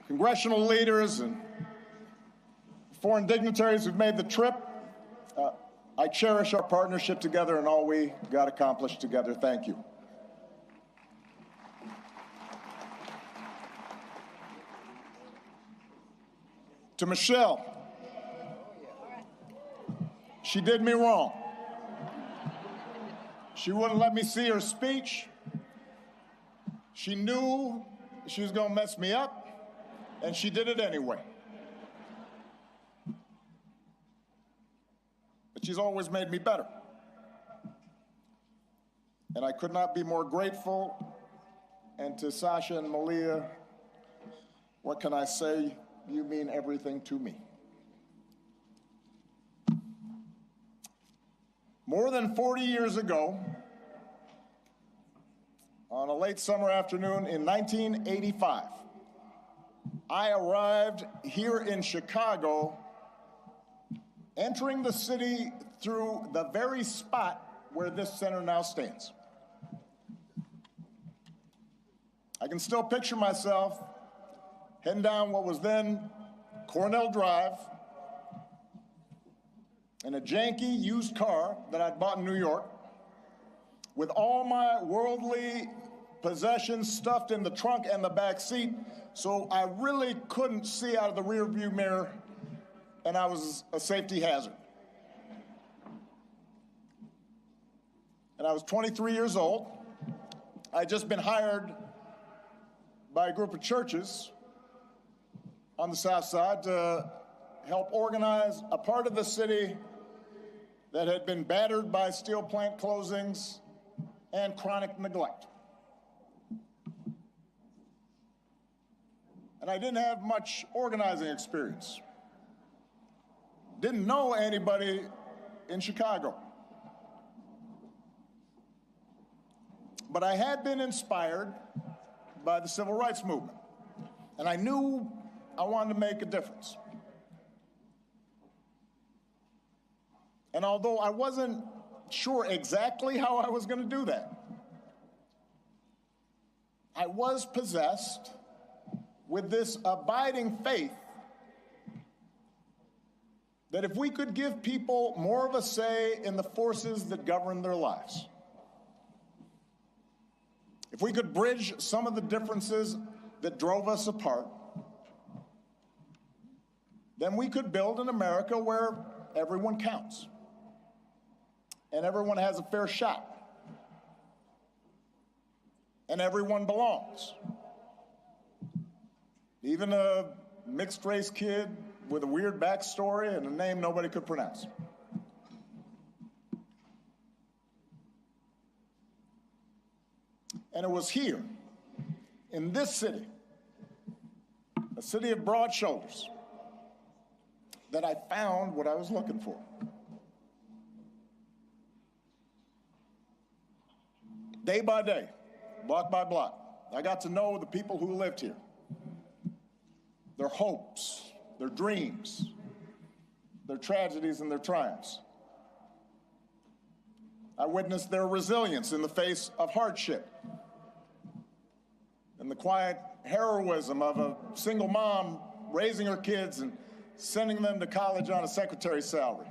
M: congressional leaders and foreign dignitaries who've made the trip, I cherish our partnership together and all we got accomplished together. Thank you. To Michelle, she did me wrong. She wouldn't let me see her speech. She knew she was gonna mess me up, and she did it anyway. But she's always made me better. And I could not be more grateful. And to Sasha and Malia, what can I say? You mean everything to me. More than 40 years ago, on a late summer afternoon in 1985, I arrived here in Chicago, entering the city through the very spot where this center now stands. I can still picture myself heading down what was then Cornell Drive in a janky used car that I'd bought in New York, with all my worldly possessions stuffed in the trunk and the back seat, so I really couldn't see out of the rearview mirror, and I was a safety hazard. And I was 23 years old. I'd just been hired by a group of churches on the South Side to help organize a part of the city that had been battered by steel plant closings and chronic neglect. And I didn't have much organizing experience. Didn't know anybody in Chicago. But I had been inspired by the civil rights movement, and I knew I wanted to make a difference. And although I wasn't sure exactly how I was going to do that, I was possessed with this abiding faith that if we could give people more of a say in the forces that govern their lives, if we could bridge some of the differences that drove us apart, then we could build an America where everyone counts and everyone has a fair shot. and everyone belongs. Even a mixed-race kid with a weird backstory and a name nobody could pronounce. And it was here, in this city, a city of broad shoulders, that I found what I was looking for. Day by day, block by block, I got to know the people who lived here, their hopes, their dreams, their tragedies and their triumphs. I witnessed their resilience in the face of hardship and the quiet heroism of a single mom raising her kids and sending them to college on a secretary's salary,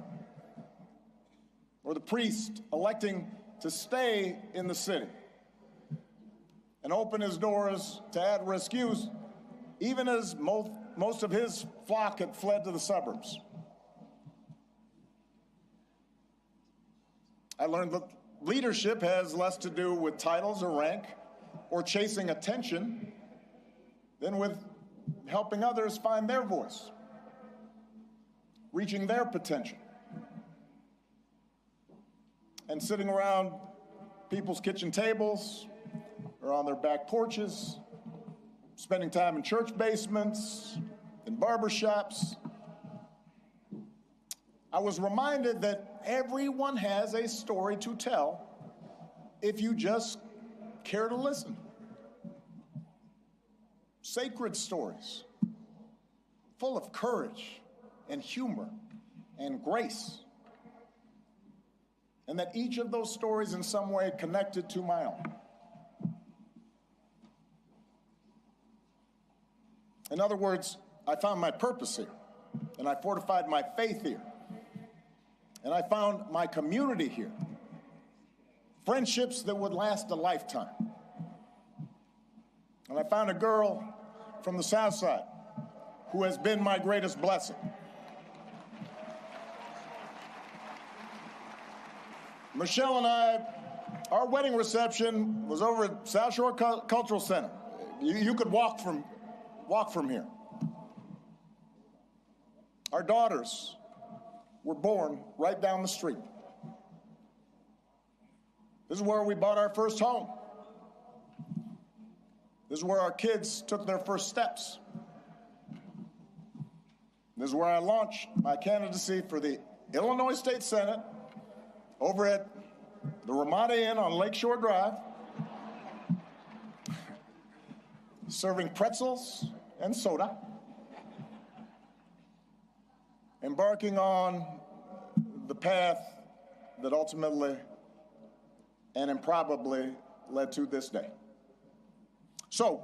M: or the priest electing to stay in the city and open his doors to at-risk youth, even as most of his flock had fled to the suburbs. I learned that leadership has less to do with titles or rank or chasing attention than with helping others find their voice, reaching their potential, and sitting around people's kitchen tables or on their back porches, spending time in church basements, in barbershops. I was reminded that everyone has a story to tell if you just care to listen. Sacred stories, full of courage and humor and grace, and that each of those stories in some way connected to my own. In other words, I found my purpose here, and I fortified my faith here, and I found my community here, friendships that would last a lifetime. And I found a girl from the South Side who has been my greatest blessing. Michelle and I, our wedding reception was over at South Shore Cultural Center. You could walk from here. Our daughters were born right down the street. This is where we bought our first home. This is where our kids took their first steps. This is where I launched my candidacy for the Illinois State Senate over at the Ramada Inn on Lakeshore Drive, serving pretzels and soda, embarking on the path that ultimately and improbably led to this day. So,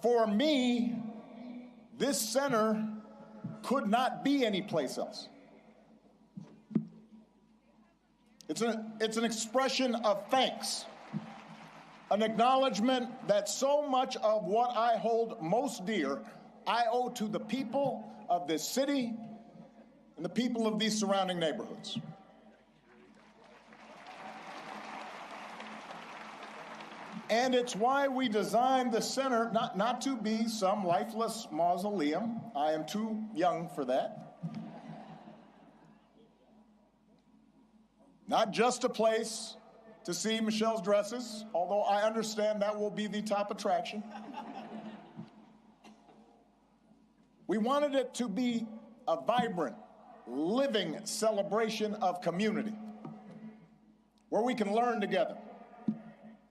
M: for me, this center could not be anyplace else. It's an expression of thanks, an acknowledgement that so much of what I hold most dear, I owe to the people of this city and the people of these surrounding neighborhoods. And it's why we designed the center not to be some lifeless mausoleum. I am too young for that. Not just a place to see Michelle's dresses, although I understand that will be the top attraction. We wanted it to be a vibrant, living celebration of community, where we can learn together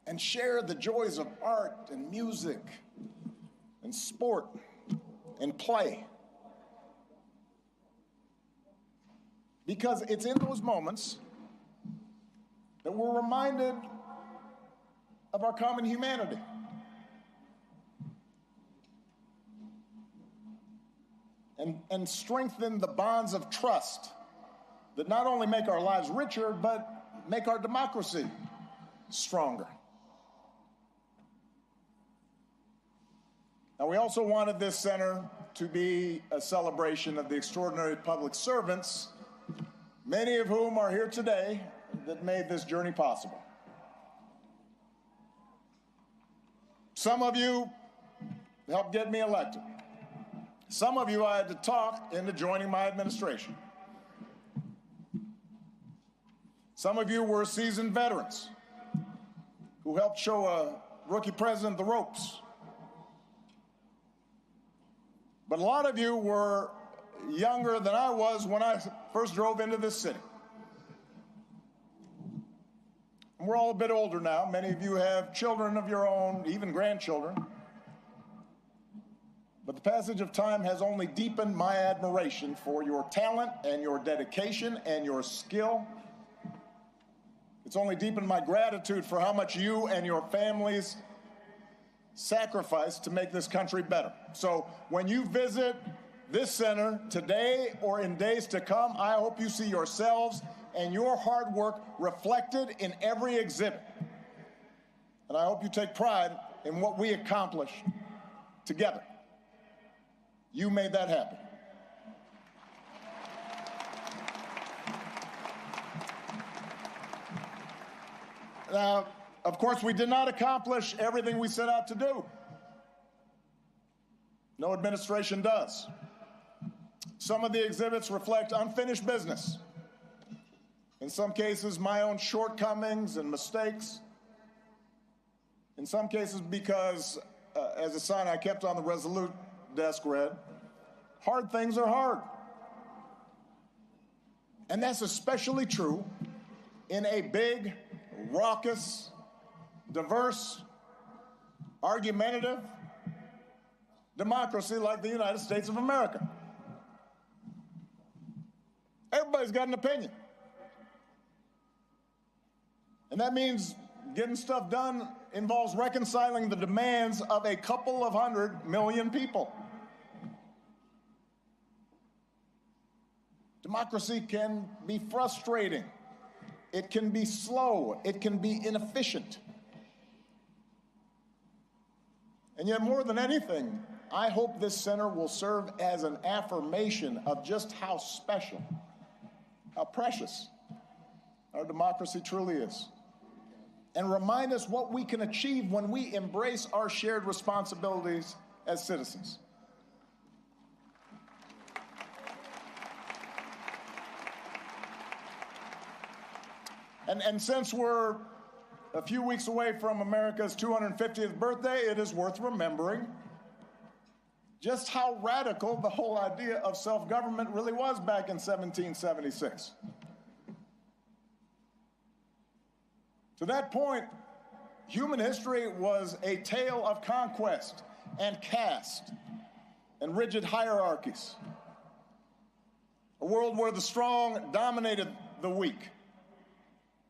M: and share the joys of art and music and sport and play. Because it's in those moments that we're reminded of our common humanity. And strengthen the bonds of trust that not only make our lives richer, but make our democracy stronger. Now, we also wanted this center to be a celebration of the extraordinary public servants, many of whom are here today, that made this journey possible. Some of you helped get me elected. Some of you I had to talk into joining my administration. Some of you were seasoned veterans who helped show a rookie president the ropes. But a lot of you were younger than I was when I first drove into this city. And we're all a bit older now. Many of you have children of your own, even grandchildren. But the passage of time has only deepened my admiration for your talent and your dedication and your skill. It's only deepened my gratitude for how much you and your families sacrificed to make this country better. So when you visit this center today or in days to come, I hope you see yourselves and your hard work reflected in every exhibit. And I hope you take pride in what we accomplished together. You made that happen. Now, of course, we did not accomplish everything we set out to do. No administration does. Some of the exhibits reflect unfinished business. In some cases, my own shortcomings and mistakes. In some cases, because, as a sign I kept on the Resolute desk read, hard things are hard. And that's especially true in a big, raucous, diverse, argumentative democracy like the United States of America. Everybody's got an opinion. And that means getting stuff done involves reconciling the demands of a couple of 100 million people. Democracy can be frustrating. It can be slow. It can be inefficient. And yet, more than anything, I hope this center will serve as an affirmation of just how special, how precious our democracy truly is, and remind us what we can achieve when we embrace our shared responsibilities as citizens. And since we're a few weeks away from America's 250th birthday, it is worth remembering just how radical the whole idea of self-government really was back in 1776. To that point, human history was a tale of conquest and caste and rigid hierarchies. A world where the strong dominated the weak,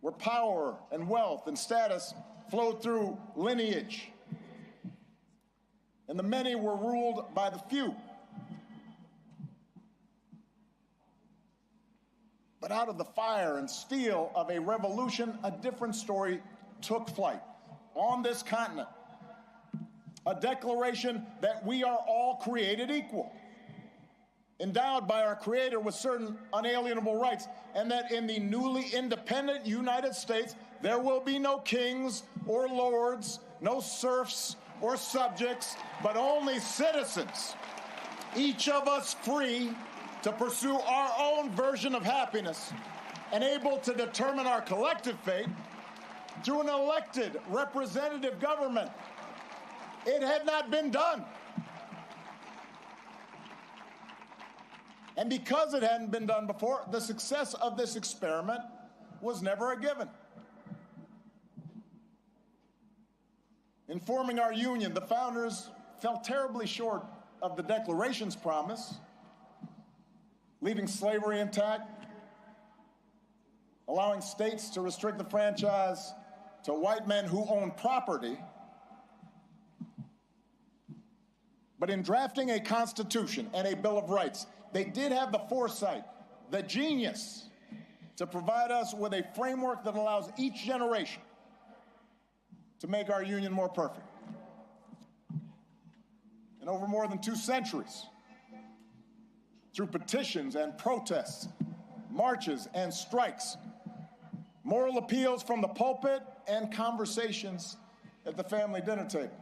M: where power and wealth and status flowed through lineage, and the many were ruled by the few. But out of the fire and steel of a revolution, a different story took flight on this continent. A declaration that we are all created equal, endowed by our Creator with certain unalienable rights, and that in the newly independent United States, there will be no kings or lords, no serfs or subjects, but only citizens, each of us free to pursue our own version of happiness and able to determine our collective fate through an elected representative government. It had not been done. And because it hadn't been done before, the success of this experiment was never a given. In forming our union, the founders fell terribly short of the Declaration's promise, leaving slavery intact, allowing states to restrict the franchise to white men who own property. But in drafting a Constitution and a Bill of Rights, they did have the foresight, the genius, to provide us with a framework that allows each generation to make our union more perfect. And over more than 2 centuries, through petitions and protests, marches and strikes, moral appeals from the pulpit, and conversations at the family dinner table,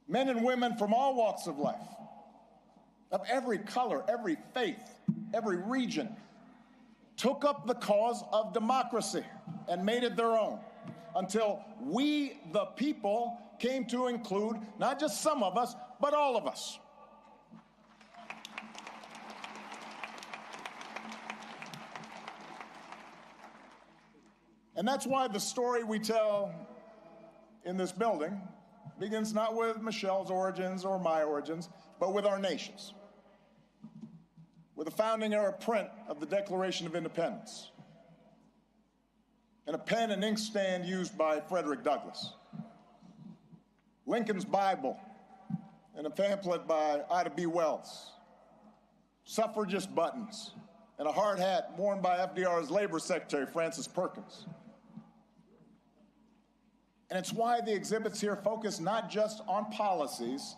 M: Men and women from all walks of life, of every color, every faith, every region, took up the cause of democracy and made it their own until we, the people, came to include not just some of us, but all of us. And that's why the story we tell in this building begins not with Michelle's origins or my origins, but with our nation's, with a founding era print of the Declaration of Independence, and a pen and ink stand used by Frederick Douglass, Lincoln's Bible, and a pamphlet by Ida B. Wells, suffragist buttons, and a hard hat worn by FDR's Labor Secretary, Francis Perkins. And it's why the exhibits here focus not just on policies,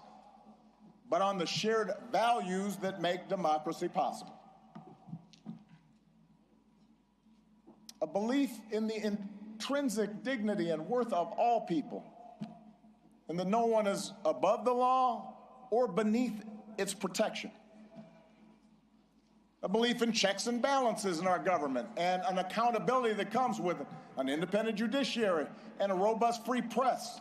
M: but on the shared values that make democracy possible. A belief in the intrinsic dignity and worth of all people, and that no one is above the law or beneath its protection. A belief in checks and balances in our government and an accountability that comes with an independent judiciary and a robust free press.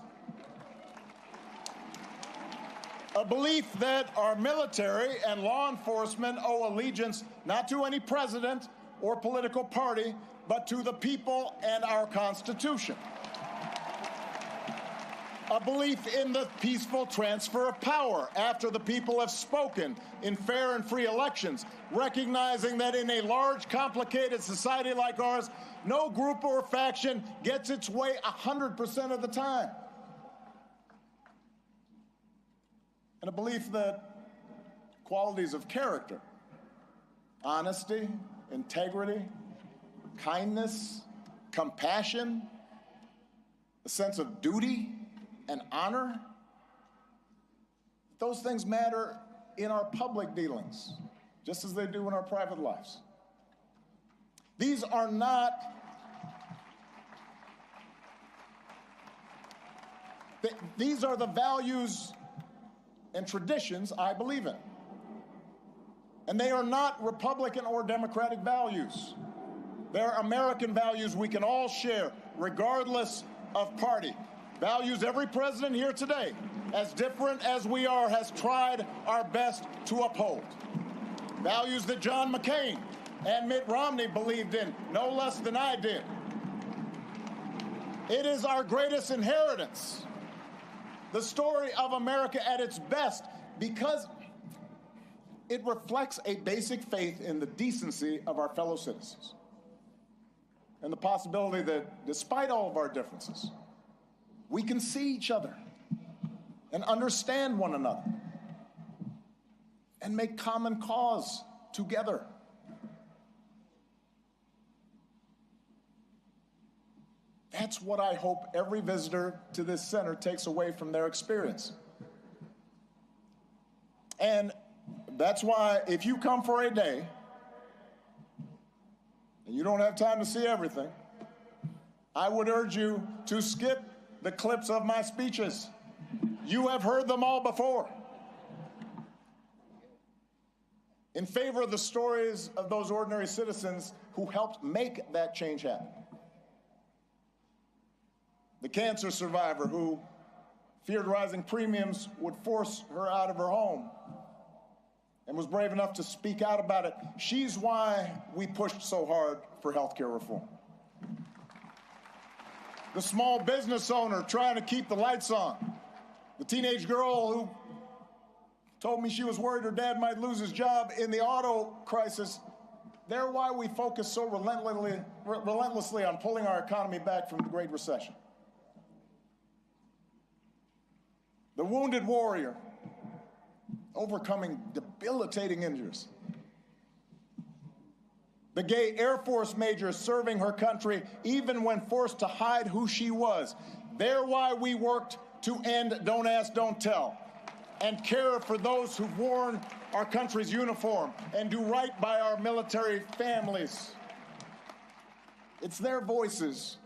M: A belief that our military and law enforcement owe allegiance not to any president or political party, but to the people and our Constitution. A belief in the peaceful transfer of power after the people have spoken in fair and free elections, recognizing that in a large, complicated society like ours, no group or faction gets its way 100% of the time. And a belief that qualities of character, honesty, integrity, kindness, compassion, a sense of duty, and honor, those things matter in our public dealings, just as they do in our private lives. These are not, these are the values and traditions I believe in. And they are not Republican or Democratic values. They're American values we can all share, regardless of party. Values every president here today, as different as we are, has tried our best to uphold. Values that John McCain and Mitt Romney believed in no less than I did. It is our greatest inheritance, the story of America at its best, because it reflects a basic faith in the decency of our fellow citizens and the possibility that, despite all of our differences, we can see each other and understand one another and make common cause together. That's what I hope every visitor to this center takes away from their experience. And that's why if you come for a day and you don't have time to see everything, I would urge you to skip the clips of my speeches. You have heard them all before. In favor of the stories of those ordinary citizens who helped make that change happen. The cancer survivor who feared rising premiums would force her out of her home and was brave enough to speak out about it. She's why we pushed so hard for healthcare reform. The small business owner trying to keep the lights on. The teenage girl who told me she was worried her dad might lose his job in the auto crisis. They're why we focus so relentlessly on pulling our economy back from the Great Recession. The wounded warrior overcoming debilitating injuries. The gay Air Force major serving her country even when forced to hide who she was. They're why we worked to end Don't Ask, Don't Tell and care for those who've worn our country's uniform and do right by our military families. It's their voices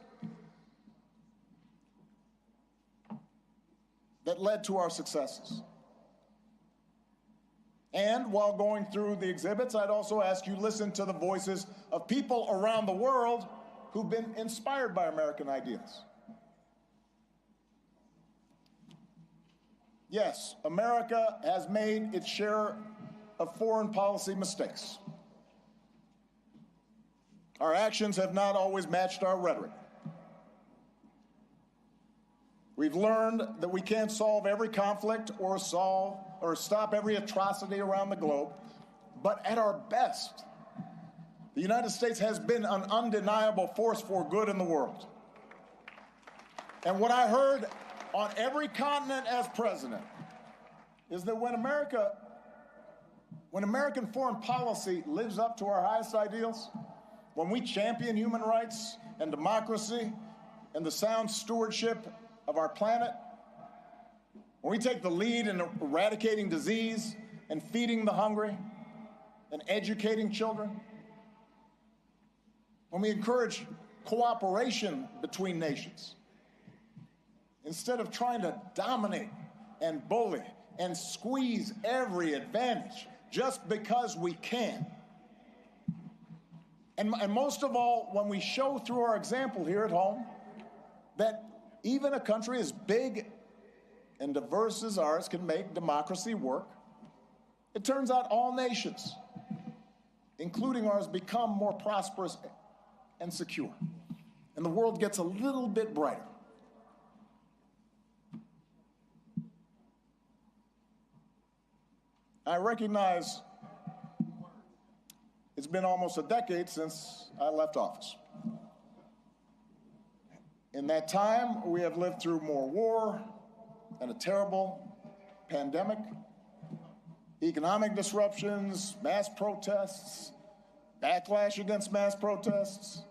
M: that led to our successes. And while going through the exhibits, I'd also ask you to listen to the voices of people around the world who've been inspired by American ideas. Yes, America has made its share of foreign policy mistakes. Our actions have not always matched our rhetoric. We've learned that we can't solve every conflict or stop every atrocity around the globe, but at our best, the United States has been an undeniable force for good in the world. And what I heard on every continent as president is that when American foreign policy lives up to our highest ideals, when we champion human rights and democracy and the sound stewardship of our planet, when we take the lead in eradicating disease and feeding the hungry and educating children, when we encourage cooperation between nations, instead of trying to dominate and bully and squeeze every advantage just because we can. And most of all, when we show through our example here at home that even a country as big and diverse as ours can make democracy work, it turns out all nations, including ours, become more prosperous and secure. And the world gets a little bit brighter. I recognize it's been almost a decade since I left office. In that time, we have lived through more war and a terrible pandemic, economic disruptions, mass protests, backlash against mass protests,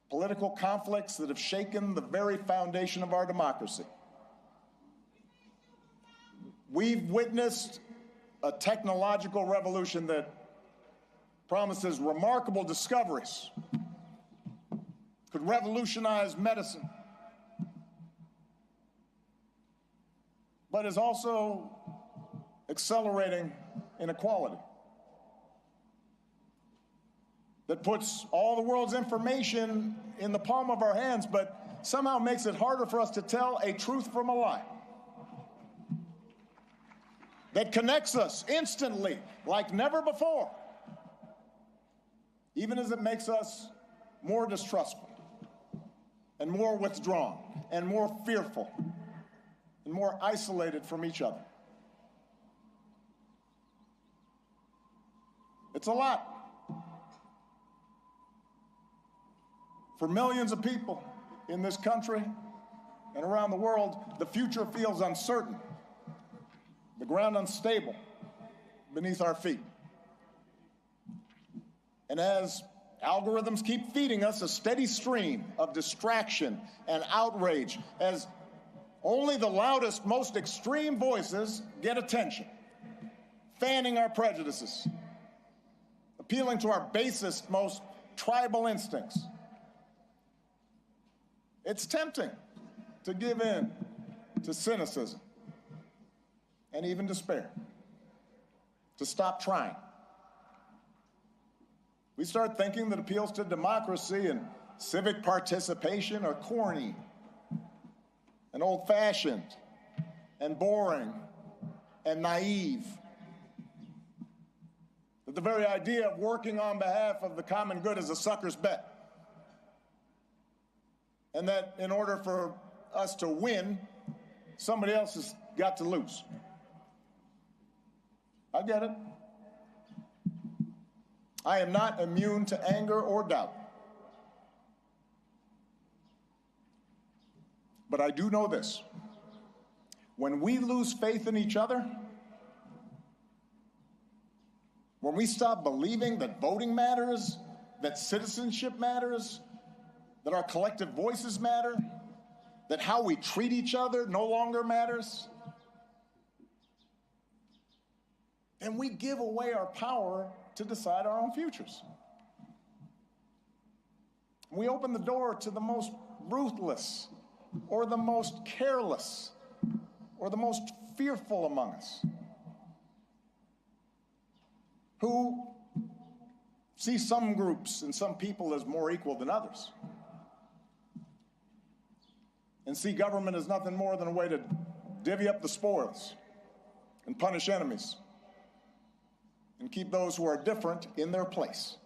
M: political conflicts that have shaken the very foundation of our democracy. We've witnessed a technological revolution that promises remarkable discoveries, could revolutionize medicine, but is also accelerating inequality, that puts all the world's information in the palm of our hands, but somehow makes it harder for us to tell a truth from a lie, that connects us instantly like never before, even as it makes us more distrustful and more withdrawn and more fearful and more isolated from each other. It's a lot. For millions of people in this country and around the world, the future feels uncertain, the ground unstable beneath our feet. And as algorithms keep feeding us a steady stream of distraction and outrage, as only the loudest, most extreme voices get attention, fanning our prejudices, appealing to our basest, most tribal instincts, it's tempting to give in to cynicism and even despair, to stop trying. We start thinking that appeals to democracy and civic participation are corny and old-fashioned and boring and naive. That the very idea of working on behalf of the common good is a sucker's bet. And that in order for us to win, somebody else has got to lose. I get it. I am not immune to anger or doubt. But I do know this. When we lose faith in each other, when we stop believing that voting matters, that citizenship matters, that our collective voices matter, that how we treat each other no longer matters, then we give away our power to decide our own futures. We open the door to the most ruthless or the most careless or the most fearful among us, who see some groups and some people as more equal than others, and see government as nothing more than a way to divvy up the spoils and punish enemies and keep those who are different in their place.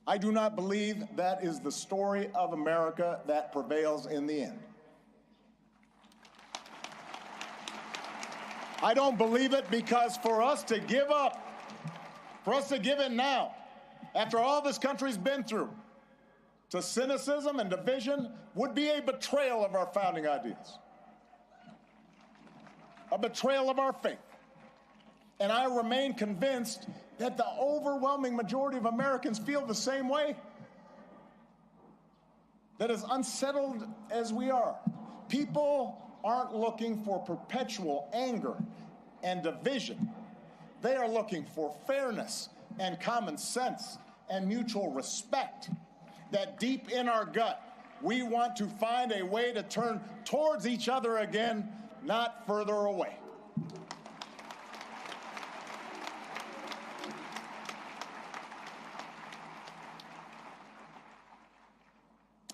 M: I do not believe that is the story of America that prevails in the end. I don't believe it because for us to give up, for us to give in now, after all this country's been through, to cynicism and division would be a betrayal of our founding ideas, a betrayal of our faith. And I remain convinced that the overwhelming majority of Americans feel the same way. That as unsettled as we are, people aren't looking for perpetual anger and division. They are looking for fairness and common sense and mutual respect. That deep in our gut, we want to find a way to turn towards each other again, not further away.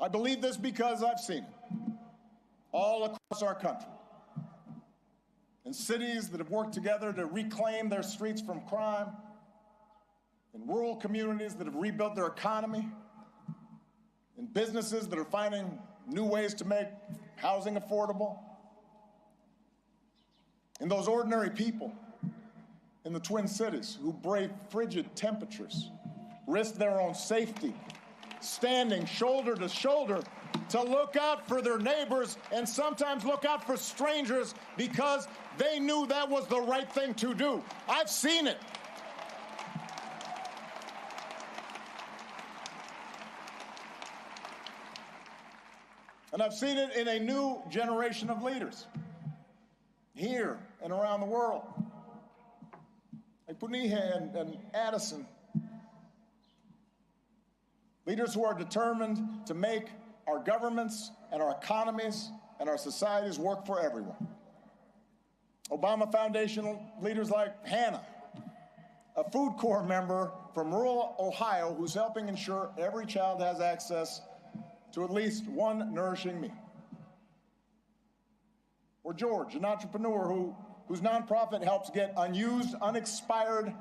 M: I believe this because I've seen it all across our country. In cities that have worked together to reclaim their streets from crime, in rural communities that have rebuilt their economy, in businesses that are finding new ways to make housing affordable, in those ordinary people in the Twin Cities who brave frigid temperatures, risk their own safety, standing shoulder to shoulder to look out for their neighbors and sometimes look out for strangers because they knew that was the right thing to do. I've seen it. And I've seen it in a new generation of leaders here and around the world, like Puniha and Addison. Leaders who are determined to make our governments and our economies and our societies work for everyone. Obama Foundation leaders like Hannah, a Food Corps member from rural Ohio who's helping ensure every child has access to at least one nourishing meal. Or George, an entrepreneur whose nonprofit helps get unused, unexpired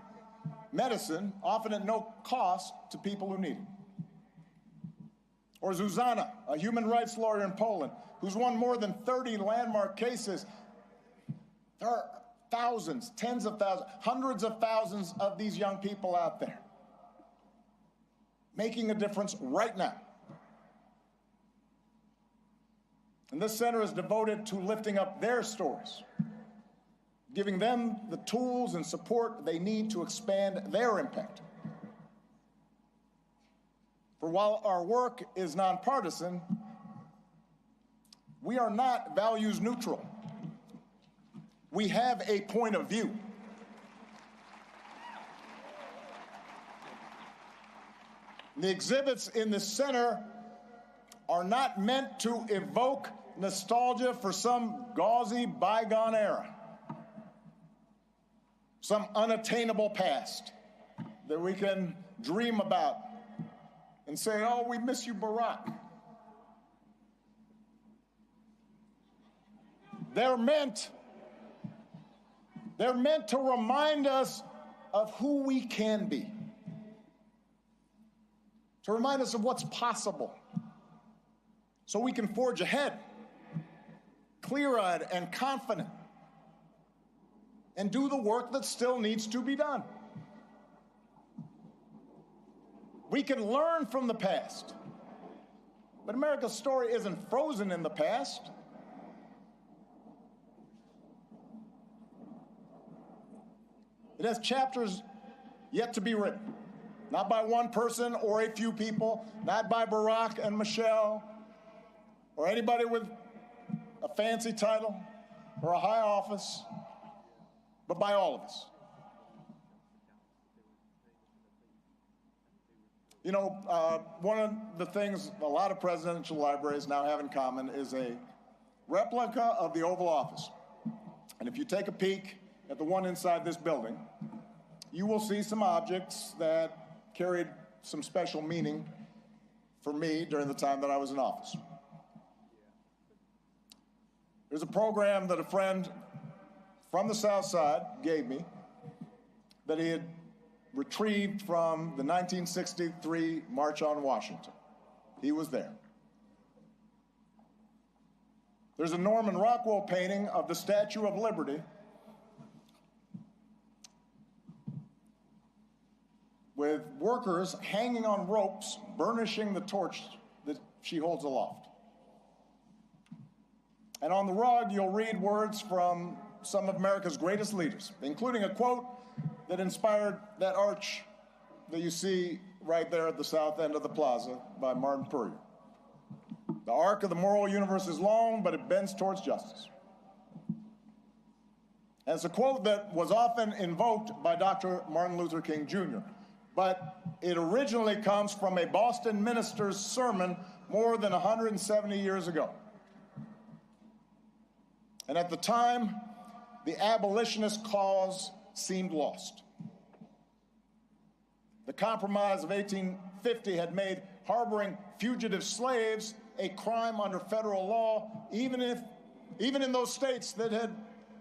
M: medicine, often at no cost, to people who need it. Or Zuzana, a human rights lawyer in Poland, who's won more than 30 landmark cases. There are thousands, tens of thousands, hundreds of thousands of these young people out there making a difference right now. And this center is devoted to lifting up their stories, giving them the tools and support they need to expand their impact. For while our work is nonpartisan, we are not values neutral. We have a point of view. The exhibits in the center are not meant to evoke nostalgia for some gauzy bygone era, some unattainable past that we can dream about and say, oh, we miss you, Barack. They're meant to remind us of who we can be, to remind us of what's possible, so we can forge ahead, clear-eyed and confident, and do the work that still needs to be done. We can learn from the past, but America's story isn't frozen in the past. It has chapters yet to be written, not by one person or a few people, not by Barack and Michelle, or anybody with a fancy title or a high office, but by all of us. You know, one of the things a lot of presidential libraries now have in common is a replica of the Oval Office. And if you take a peek at the one inside this building, you will see some objects that carried some special meaning for me during the time that I was in office. There's a program that a friend from the South Side gave me that he had retrieved from the 1963 March on Washington. He was there. There's a Norman Rockwell painting of the Statue of Liberty with workers hanging on ropes, burnishing the torch that she holds aloft. And on the rug, you'll read words from some of America's greatest leaders, including a quote that inspired that arch that you see right there at the south end of the plaza by Martin Puryear. The arc of the moral universe is long, but it bends towards justice. And it's a quote that was often invoked by Dr. Martin Luther King Jr., but it originally comes from a Boston minister's sermon more than 170 years ago. And at the time, the abolitionist cause seemed lost. The Compromise of 1850 had made harboring fugitive slaves a crime under federal law, even in those states that had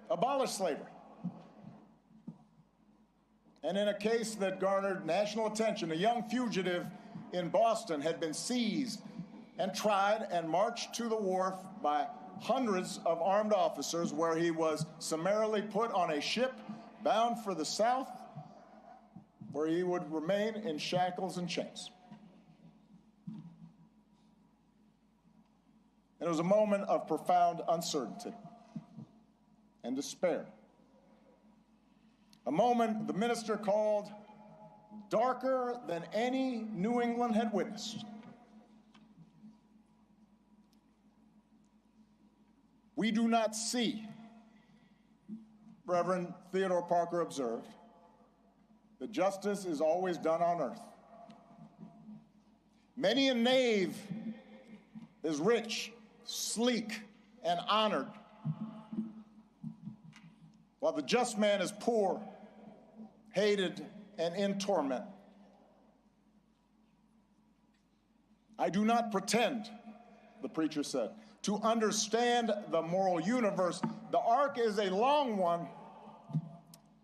M: abolished slavery. And in a case that garnered national attention, a young fugitive in Boston had been seized and tried and marched to the wharf by hundreds of armed officers, where he was summarily put on a ship bound for the South, where he would remain in shackles and chains. And it was a moment of profound uncertainty and despair. A moment the minister called darker than any New England had witnessed. We do not see, Reverend Theodore Parker observed, that justice is always done on earth. Many a knave is rich, sleek, and honored, while the just man is poor, hated, and in torment. I do not pretend, the preacher said, to understand the moral universe. The arc is a long one.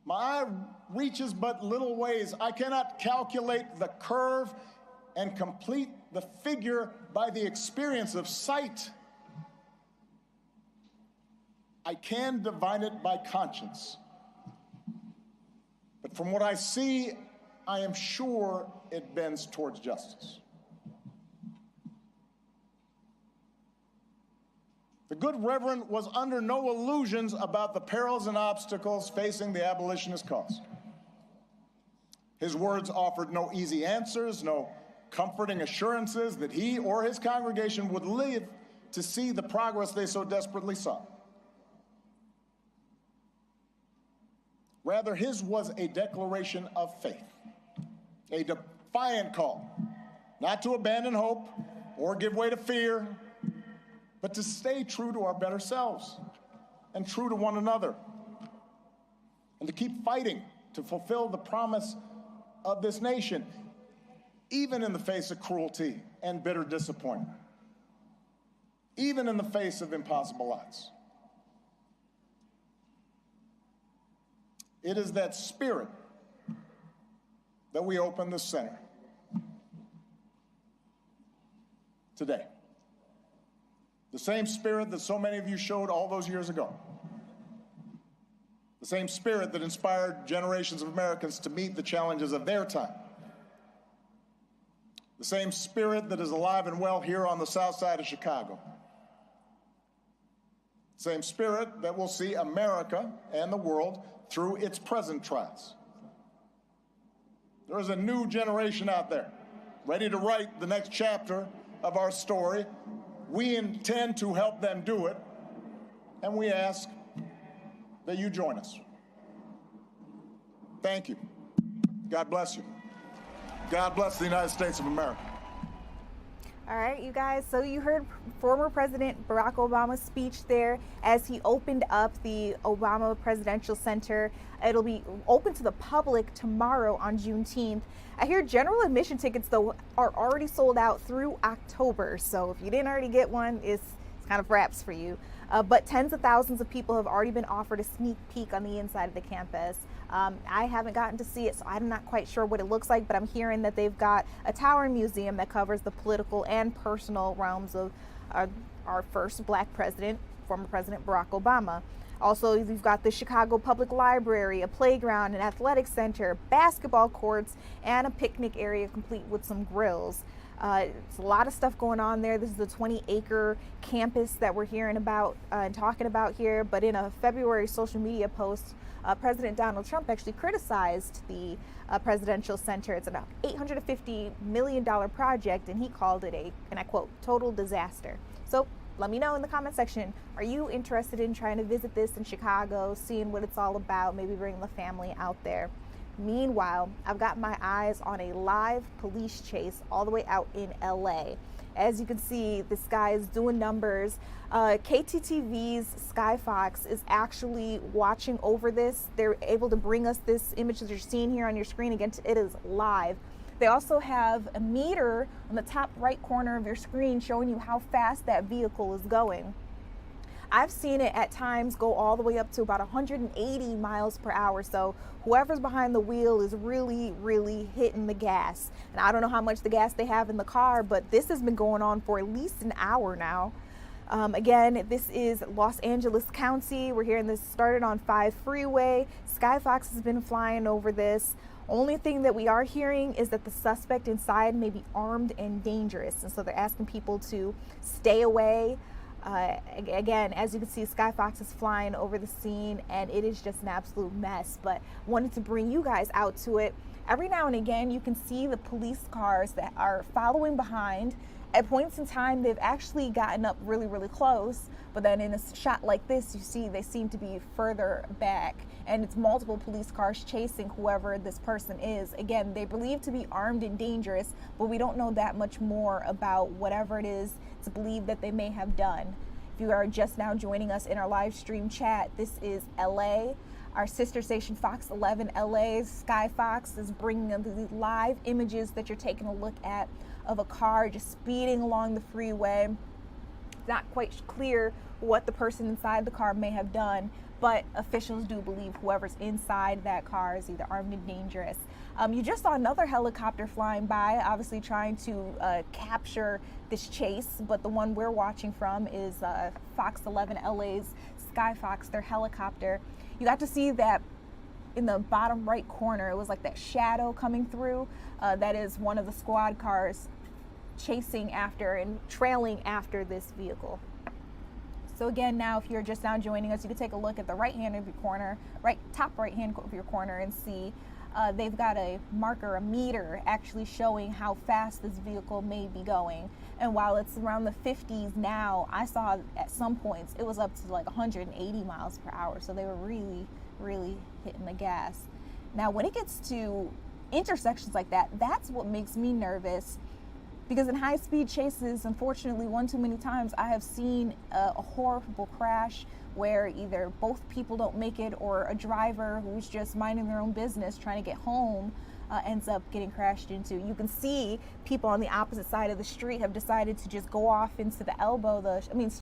M: My eye reaches but little ways. I cannot calculate the curve and complete the figure by the experience of sight. I can divine it by conscience. But from what I see, I am sure it bends towards justice. The good Reverend was under no illusions about the perils and obstacles facing the abolitionist cause. His words offered no easy answers, no comforting assurances that he or his congregation would live to see the progress they so desperately sought. Rather, his was a declaration of faith, a defiant call, not to abandon hope or give way to fear, but to stay true to our better selves and true to one another, and to keep fighting to fulfill the promise of this nation, even in the face of cruelty and bitter disappointment, even in the face of impossible odds. It is that spirit that we open the center today. The same spirit that so many of you showed all those years ago. The same spirit that inspired generations of Americans to meet the challenges of their time. The same spirit that is alive and well here on the south side of Chicago. The same spirit that will see America and the world through its present trials. There is a new generation out there, ready to write the next chapter of our story. We intend to help them do it, and we ask that you join us. Thank you. God bless you. God bless the United States of America.
B: All right, you guys, so you heard former President Barack Obama's speech there as he opened up the Obama Presidential Center. It'll be open to the public tomorrow on Juneteenth. I hear general admission tickets, though, are already sold out through October. So if you didn't already get one, it's kind of wraps for you. But tens of thousands of people have already been offered a sneak peek on the inside of the campus. I haven't gotten to see it, so I'm not quite sure what it looks like, but I'm hearing that they've got a tower museum that covers the political and personal realms of our first black president, former President Barack Obama. Also, you've got the Chicago Public Library, a playground, an athletic center, basketball courts, and a picnic area complete with some grills. It's a lot of stuff going on there. This is the 20-acre campus that we're hearing about and talking about here. But in a February social media post, President Donald Trump actually criticized the presidential center. It's an $850 million project, and he called it a, and I quote, total disaster. So let me know in the comment section, are you interested in trying to visit this in Chicago, seeing what it's all about, maybe bring the family out there? Meanwhile, I've got my eyes on a live police chase all the way out in LA. As you can see, this guy is doing numbers. KTTV's Sky Fox is actually watching over this. They're able to bring us this image that you're seeing here on your screen. Again, it is live. They also have a meter on the top right corner of your screen showing you how fast that vehicle is going. I've seen it at times go all the way up to about 180 miles per hour. So whoever's behind the wheel is really, really hitting the gas. And I don't know how much the gas they have in the car, but this has been going on for at least an hour now. Again, this is Los Angeles County. We're hearing this started on 5 freeway. Sky Fox has been flying over this. Only thing that we are hearing is that the suspect inside may be armed and dangerous. And so they're asking people to stay away. Again, as you can see, Sky Fox is flying over the scene and it is just an absolute mess, but wanted to bring you guys out to it. Every now and again, you can see the police cars that are following behind. At points in time, they've actually gotten up really, really close, but then in a shot like this, you see they seem to be further back, and it's multiple police cars chasing whoever this person is. Again, they believe to be armed and dangerous, but we don't know that much more about whatever it is to believe that they may have done. If you are just now joining us in our live stream chat, this is LA. Our sister station Fox 11 LA's Sky Fox is bringing them these live images that you're taking a look at of a car just speeding along the freeway. It's not quite clear what the person inside the car may have done, but officials do believe whoever's inside that car is either armed and dangerous. You just saw another helicopter flying by, obviously trying to capture this chase, but the one we're watching from is Fox 11 LA's Sky Fox, their helicopter. You got to see that in the bottom right corner, it was like that shadow coming through. That is one of the squad cars chasing after and trailing after this vehicle. So again, now if you're just now joining us, you can take a look at the right hand of your corner, top right hand of your corner, and see they've got a marker, a meter, actually showing how fast this vehicle may be going. And while it's around the 50s now, I saw at some points it was up to like 180 miles per hour. So they were really, really hitting the gas. Now, when it gets to intersections like that, that's what makes me nervous. Because in high-speed chases, unfortunately, one too many times, I have seen a horrible crash where either both people don't make it or a driver who's just minding their own business trying to get home ends up getting crashed into. You can see people on the opposite side of the street have decided to just go off into the elbow,